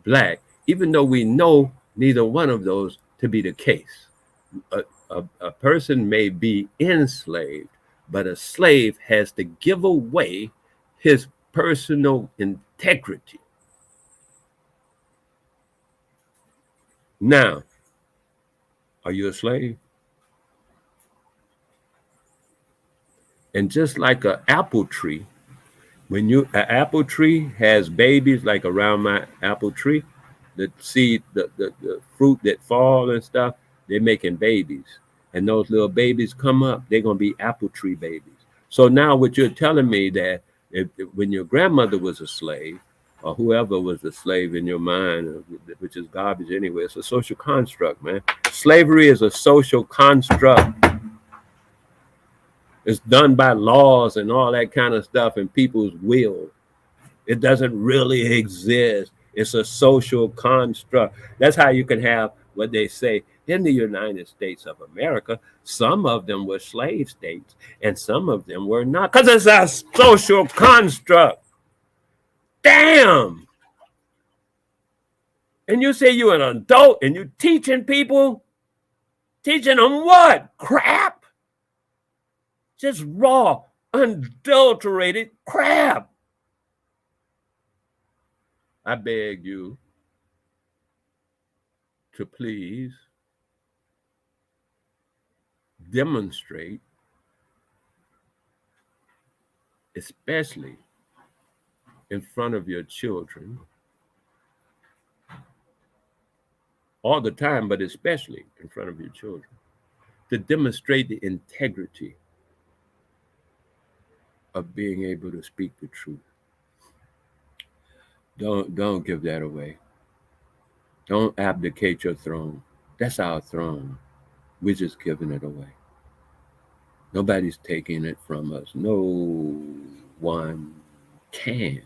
black, even though we know neither one of those to be the case. A person may be enslaved, but a slave has to give away his personal integrity. Now, are you a slave? And just like an apple tree, when an apple tree has babies, like around my apple tree, the seed, the fruit that fall and stuff, they're making babies. And those little babies come up, they're going to be apple tree babies. So now what you're telling me that when your grandmother was a slave, or whoever was a slave in your mind, which is garbage anyway, it's a social construct, man. Slavery is a social construct. It's done by laws and all that kind of stuff and people's will. It doesn't really exist. It's a social construct. That's how you can have what they say in the United States of America. Some of them were slave states and some of them were not, because it's a social construct. Damn. And you say you're an adult and you're teaching people? Teaching them what? Crap. Just raw, unadulterated crap. I beg you to please demonstrate, especially in front of your children, all the time, but especially in front of your children, to demonstrate the integrity of being able to speak the truth. Don't give that away. Don't abdicate your throne. That's our throne. We're just giving it away. Nobody's taking it from us. No one can.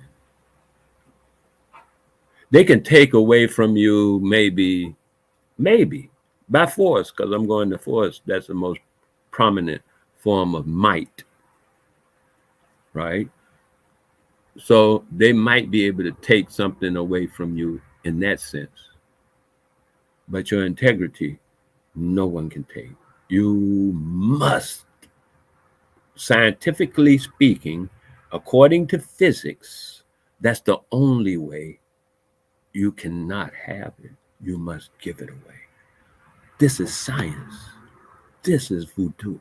They can take away from you maybe by force, because I'm going to force. That's the most prominent form of might. Right? So they might be able to take something away from you in that sense. But your integrity no one can take. You must, scientifically speaking, according to physics, that's the only way. You cannot have it. You must give it away. This is science. This is voodoo.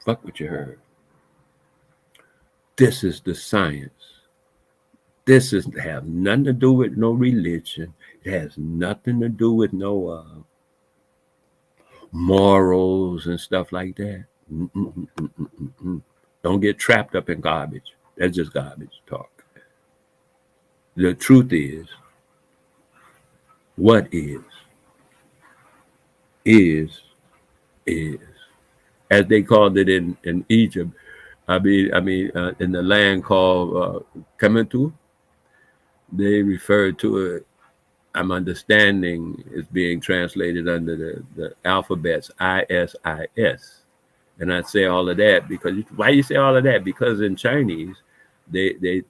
Fuck what you heard. This is the science. This is have nothing to do with no religion. It has nothing to do with no morals and stuff like that. Don't get trapped up in garbage. That's just garbage talk. The truth is, what is, as they called it in Egypt. I mean, in the land called Kemetu, they referred to it. I'm understanding is being translated under the alphabets ISIS. And I say all of that because why you say all of that? Because in Chinese, they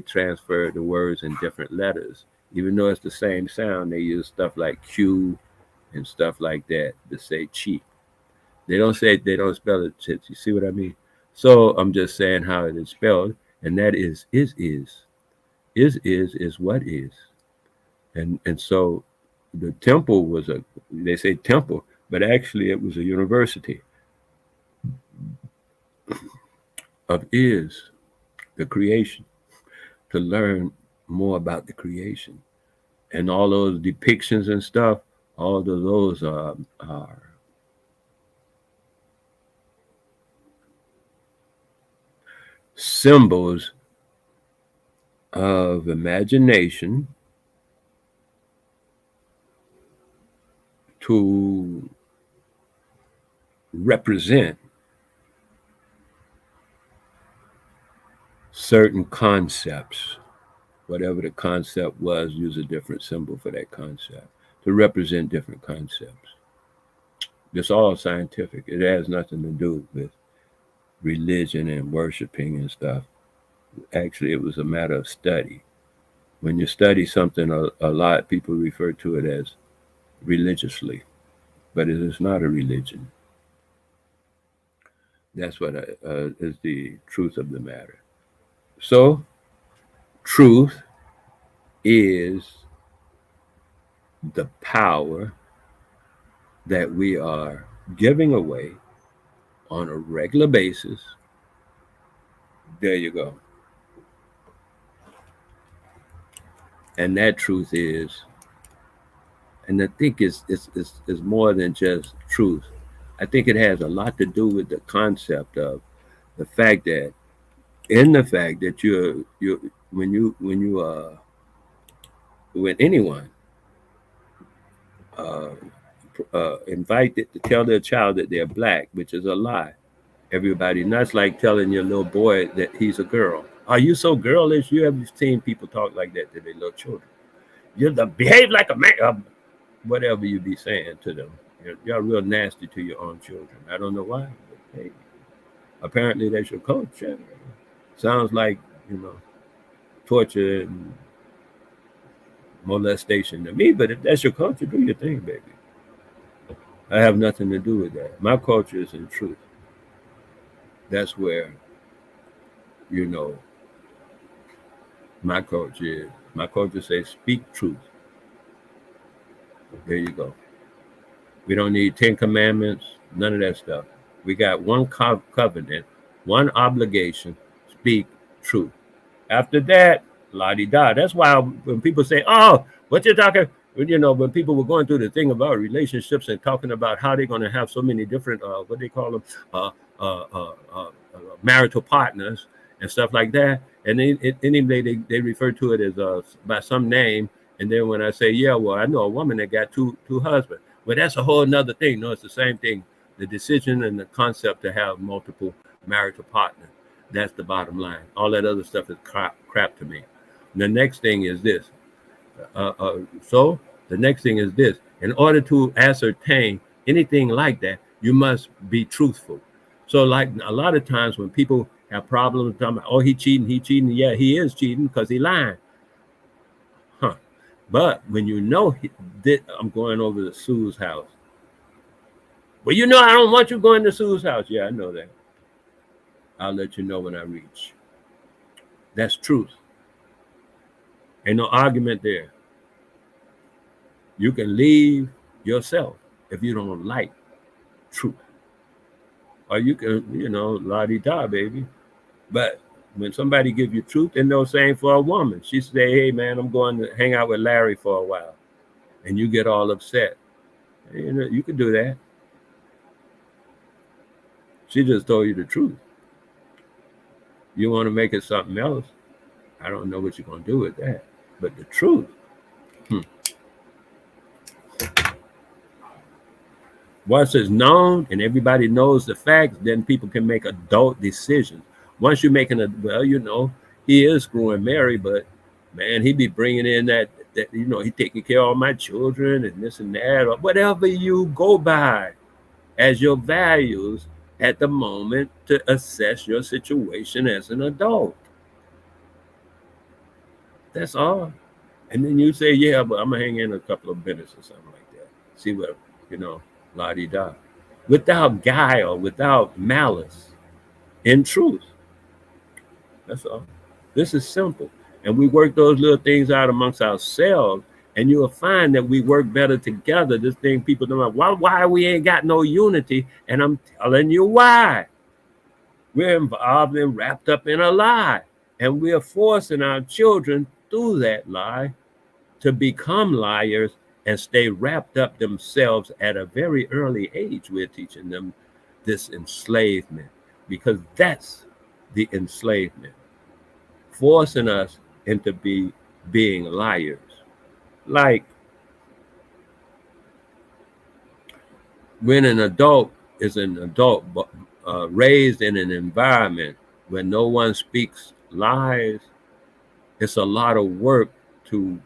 transfer the words in different letters. Even though it's the same sound, they use stuff like Q and stuff like that to say chi. They don't spell it. You see what I mean? So I'm just saying how it is spelled, and that is what is. And so the temple was they say temple, but actually it was a university of the creation, to learn more about the creation. And all those depictions and stuff, all of those are symbols of imagination to represent certain concepts. Whatever the concept was, use a different symbol for that concept to represent different concepts. It's all scientific. It has nothing to do with religion and worshiping and stuff. Actually, it was a matter of study. When you study something a lot, people refer to it as religiously, but it is not a religion. That's what is the truth of the matter. So, truth is the power that we are giving away on a regular basis. There you go. And that truth is, and I think it's more than just truth. I think it has a lot to do with the concept of the fact that, when anyone invited to tell their child that they're black, which is a lie. Everybody, and that's like telling your little boy that he's a girl. Are you so girlish? You ever seen people talk like that to their little children? You behave like a man. Whatever you be saying to them, you're real nasty to your own children. I don't know why, but hey, apparently that's your culture. Sounds like torture and molestation to me. But if that's your culture, do your thing, baby. I have nothing to do with that. My culture is in truth. That's where, my culture is. My culture says, speak truth. There you go. We don't need 10 commandments, none of that stuff. We got one covenant, one obligation, speak truth. After that, la-di-da. That's why when people say, oh, what you're talking, when people were going through the thing about relationships and talking about how they're going to have so many different, what they call them, marital partners and stuff like that. And anyway, they refer to it as by some name. And then when I say, yeah, well, I know a woman that got two husbands. Well, that's a whole nother thing. No, it's the same thing. The decision and the concept to have multiple marital partners. That's the bottom line. All that other stuff is crap to me. And the next thing is this. So the next thing is this. In order to ascertain anything like that, you must be truthful. So like a lot of times when people have problems talking about, oh, he cheating. Yeah, he is cheating because he lying. But when you know I'm going over to Sue's house. Well, you know I don't want you going to Sue's house. Yeah, I know that. I'll let you know when I reach. That's truth. Ain't no argument there. You can leave yourself if you don't like truth. Or you can, la-di-da, baby. But when somebody give you truth, and no same for a woman. She say, hey, man, I'm going to hang out with Larry for a while. And you get all upset. You can do that. She just told you the truth. You want to make it something else, I don't know what you're going to do with that. But the truth, once it's known and everybody knows the facts, then people can make adult decisions. Once you're making he is screwing Mary, but man, he be bringing in that he taking care of all my children and this and that, or whatever you go by as your values at the moment to assess your situation as an adult. That's all. And then you say, yeah, but I'm gonna hang in a couple of minutes or something like that. See what, la-di-da. Without guile, without malice, in truth. That's all. This is simple. And we work those little things out amongst ourselves, and you'll find that we work better together. This thing people don't know, why we ain't got no unity, and I'm telling you why. We're involved and wrapped up in a lie, and we're forcing our children through that lie to become liars and stay wrapped up themselves at a very early age. We're teaching them this enslavement, because that's the enslavement, forcing us into being liars. Like when an adult is an adult, raised in an environment where no one speaks lies, it's a lot of work to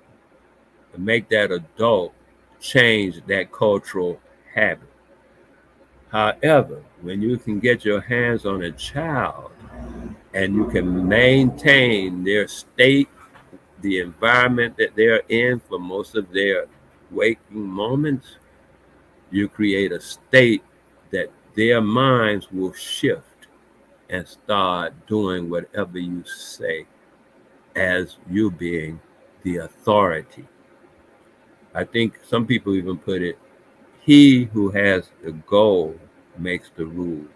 make that adult change that cultural habit. However, when you can get your hands on a child and you can maintain their state, the environment that they're in for most of their waking moments, you create a state that their minds will shift and start doing whatever you say as you being the authority. I think some people even put it, he who has the goal makes the rules.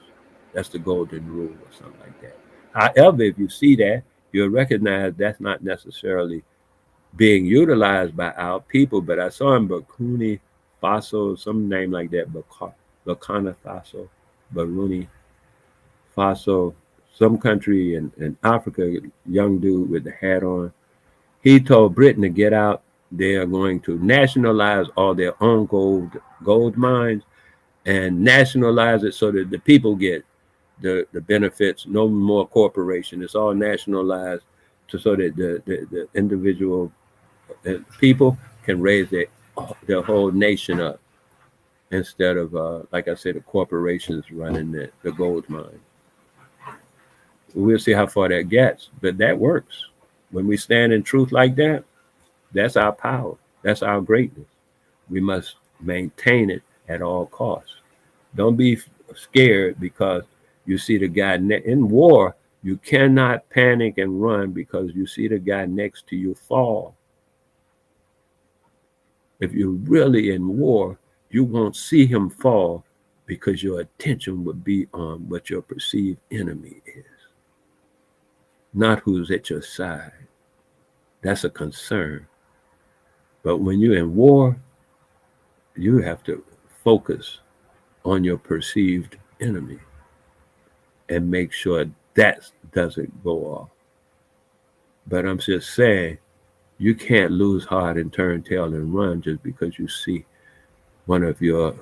That's the golden rule or something like that. However, if you see that, you'll recognize that's not necessarily being utilized by our people. But I saw in Burkina Faso, some name like that, Burkina Faso, Buruni Faso, some country in Africa, young dude with the hat on. He told Britain to get out. They are going to nationalize all their own gold mines and nationalize it so that the people get the benefits. No more corporation. It's all nationalized so that the individual people can raise their whole nation up instead of, like I said, the corporations running the gold mine. We'll see how far that gets, but that works. When we stand in truth like that, that's our power. That's our greatness. We must maintain it at all costs. Don't be scared because you see the guy in war. You cannot panic and run because you see the guy next to you fall. If you're really in war, you won't see him fall because your attention would be on what your perceived enemy is, not who's at your side. That's a concern. But when you're in war, you have to focus on your perceived enemy and make sure that doesn't go off. But I'm just saying, you can't lose heart and turn tail and run just because you see one of your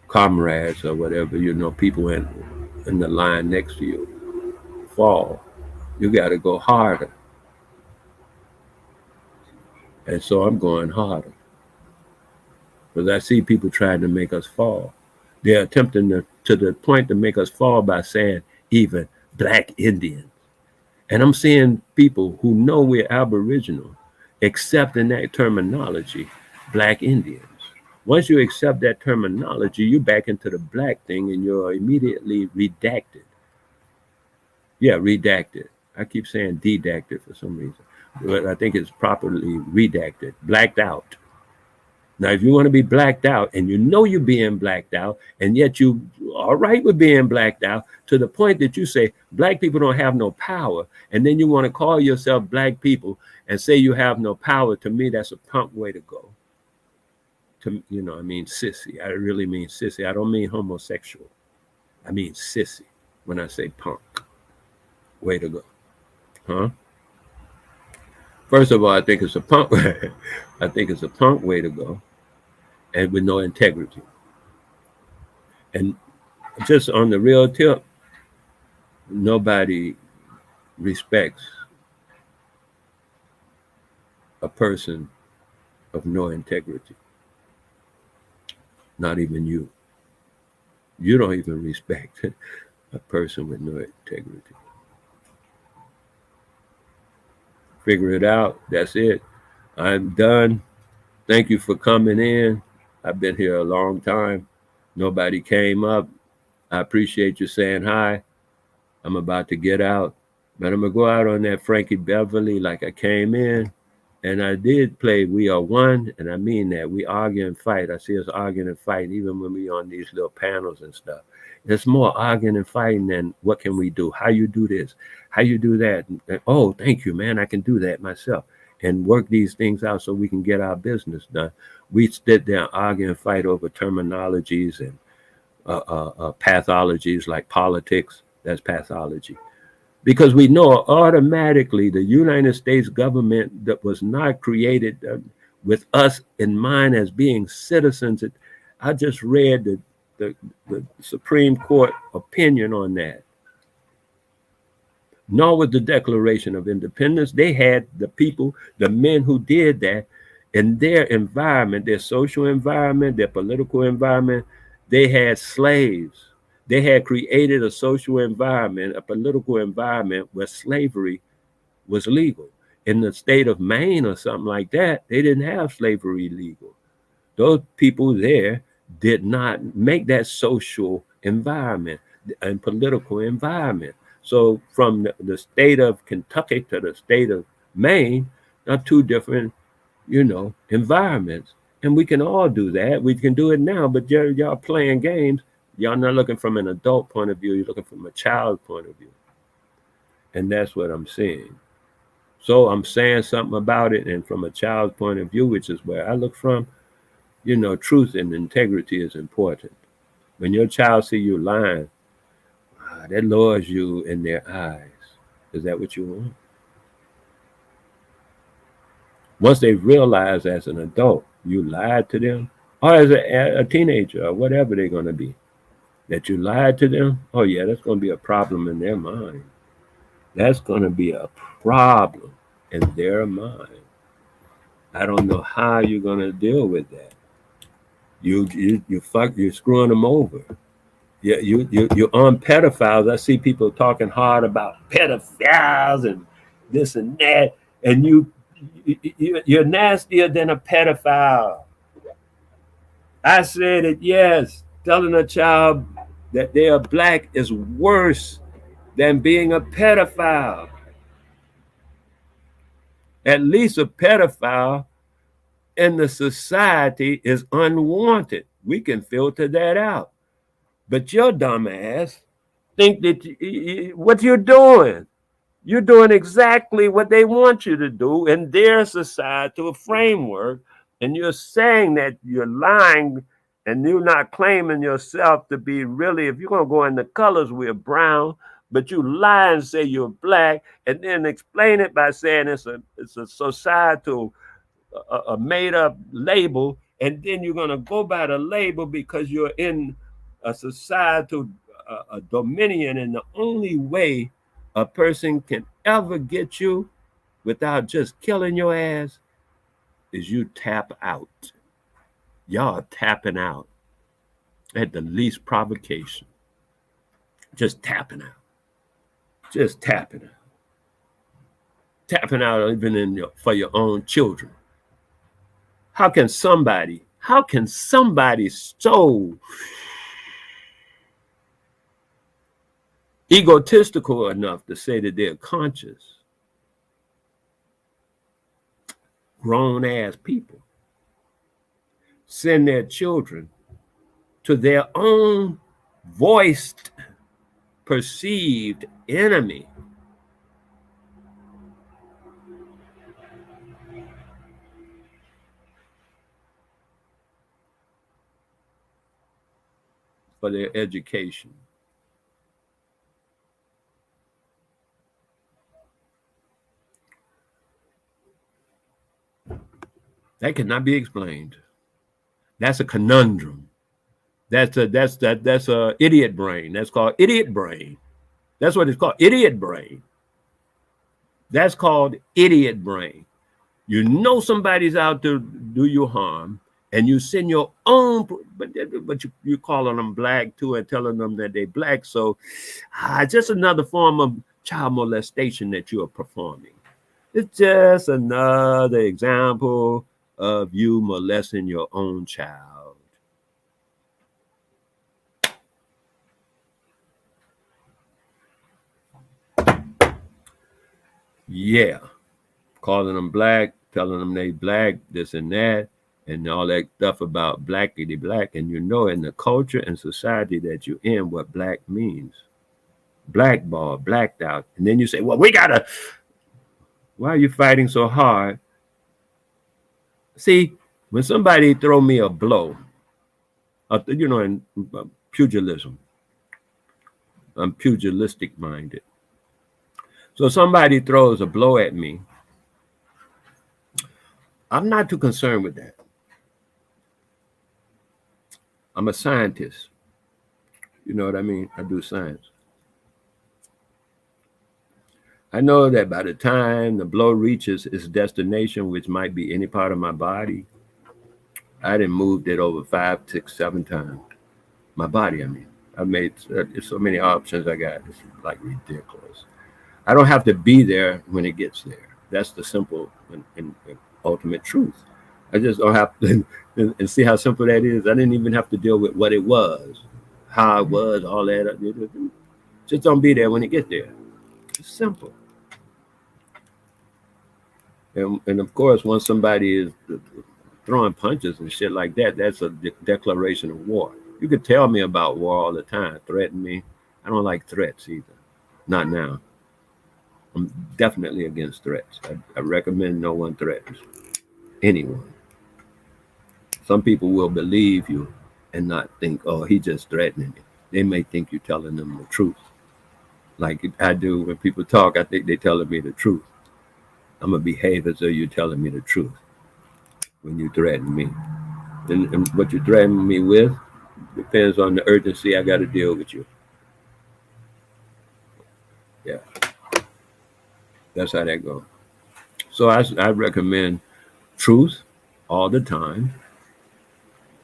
comrades or whatever, people in the line next to you fall. You got to go harder. And so I'm going harder because I see people trying to make us fall. They're attempting to the point to make us fall by saying even Black Indians. And I'm seeing people who know we're Aboriginal accepting that terminology, Black Indians. Once you accept that terminology, you back into the black thing and you're immediately redacted. Yeah, redacted. I keep saying didacted for some reason, but I think it's properly redacted, blacked out. Now, if you want to be blacked out and you know you're being blacked out, and yet you all right with being blacked out to the point that you say black people don't have no power, and then you want to call yourself black people and say you have no power, to me, that's a punk way to go. I mean sissy. I really mean sissy. I don't mean homosexual. I mean sissy when I say punk. Way to go. Huh? First of all, I think it's a punk. I think it's a punk way to go, and with no integrity. And just on the real tip, nobody respects a person of no integrity. Not even you. You don't even respect a person with no integrity. Figure it out. That's it. I'm done. Thank you for coming in. I've been here a long time. Nobody came up. I appreciate you saying hi. I'm about to get out, but I'm going to go out on that Frankie Beverly like I came in. And I did play We Are One, and I mean that. We argue and fight. I see us arguing and fighting, even when we on these little panels and stuff. There's more arguing and fighting than what can we do? How you do this? How you do that? And, oh, thank you, man. I can do that myself. And work these things out so we can get our business done. We sit there and argue and fight over terminologies and pathologies like politics. That's pathology. Because we know automatically the United States government that was not created with us in mind as being citizens. I just read the Supreme Court opinion on that. Nor was the Declaration of Independence. They had the people, the men who did that in their environment, their social environment, their political environment. They had slaves. They had created a social environment, a political environment where slavery was legal. In the state of Maine or something like that, they didn't have slavery legal. Those people there did not make that social environment and political environment. So from the state of Kentucky to the state of Maine are two different, environments. And we can all do that. We can do it now, but y'all playing games. Y'all not looking from an adult point of view. You're looking from a child point of view. And that's what I'm saying. So I'm saying something about it. And from a child's point of view, which is where I look from, truth and integrity is important. When your child see you lying, that lowers you in their eyes. Is that what you want? Once they realize as an adult, you lied to them, or as a teenager, or whatever they're going to be, that you lied to them, oh yeah, that's going to be a problem in their mind. That's going to be a problem in their mind. I don't know how you're going to deal with that. You're screwing them over. You're on pedophiles. I see people talking hard about pedophiles and this and that, and you're nastier than a pedophile. I said it, yes. Telling a child that they are black is worse than being a pedophile. At least a pedophile in the society is unwanted. We can filter that out. But your dumb ass think that what you're doing exactly what they want you to do in their societal framework. And you're saying that you're lying and you're not claiming yourself to be really, if you're going to go in the colors, we're brown, but you lie and say you're black and then explain it by saying it's a societal, a made up label. And then you're going to go by the label because you're in a societal a dominion. And the only way a person can ever get you without just killing your ass is you tap out. Y'all tapping out at the least provocation. Just tapping out. Just tapping out. tapping out even for your own children. How can somebody so egotistical enough to say that they're conscious, grown ass people, send their children to their own voiced, perceived enemy? For their education. That cannot be explained. That's a conundrum. That's a idiot brain. That's called idiot brain. That's what it's called, idiot brain. That's called idiot brain. You know somebody's out to do you harm, and you send your own, but you calling them black too and telling them that they black. So just another form of child molestation that you are performing. It's just another example of you molesting your own child. Yeah. Calling them black, telling them they black, this and that, and all that stuff about blackity black. And you know, in the culture and society that you're in, what black means. Blackballed, blacked out. And then you say, well, why are you fighting so hard? See, when somebody throw me a blow, in pugilism, I'm pugilistic minded. So somebody throws a blow at me, I'm not too concerned with that. I'm a scientist. You know what I mean? I do science. I know that by the time the blow reaches its destination, which might be any part of my body, I done moved it over 5, 6, 7 times. My body, I mean. I made so many options I got. It's like ridiculous. I don't have to be there when it gets there. That's the simple and ultimate truth. I just don't have to, and see how simple that is. I didn't even have to deal with what it was, how it was, all that. Just don't be there when it gets there. It's simple. And of course, once somebody is throwing punches and shit like that, that's a declaration of war. You could tell me about war all the time, threaten me. I don't like threats either. Not now. I'm definitely against threats. I recommend no one threatens anyone. Some people will believe you and not think, oh, he just threatening you. They may think you're telling them the truth. Like I do when people talk, I think they're telling me the truth. I'm going to behave as though you're telling me the truth when you threaten me. And what you threaten me with depends on the urgency I got to deal with you. Yeah. That's how that goes. So I recommend truth all the time.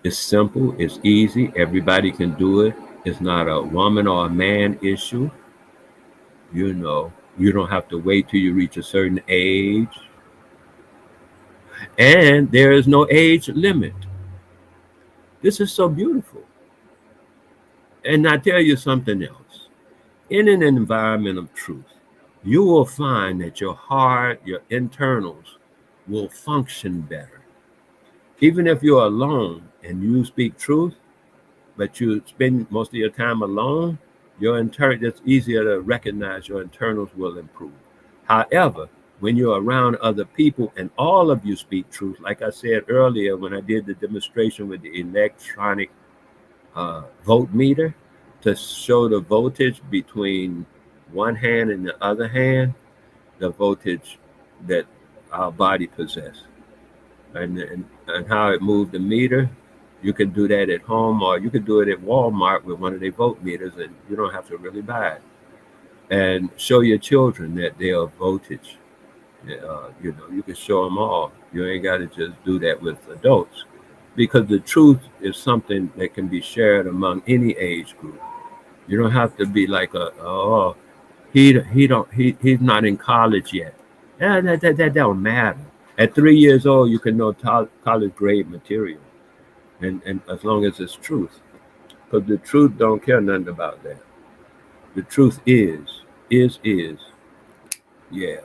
It's simple. It's easy. Everybody can do it. It's not a woman or a man issue. You know, you don't have to wait till you reach a certain age. And there is no age limit. This is so beautiful. And I tell you something else. In an environment of truth, you will find that your heart, your internals will function better. Even if you're alone and you speak truth, but you spend most of your time alone, it's easier to recognize your internals will improve. However, when you're around other people and all of you speak truth, like I said earlier when I did the demonstration with the electronic voltmeter to show the voltage between one hand and the other hand, the voltage that our body possesses, and how it moved the meter. You can do that at home, or you can do it at Walmart with one of their voltmeters, and you don't have to really buy it. And show your children that they are voltage. You can show them all. You ain't got to just do that with adults, because the truth is something that can be shared among any age group. You don't have to be like he's not in college yet. That don't matter. At 3 years old, you can know college grade material, and as long as it's truth, because the truth don't care nothing about that. The truth is, yeah.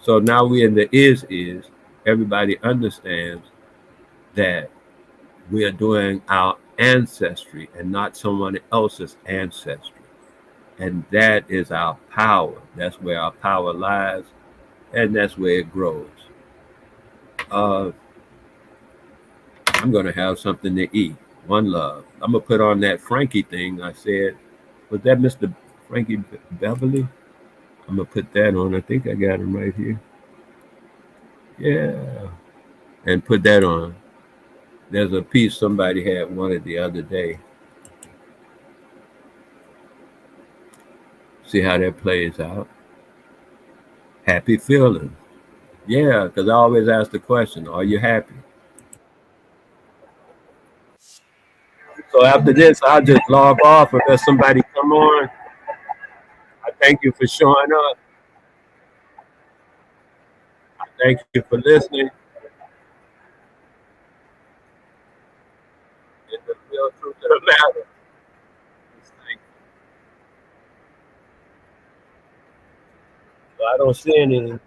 So now we're in the is. Everybody understands that we are doing our ancestry and not someone else's ancestry. And that is our power. That's where our power lies, and that's where it grows. Uh, I'm going to have something to eat. One love. I'm going to put on that Frankie thing I said. Was that Mr. Frankie Beverly? I'm going to put that on. I think I got him right here. Yeah. And put that on. There's a piece somebody had wanted the other day. See how that plays out. Happy feelings. Yeah, because I always ask the question, are you happy? So after this, I'll just log off and let somebody come on. I thank you for showing up. I thank you for listening. It's the real truth of the matter. Just thank you. So I don't see any in the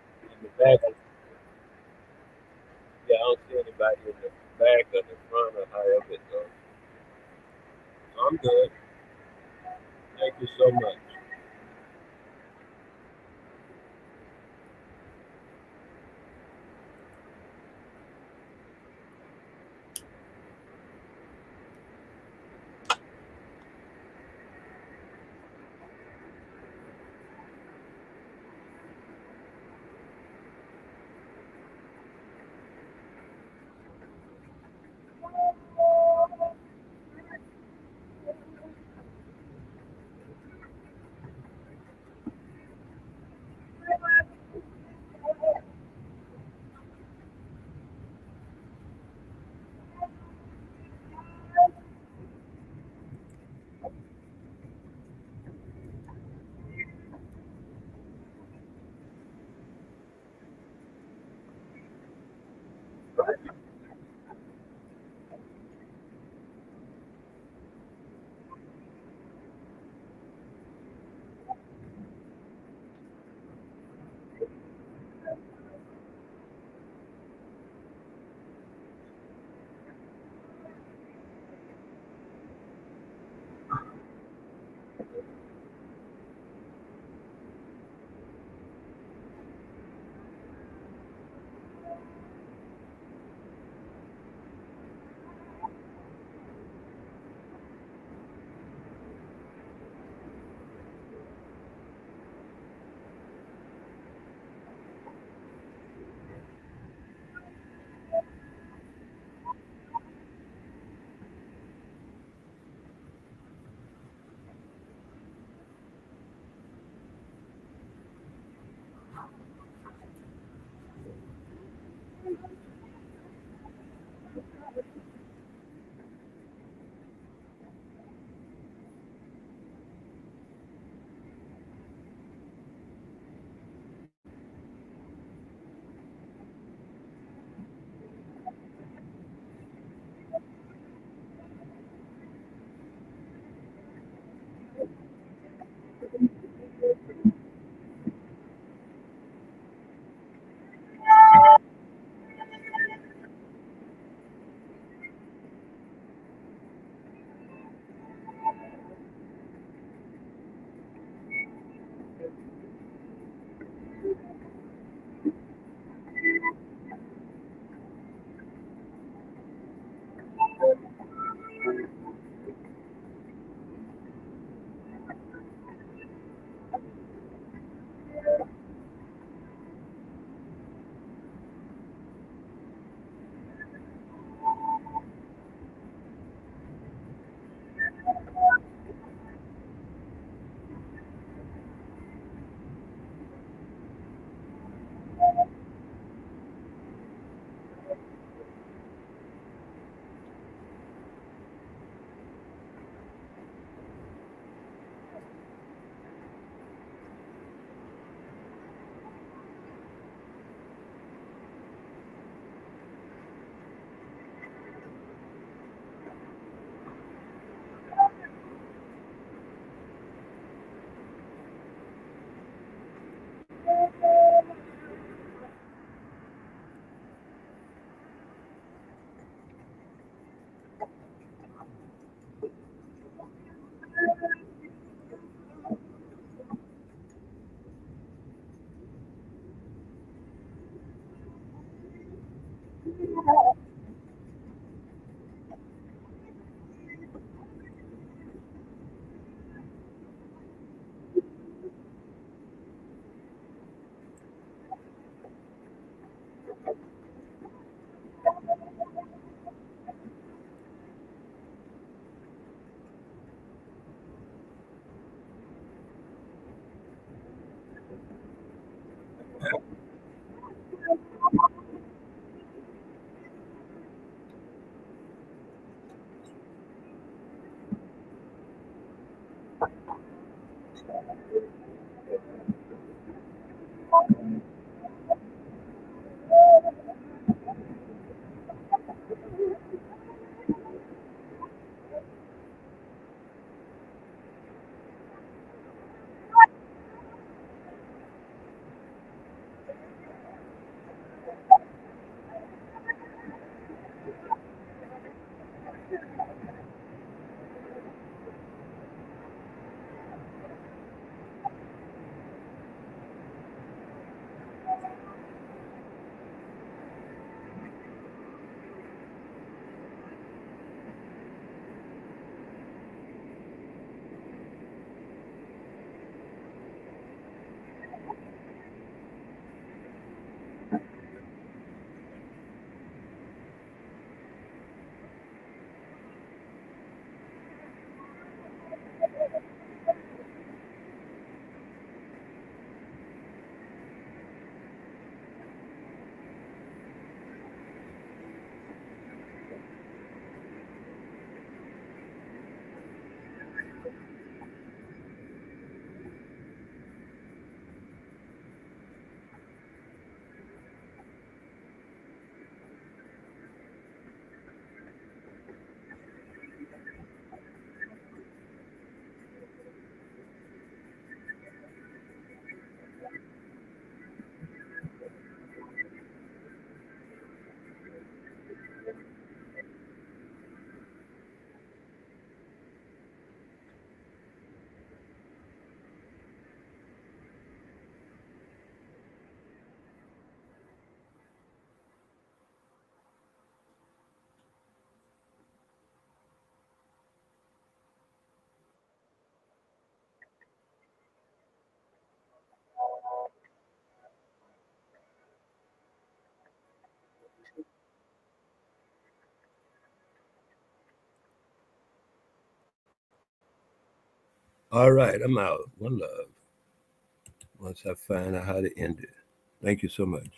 back. Yeah, I don't see anybody in the back or the front or however it goes. So I'm good. Thank you so much. All right, I'm out. One love. Once I find out how to end it. Thank you so much.